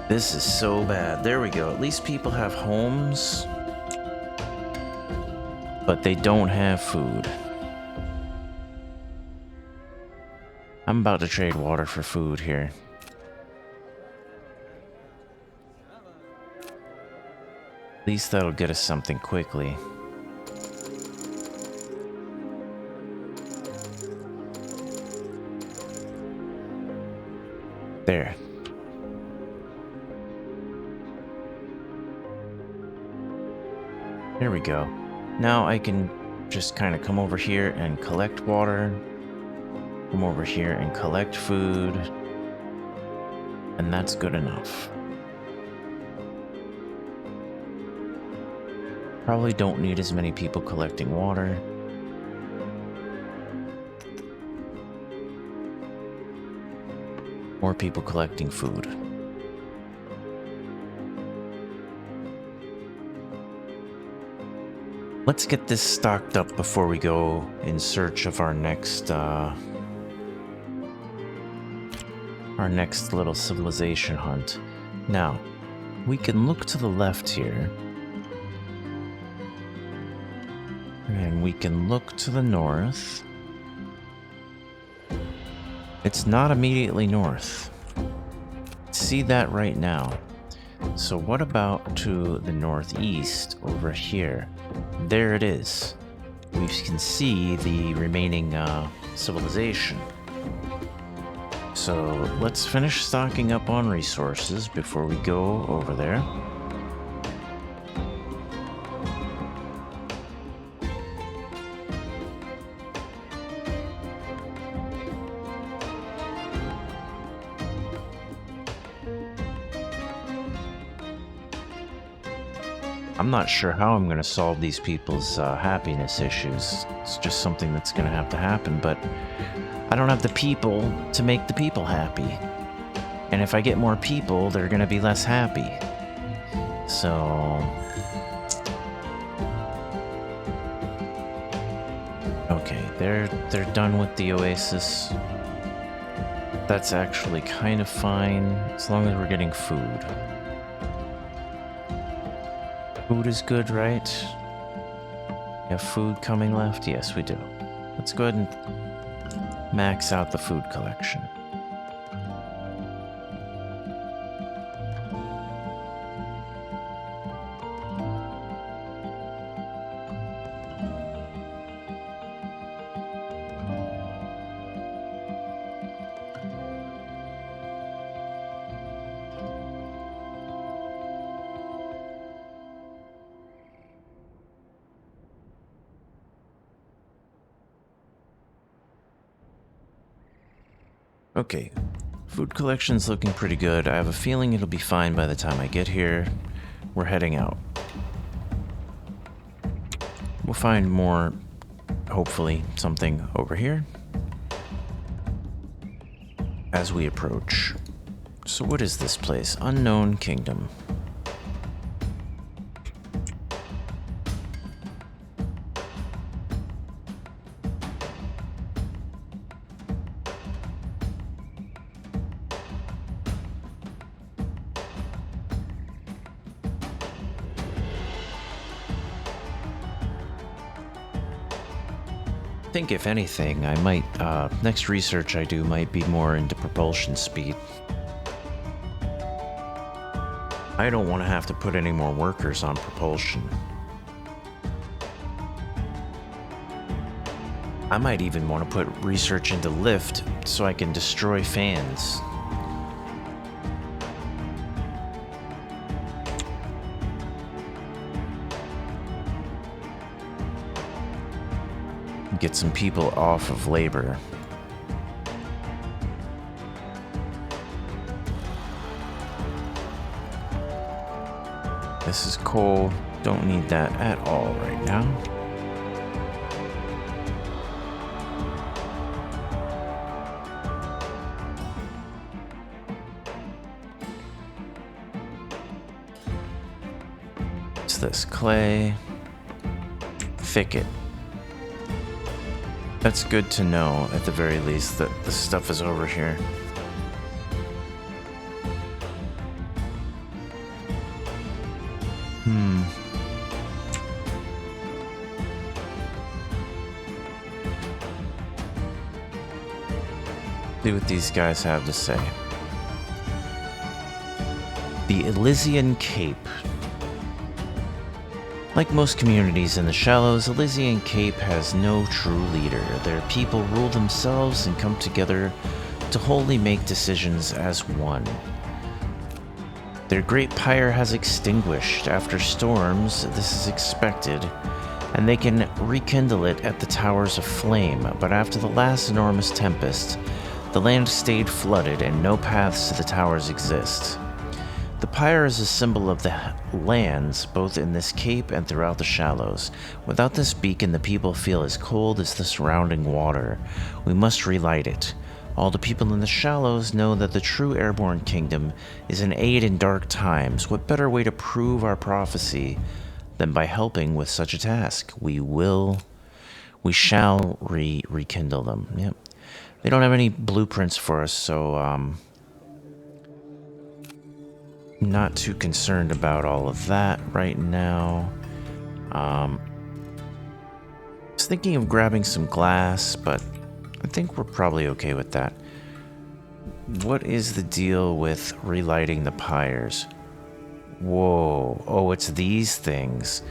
This is so bad. There we go. At least people have homes, but they don't have food. I'm about to trade water for food here. At least that'll get us something quickly. There. There we go. Now I can just kind of come over here and collect water. Come over here and collect food. And that's good enough. Probably don't need as many people collecting water. More people collecting food. Let's get this stocked up before we go in search of our next little civilization hunt. Now, we can look to the left here. And we can look to the north. It's not immediately north. See that right now. So what about to the northeast over here? There it is. We can see the remaining civilization. So let's finish stocking up on resources before we go over there. I'm not sure how I'm going to solve these people's happiness issues. It's just something that's going to have to happen, but I don't have the people to make the people happy. And if I get more people, they're going to be less happy. So... okay, they're done with the oasis. That's actually kind of fine, as long as we're getting food. Food is good, right? We have food coming left? Yes, we do. Let's go ahead and max out the food collection. Okay, food collection's looking pretty good. I have a feeling it'll be fine by the time I get here. We're heading out. We'll find more, hopefully, something over here as we approach. So what is this place? Unknown Kingdom. I think if anything, I might, next research I do might be more into propulsion speed. I don't want to have to put any more workers on propulsion. I might even want to put research into lift so I can destroy fans. Get some people off of labor. This is coal. Don't need that at all right now. What's this? Clay. Thicket. That's good to know, at the very least, that the stuff is over here. See what these guys have to say. The Elysian Cape. Like most communities in the Shallows, Elysian Cape has no true leader. Their people rule themselves and come together to wholly make decisions as one. Their great pyre has extinguished after storms, this is expected, and they can rekindle it at the Towers of Flame, but after the last enormous tempest, the land stayed flooded and no paths to the towers exist. The pyre is a symbol of the lands, both in this cape and throughout the Shallows. Without this beacon, the people feel as cold as the surrounding water. We must relight it. All the people in the Shallows know that the true Airborne Kingdom is an aid in dark times. What better way to prove our prophecy than by helping with such a task? We shall rekindle them. Yep. They don't have any blueprints for us, so, not too concerned about all of that right now. I was thinking of grabbing some glass, but I think we're probably okay with that. What is the deal with relighting the pyres? Whoa. Oh, it's these things.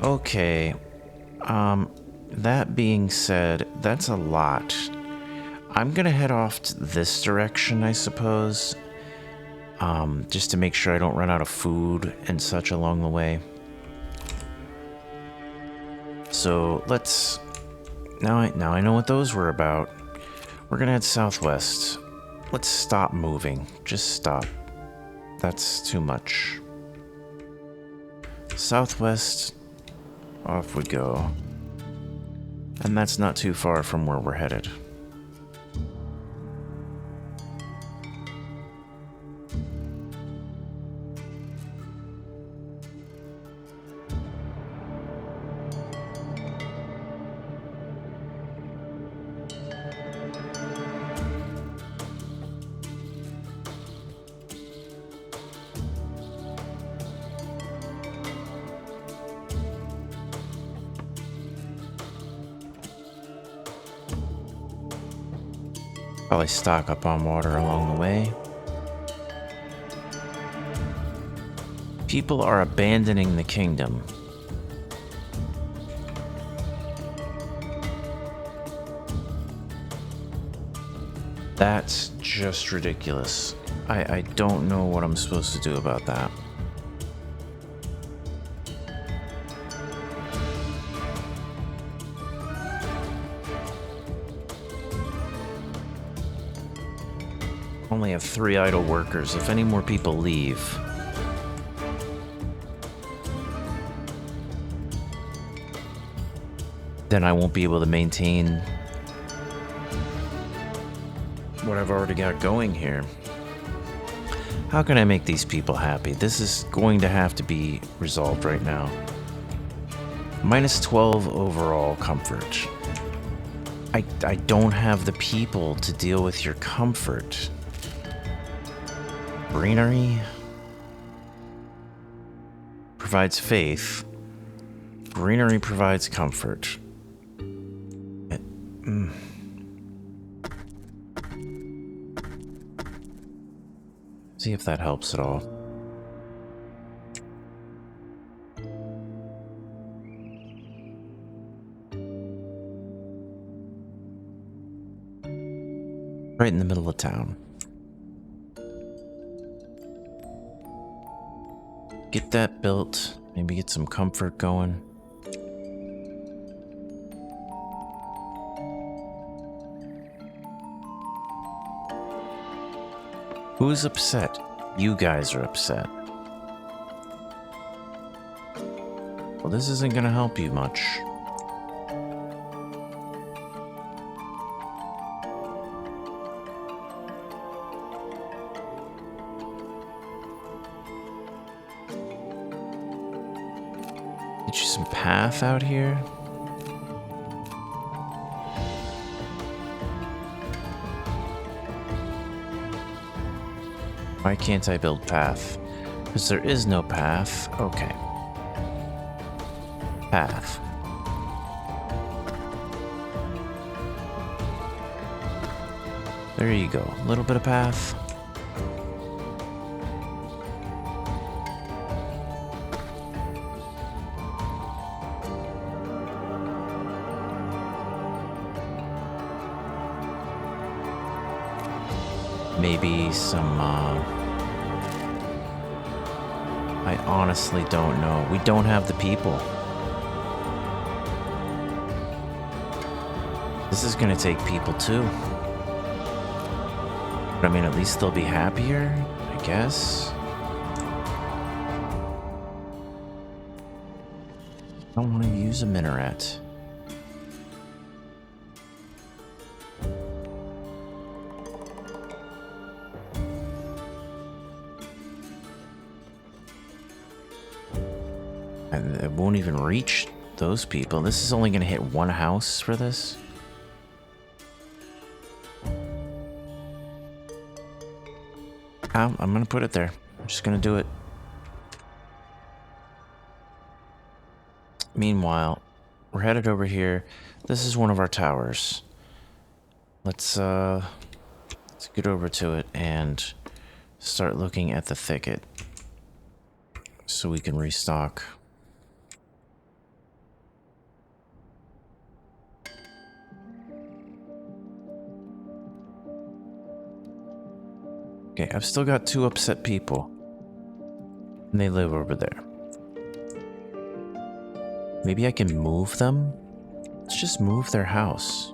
Okay. That being said, that's a lot. I'm gonna head off to this direction, I suppose. Just to make sure I don't run out of food and such along the way. So let's... Now I know what those were about. We're gonna head southwest. Let's stop moving. Just stop. That's too much. Southwest, off we go. And that's not too far from where we're headed. Probably stock up on water along the way. People are abandoning the kingdom. That's just ridiculous. I don't know what I'm supposed to do about that. Only have 3 idle workers. If any more people leave, then I won't be able to maintain what I've already got going here. How can I make these people happy? This is going to have to be resolved right now. Minus 12 overall comfort. I don't have the people to deal with your comfort. Greenery provides faith. Greenery provides comfort. See if that helps at all. Right in the middle of town. Get that built, maybe get some comfort going. Who's upset? You guys are upset. Well, this isn't gonna help you much. Get you some path out here. Why can't I build path? Because there is no path. Okay. Path. There you go. A little bit of path. Maybe some, I honestly don't know. We don't have the people. This is gonna take people too. But I mean, at least they'll be happier, I guess. I don't want to use a minaret. And it won't even reach those people. This is only going to hit one house for this. I'm going to put it there. I'm just going to do it. Meanwhile, we're headed over here. This is one of our towers. Let's get over to it and start looking at the thicket so we can restock. Okay, I've still got 2 upset people. And they live over there. Maybe I can move them? Let's just move their house.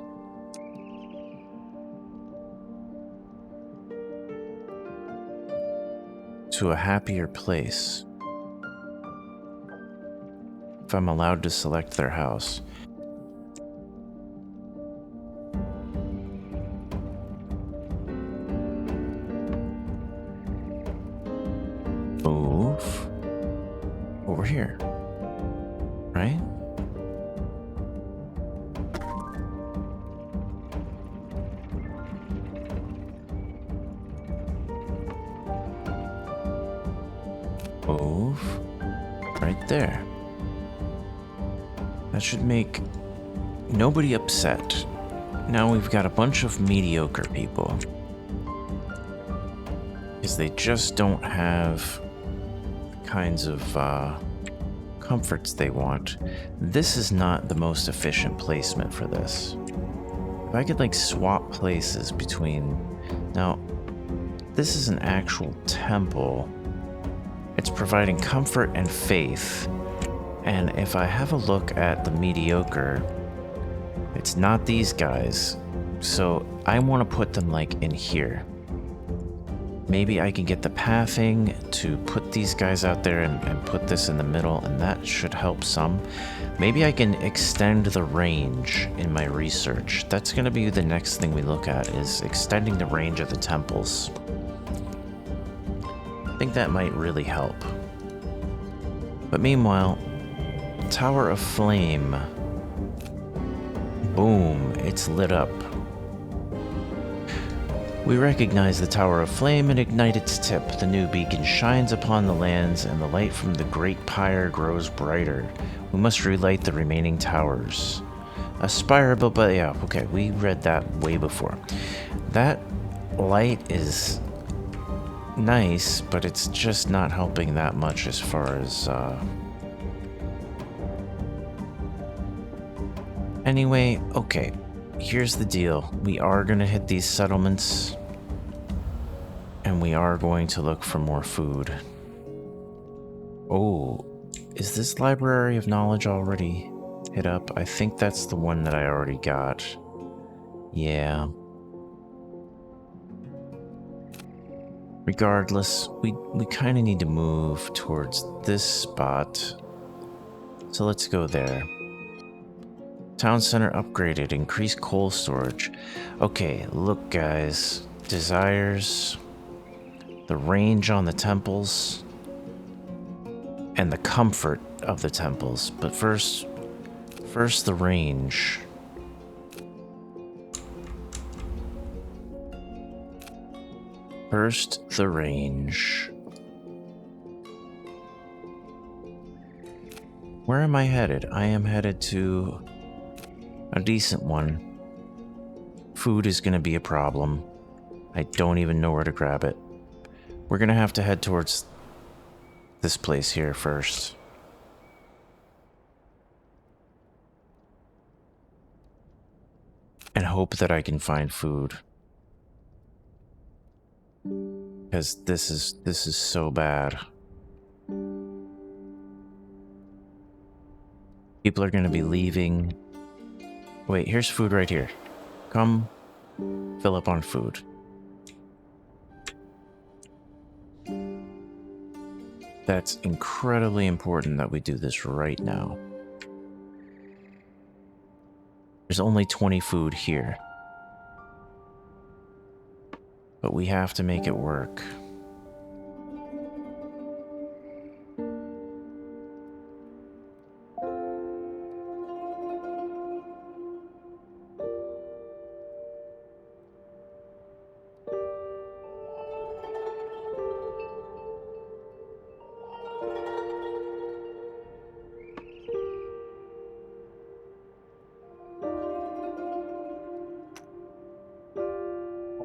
To a happier place. If I'm allowed to select their house. Move over here, right? Move right there. That should make nobody upset. Now we've got a bunch of mediocre people. Because they just don't have the kinds of comforts they want. This is not the most efficient placement for this. If I could like swap places between... Now, this is an actual temple. It's providing comfort and faith. And if I have a look at the mediocre, it's not these guys. So I want to put them like in here. Maybe I can get the pathing to put these guys out there and put this in the middle, and that should help some. Maybe I can extend the range in my research. That's going to be the next thing we look at, is extending the range of the temples. I think that might really help. But meanwhile, Tower of Flame. Boom, it's lit up. We recognize the Tower of Flame and ignite its tip. The new beacon shines upon the lands, and the light from the great pyre grows brighter. We must relight the remaining towers. A spire built by... Yeah, okay, we read that way before. That light is nice, but it's just not helping that much as far as... Anyway, okay. Here's the deal. We are going to hit these settlements, and we are going to look for more food. Oh, is this Library of Knowledge already hit up? I think that's the one that I already got. Yeah. Regardless, we kind of need to move towards this spot. So let's go there. Town center upgraded, increased coal storage. Okay, look guys, desires, the range on the temples, and the comfort of the temples. But first the range. First the range. Where am I headed? I am headed to a decent one. Food is going to be a problem. I don't even know where to grab it. We're going to have to head towards this place here first. And hope that I can find food. Because this is so bad. People are going to be leaving. Wait, here's food right here. Come fill up on food. That's incredibly important that we do this right now. There's only 20 food here. But we have to make it work.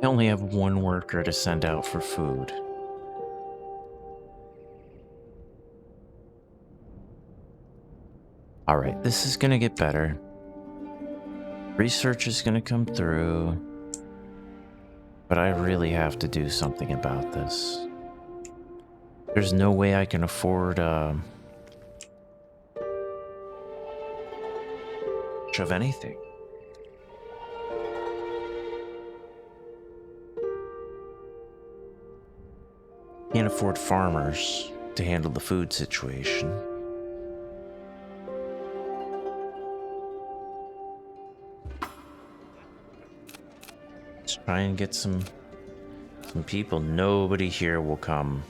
I only have one worker to send out for food. Alright, this is gonna get better. Research is gonna come through. But I really have to do something about this. There's no way I can afford much of anything. Can't afford farmers to handle the food situation. Let's try and get some people. Nobody here will come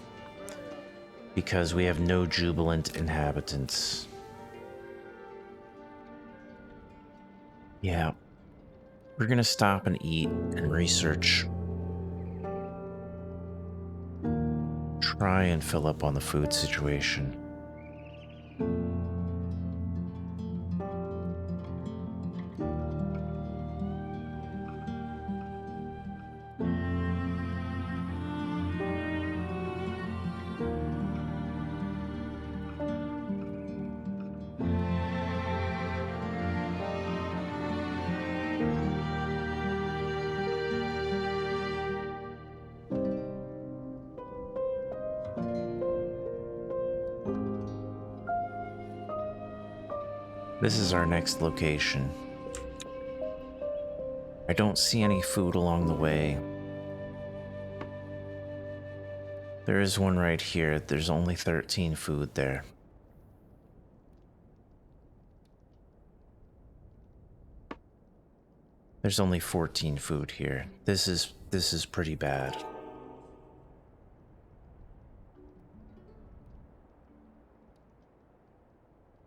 because we have no jubilant inhabitants. Yeah. We're gonna stop and eat and research. Try and fill up on the food situation. This is our next location. I don't see any food along the way. There is one right here. There's only 13 food there. There's only 14 food here. This is pretty bad.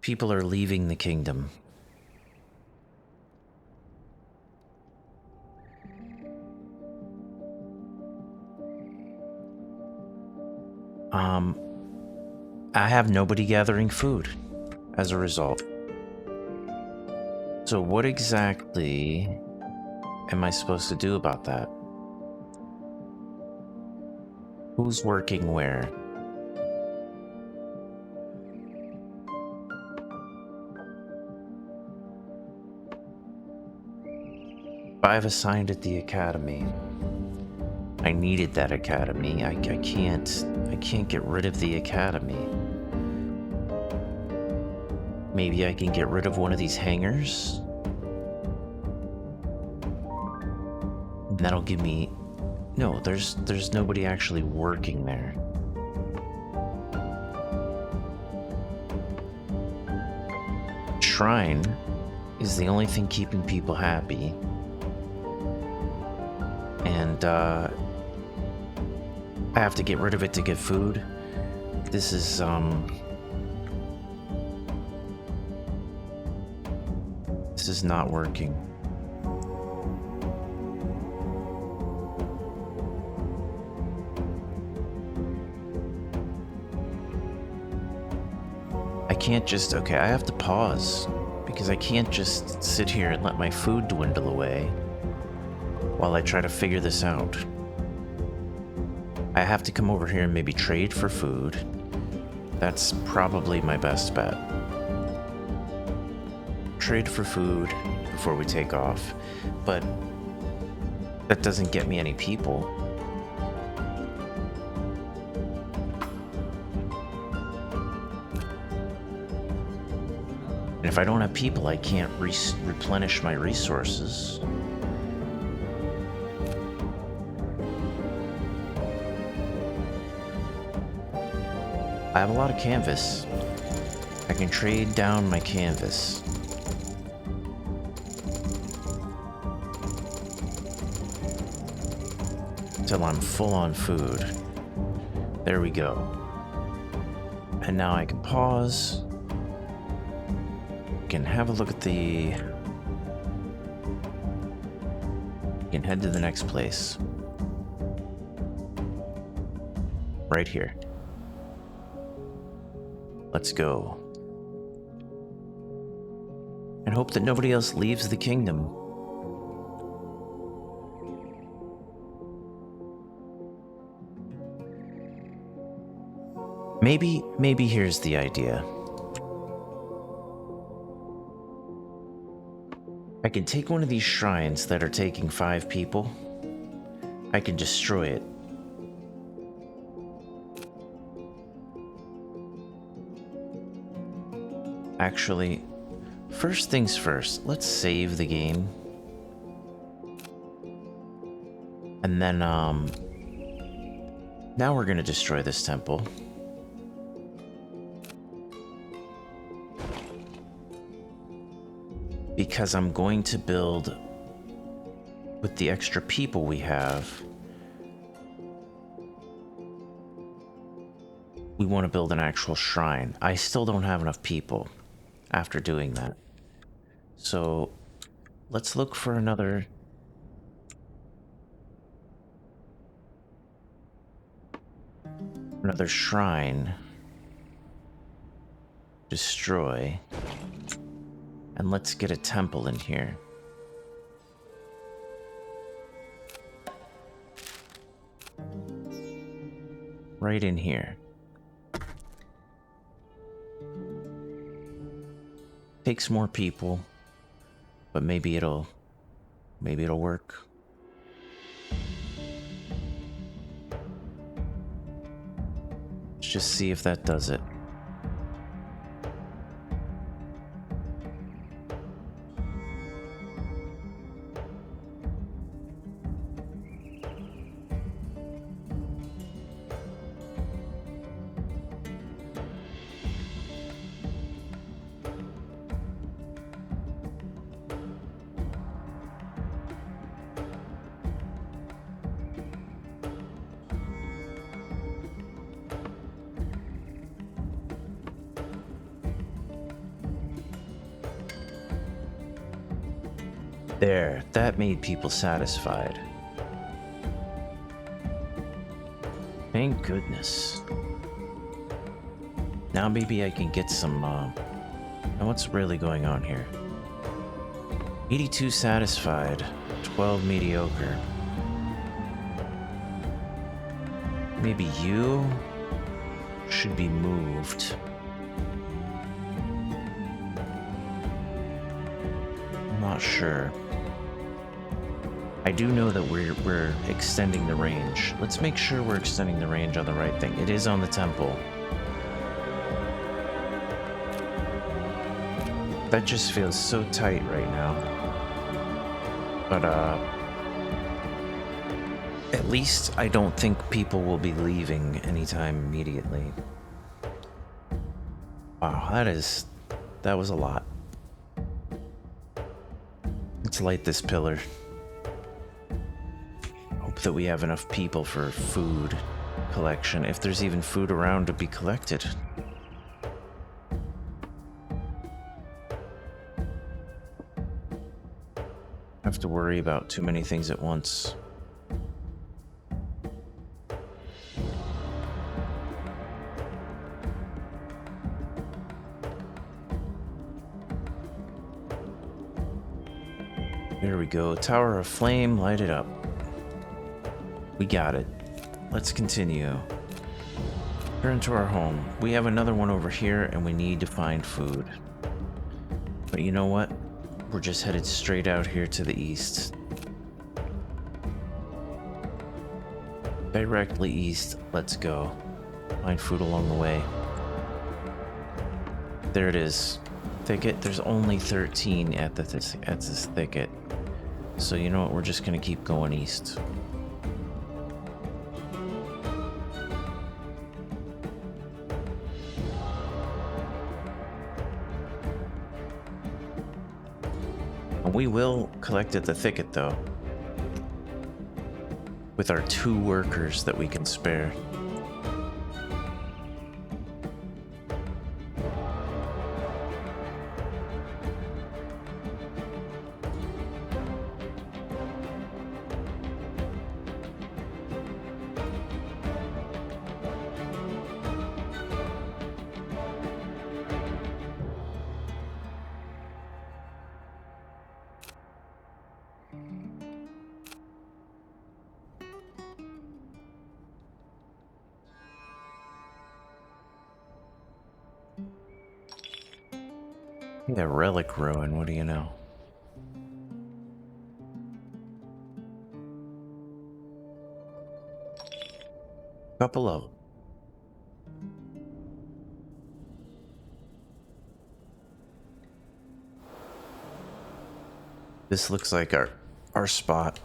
People are leaving the kingdom. I have nobody gathering food as a result. So what exactly am I supposed to do about that? Who's working where? I've assigned at the academy. I needed that academy. I can't get rid of the academy. Maybe I can get rid of one of these hangars? And that'll give me... No, there's nobody actually working there. Shrine is the only thing keeping people happy. And, I have to get rid of it to get food. This is, this is not working. I can't just, okay, I have to pause because I can't just sit here and let my food dwindle away while I try to figure this out. I have to come over here and maybe trade for food. That's probably my best bet. Trade for food before we take off, but that doesn't get me any people. And if I don't have people, I can't replenish my resources. I have a lot of canvas. I can trade down my canvas. Till I'm full on food. There we go. And now I can pause. Can have a look at the... can head to the next place. Right here. Let's go. And hope that nobody else leaves the kingdom. Maybe here's the idea. I can take one of these shrines that are taking 5 people, I can destroy it. Actually, first things first, let's save the game. And then, now we're gonna destroy this temple. Because I'm going to build, with the extra people we have, we want to build an actual shrine. I still don't have enough people after doing that. So let's look for another shrine. Destroy. And let's get a temple in here. Right in here. Takes more people, but maybe it'll work. Let's just see if that does it. There, that made people satisfied. Thank goodness. Now maybe I can get some, now what's really going on here? 82 satisfied, 12 mediocre. Maybe you should be moved. I'm not sure. I do know that we're extending the range. Let's make sure we're extending the range on the right thing. It is on the temple. That just feels so tight right now. But at least I don't think people will be leaving anytime immediately. Wow, that was a lot. Let's light this pillar. Hope that we have enough people for food collection, if there's even food around to be collected. Have to worry about too many things at once. There we go. Tower of Flame, light it up. We got it. Let's continue. Return to our home. We have another one over here, and we need to find food. But you know what? We're just headed straight out here to the east. Directly east. Let's go. Find food along the way. There it is. Thicket. There's only 13 at this thicket. So you know what? We're just gonna keep going east. We will collect at the thicket, though, with our 2 workers that we can spare. Yeah, relic ruin, what do you know? Couple of them. This looks like our spot.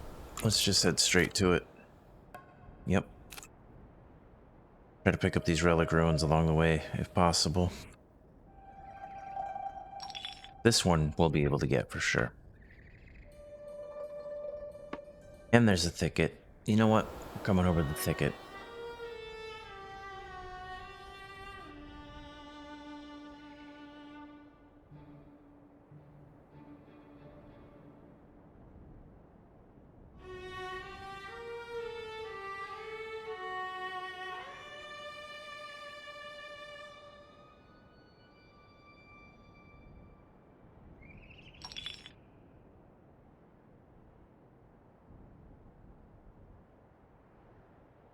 Let's just head straight to it. Yep. Try to pick up these relic ruins along the way, if possible. This one we'll be able to get for sure. And there's a thicket. You know what? We're coming over the thicket.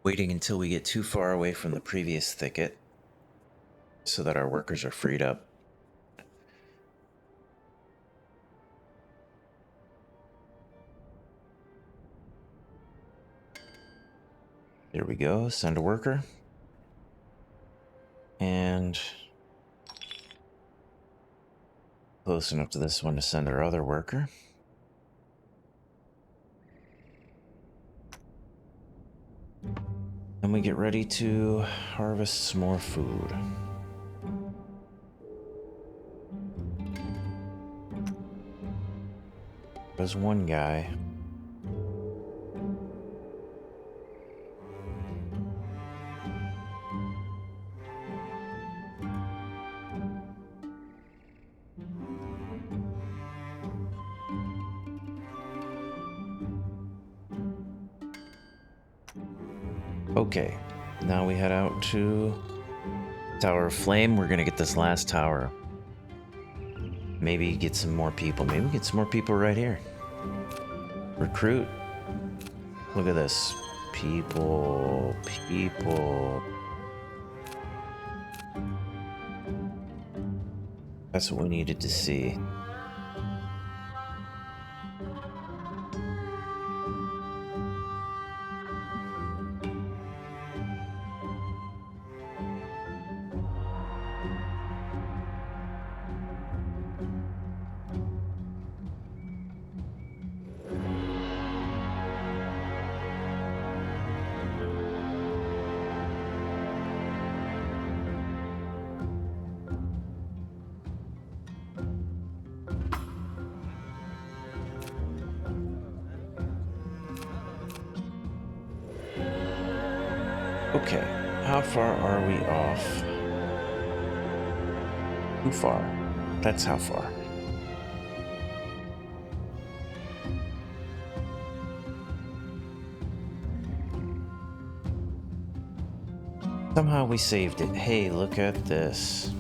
Waiting until we get too far away from the previous thicket so that our workers are freed up. There we go, send a worker. And close enough to this one to send our other worker. And we get ready to harvest some more food. There's one guy. Okay, now we head out to Tower of Flame. We're gonna get this last tower. Maybe get some more people. Maybe get some more people right here. Recruit. Look at this. People. That's what we needed to see. Okay, how far are we off? Too far. That's how far. Somehow we saved it. Hey, look at this.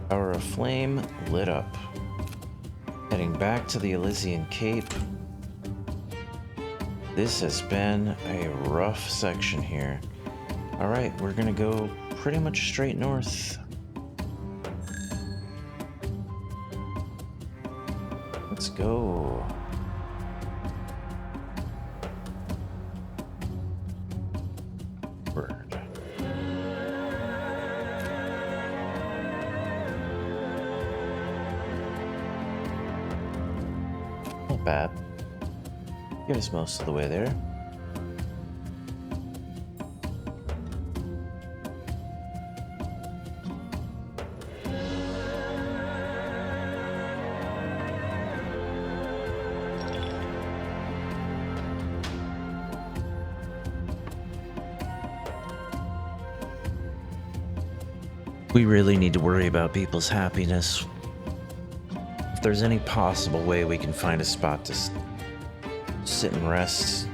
Tower of Flame lit up. Heading back to the Elysian Cape. This has been a rough section here. Alright, we're gonna go pretty much straight north. Let's go. Bird. Not bad. Get us most of the way there. We really need to worry about people's happiness. If there's any possible way we can find a spot to sit and rest,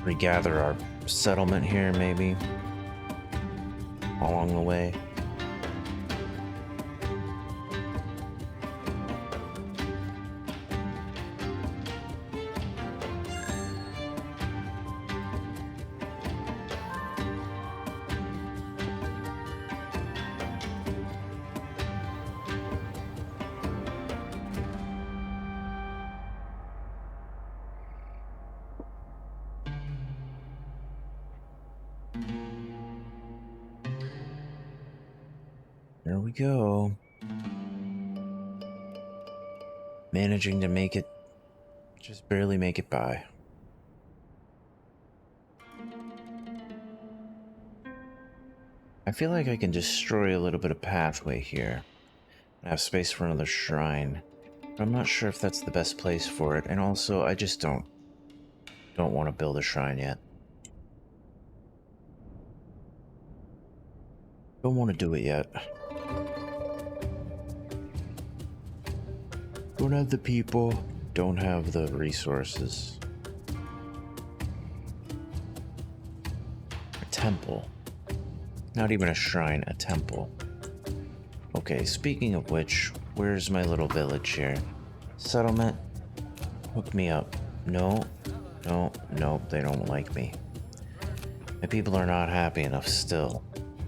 regather our settlement here maybe, along the way. Here we go. Managing to make it, just barely make it by. I feel like I can destroy a little bit of pathway here. I have space for another shrine. But I'm not sure if that's the best place for it, and also I just don't want to build a shrine yet. Don't want to do it yet. Don't have the people, don't have the resources. A temple. Not even a shrine, a temple. Okay, speaking of which, where's my little village here? Settlement? Hook me up. No, they don't like me. My people are not happy enough still,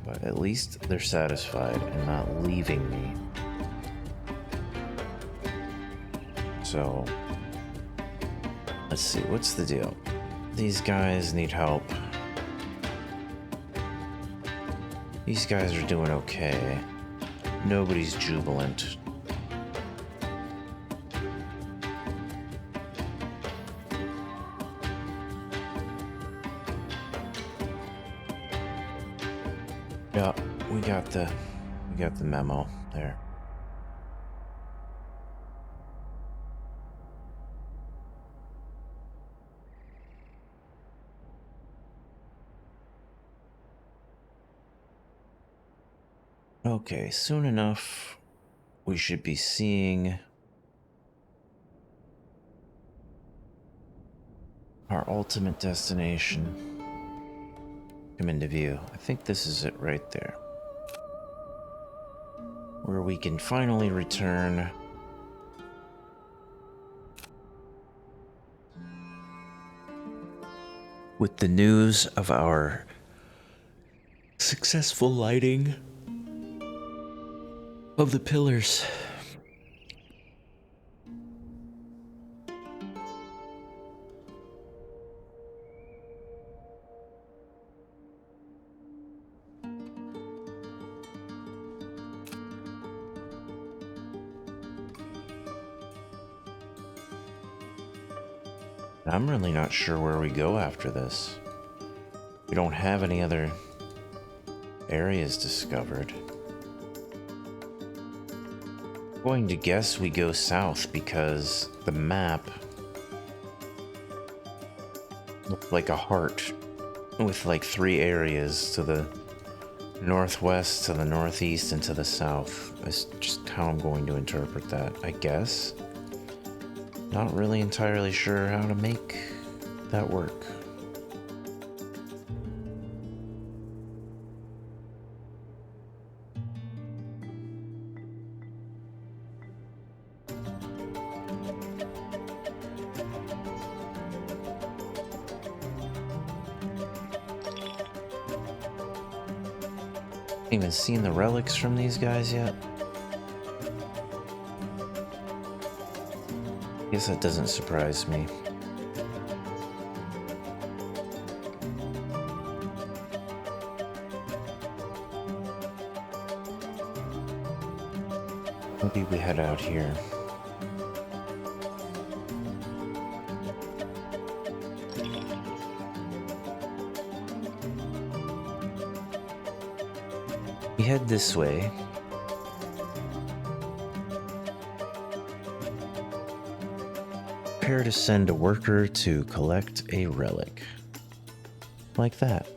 but at least they're satisfied and not leaving me. So, let's see, what's the deal? These guys need help. These guys are doing okay. Nobody's jubilant. Yeah, we got the memo there. Okay, soon enough, we should be seeing our ultimate destination come into view. I think this is it right there. Where we can finally return with the news of our successful lighting of the pillars. I'm really not sure where we go after this. We don't have any other areas discovered. I'm going to guess we go south because the map looked like a heart with like 3 areas to the northwest, to the northeast, and to the south. That's just how I'm going to interpret that, I guess. Not really entirely sure how to make that work. Even seen the relics from these guys yet? Guess that doesn't surprise me. Maybe we head out here. We head this way. Prepare to send a worker to collect a relic. Like that.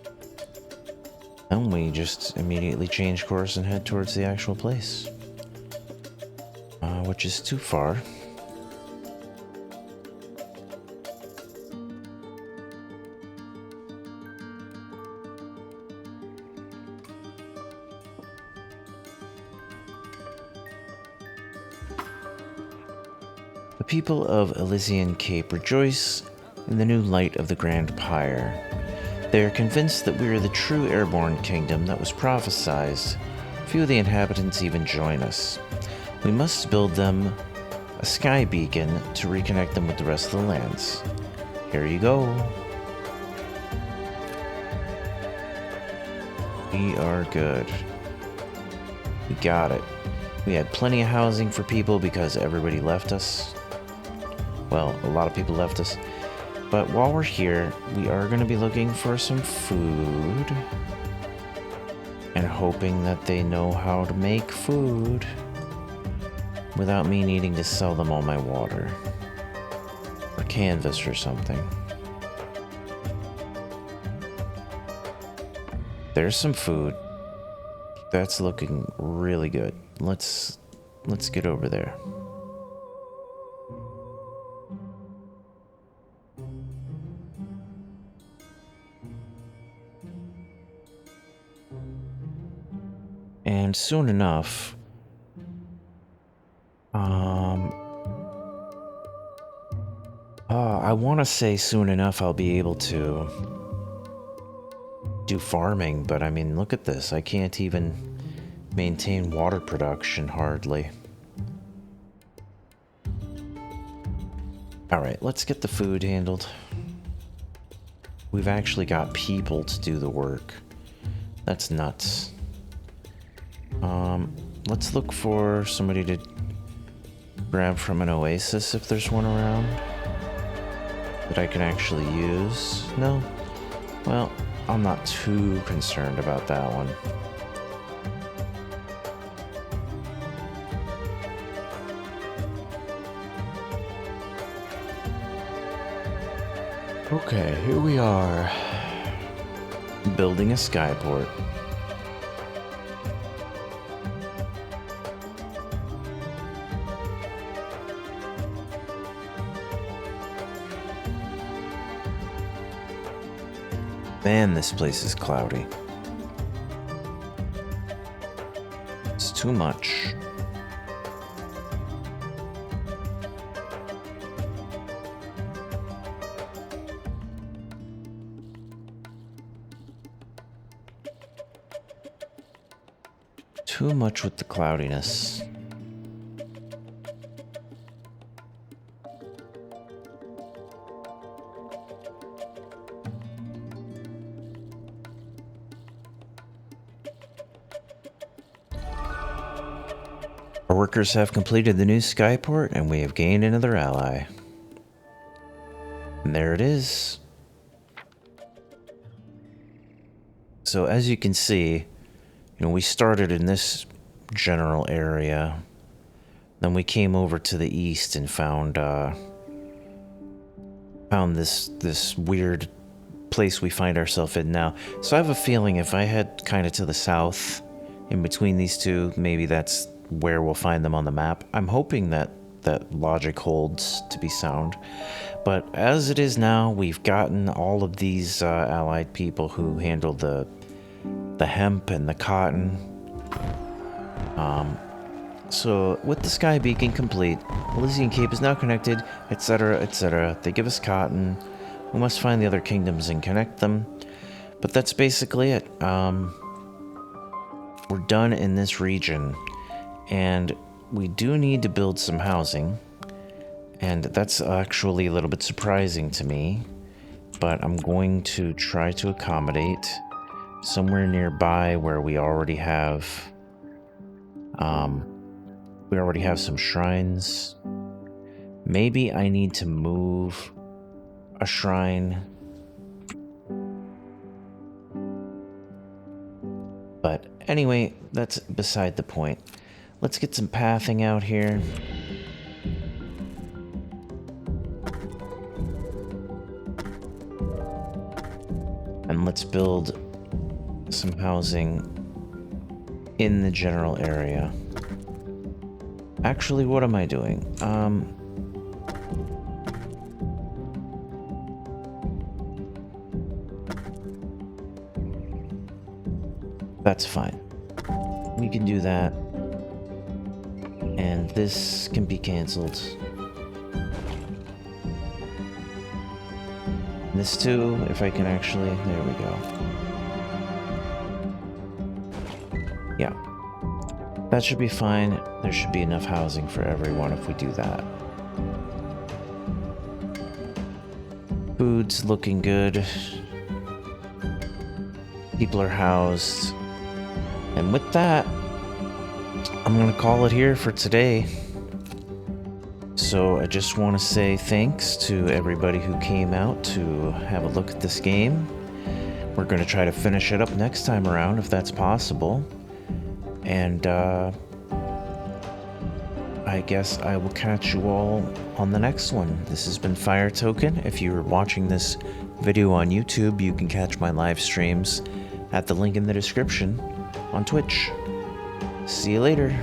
And we just immediately change course and head towards the actual place. Which is too far. The people of Elysian Cape rejoice in the new light of the Grand Pyre. They are convinced that we are the true Airborne kingdom that was prophesized. Few of the inhabitants even join us. We must build them a sky beacon to reconnect them with the rest of the lands. Here you go. We are good. We got it. We had plenty of housing for people because everybody left us. Well, a lot of people left us. But while we're here, we are going to be looking for some food. And hoping that they know how to make food without me needing to sell them all my water. Or canvas or something. There's some food. That's looking really good. Let's get over there. And soon enough, I want to say soon enough I'll be able to do farming, but I mean, look at this. I can't even maintain water production hardly. Alright, let's get the food handled. We've actually got people to do the work. That's nuts. Let's look for somebody to grab from an oasis if there's one around that I can actually use. No? Well, I'm not too concerned about that one. Okay, here we are. Building a skyport. Man, this place is cloudy. It's too much. Too much with the cloudiness. Our workers have completed the new skyport, and we have gained another ally. And there it is. So as you can see, we started in this general area. Then we came over to the east and found this weird place we find ourselves in now. So I have a feeling if I head kind of to the south, in between these two, maybe that's where we'll find them on the map. I'm hoping that logic holds to be sound. But as it is now, we've gotten all of these allied people who handle the hemp and the cotton. So with the sky beacon complete, Elysian Cape is now connected, etc., etc. They give us cotton. We must find the other kingdoms and connect them. But that's basically it. We're done in this region. And we do need to build some housing. And that's actually a little bit surprising to me. But I'm going to try to accommodate somewhere nearby where we already have some shrines. Maybe I need to move a shrine. But anyway, that's beside the point. Let's get some pathing out here. And let's build some housing in the general area. Actually, what am I doing? That's fine. We can do that. And this can be canceled. This too, if I can actually... There we go. Yeah. That should be fine. There should be enough housing for everyone if we do that. Food's looking good. People are housed. And with that, I'm gonna call it here for today. So I just want to say thanks to everybody who came out to have a look at this game. We're going to try to finish it up next time around if that's possible. And I guess I will catch you all on the next one. This has been Fire Token. If you're watching this video on YouTube, you can catch my live streams at the link in the description on Twitch. See you later.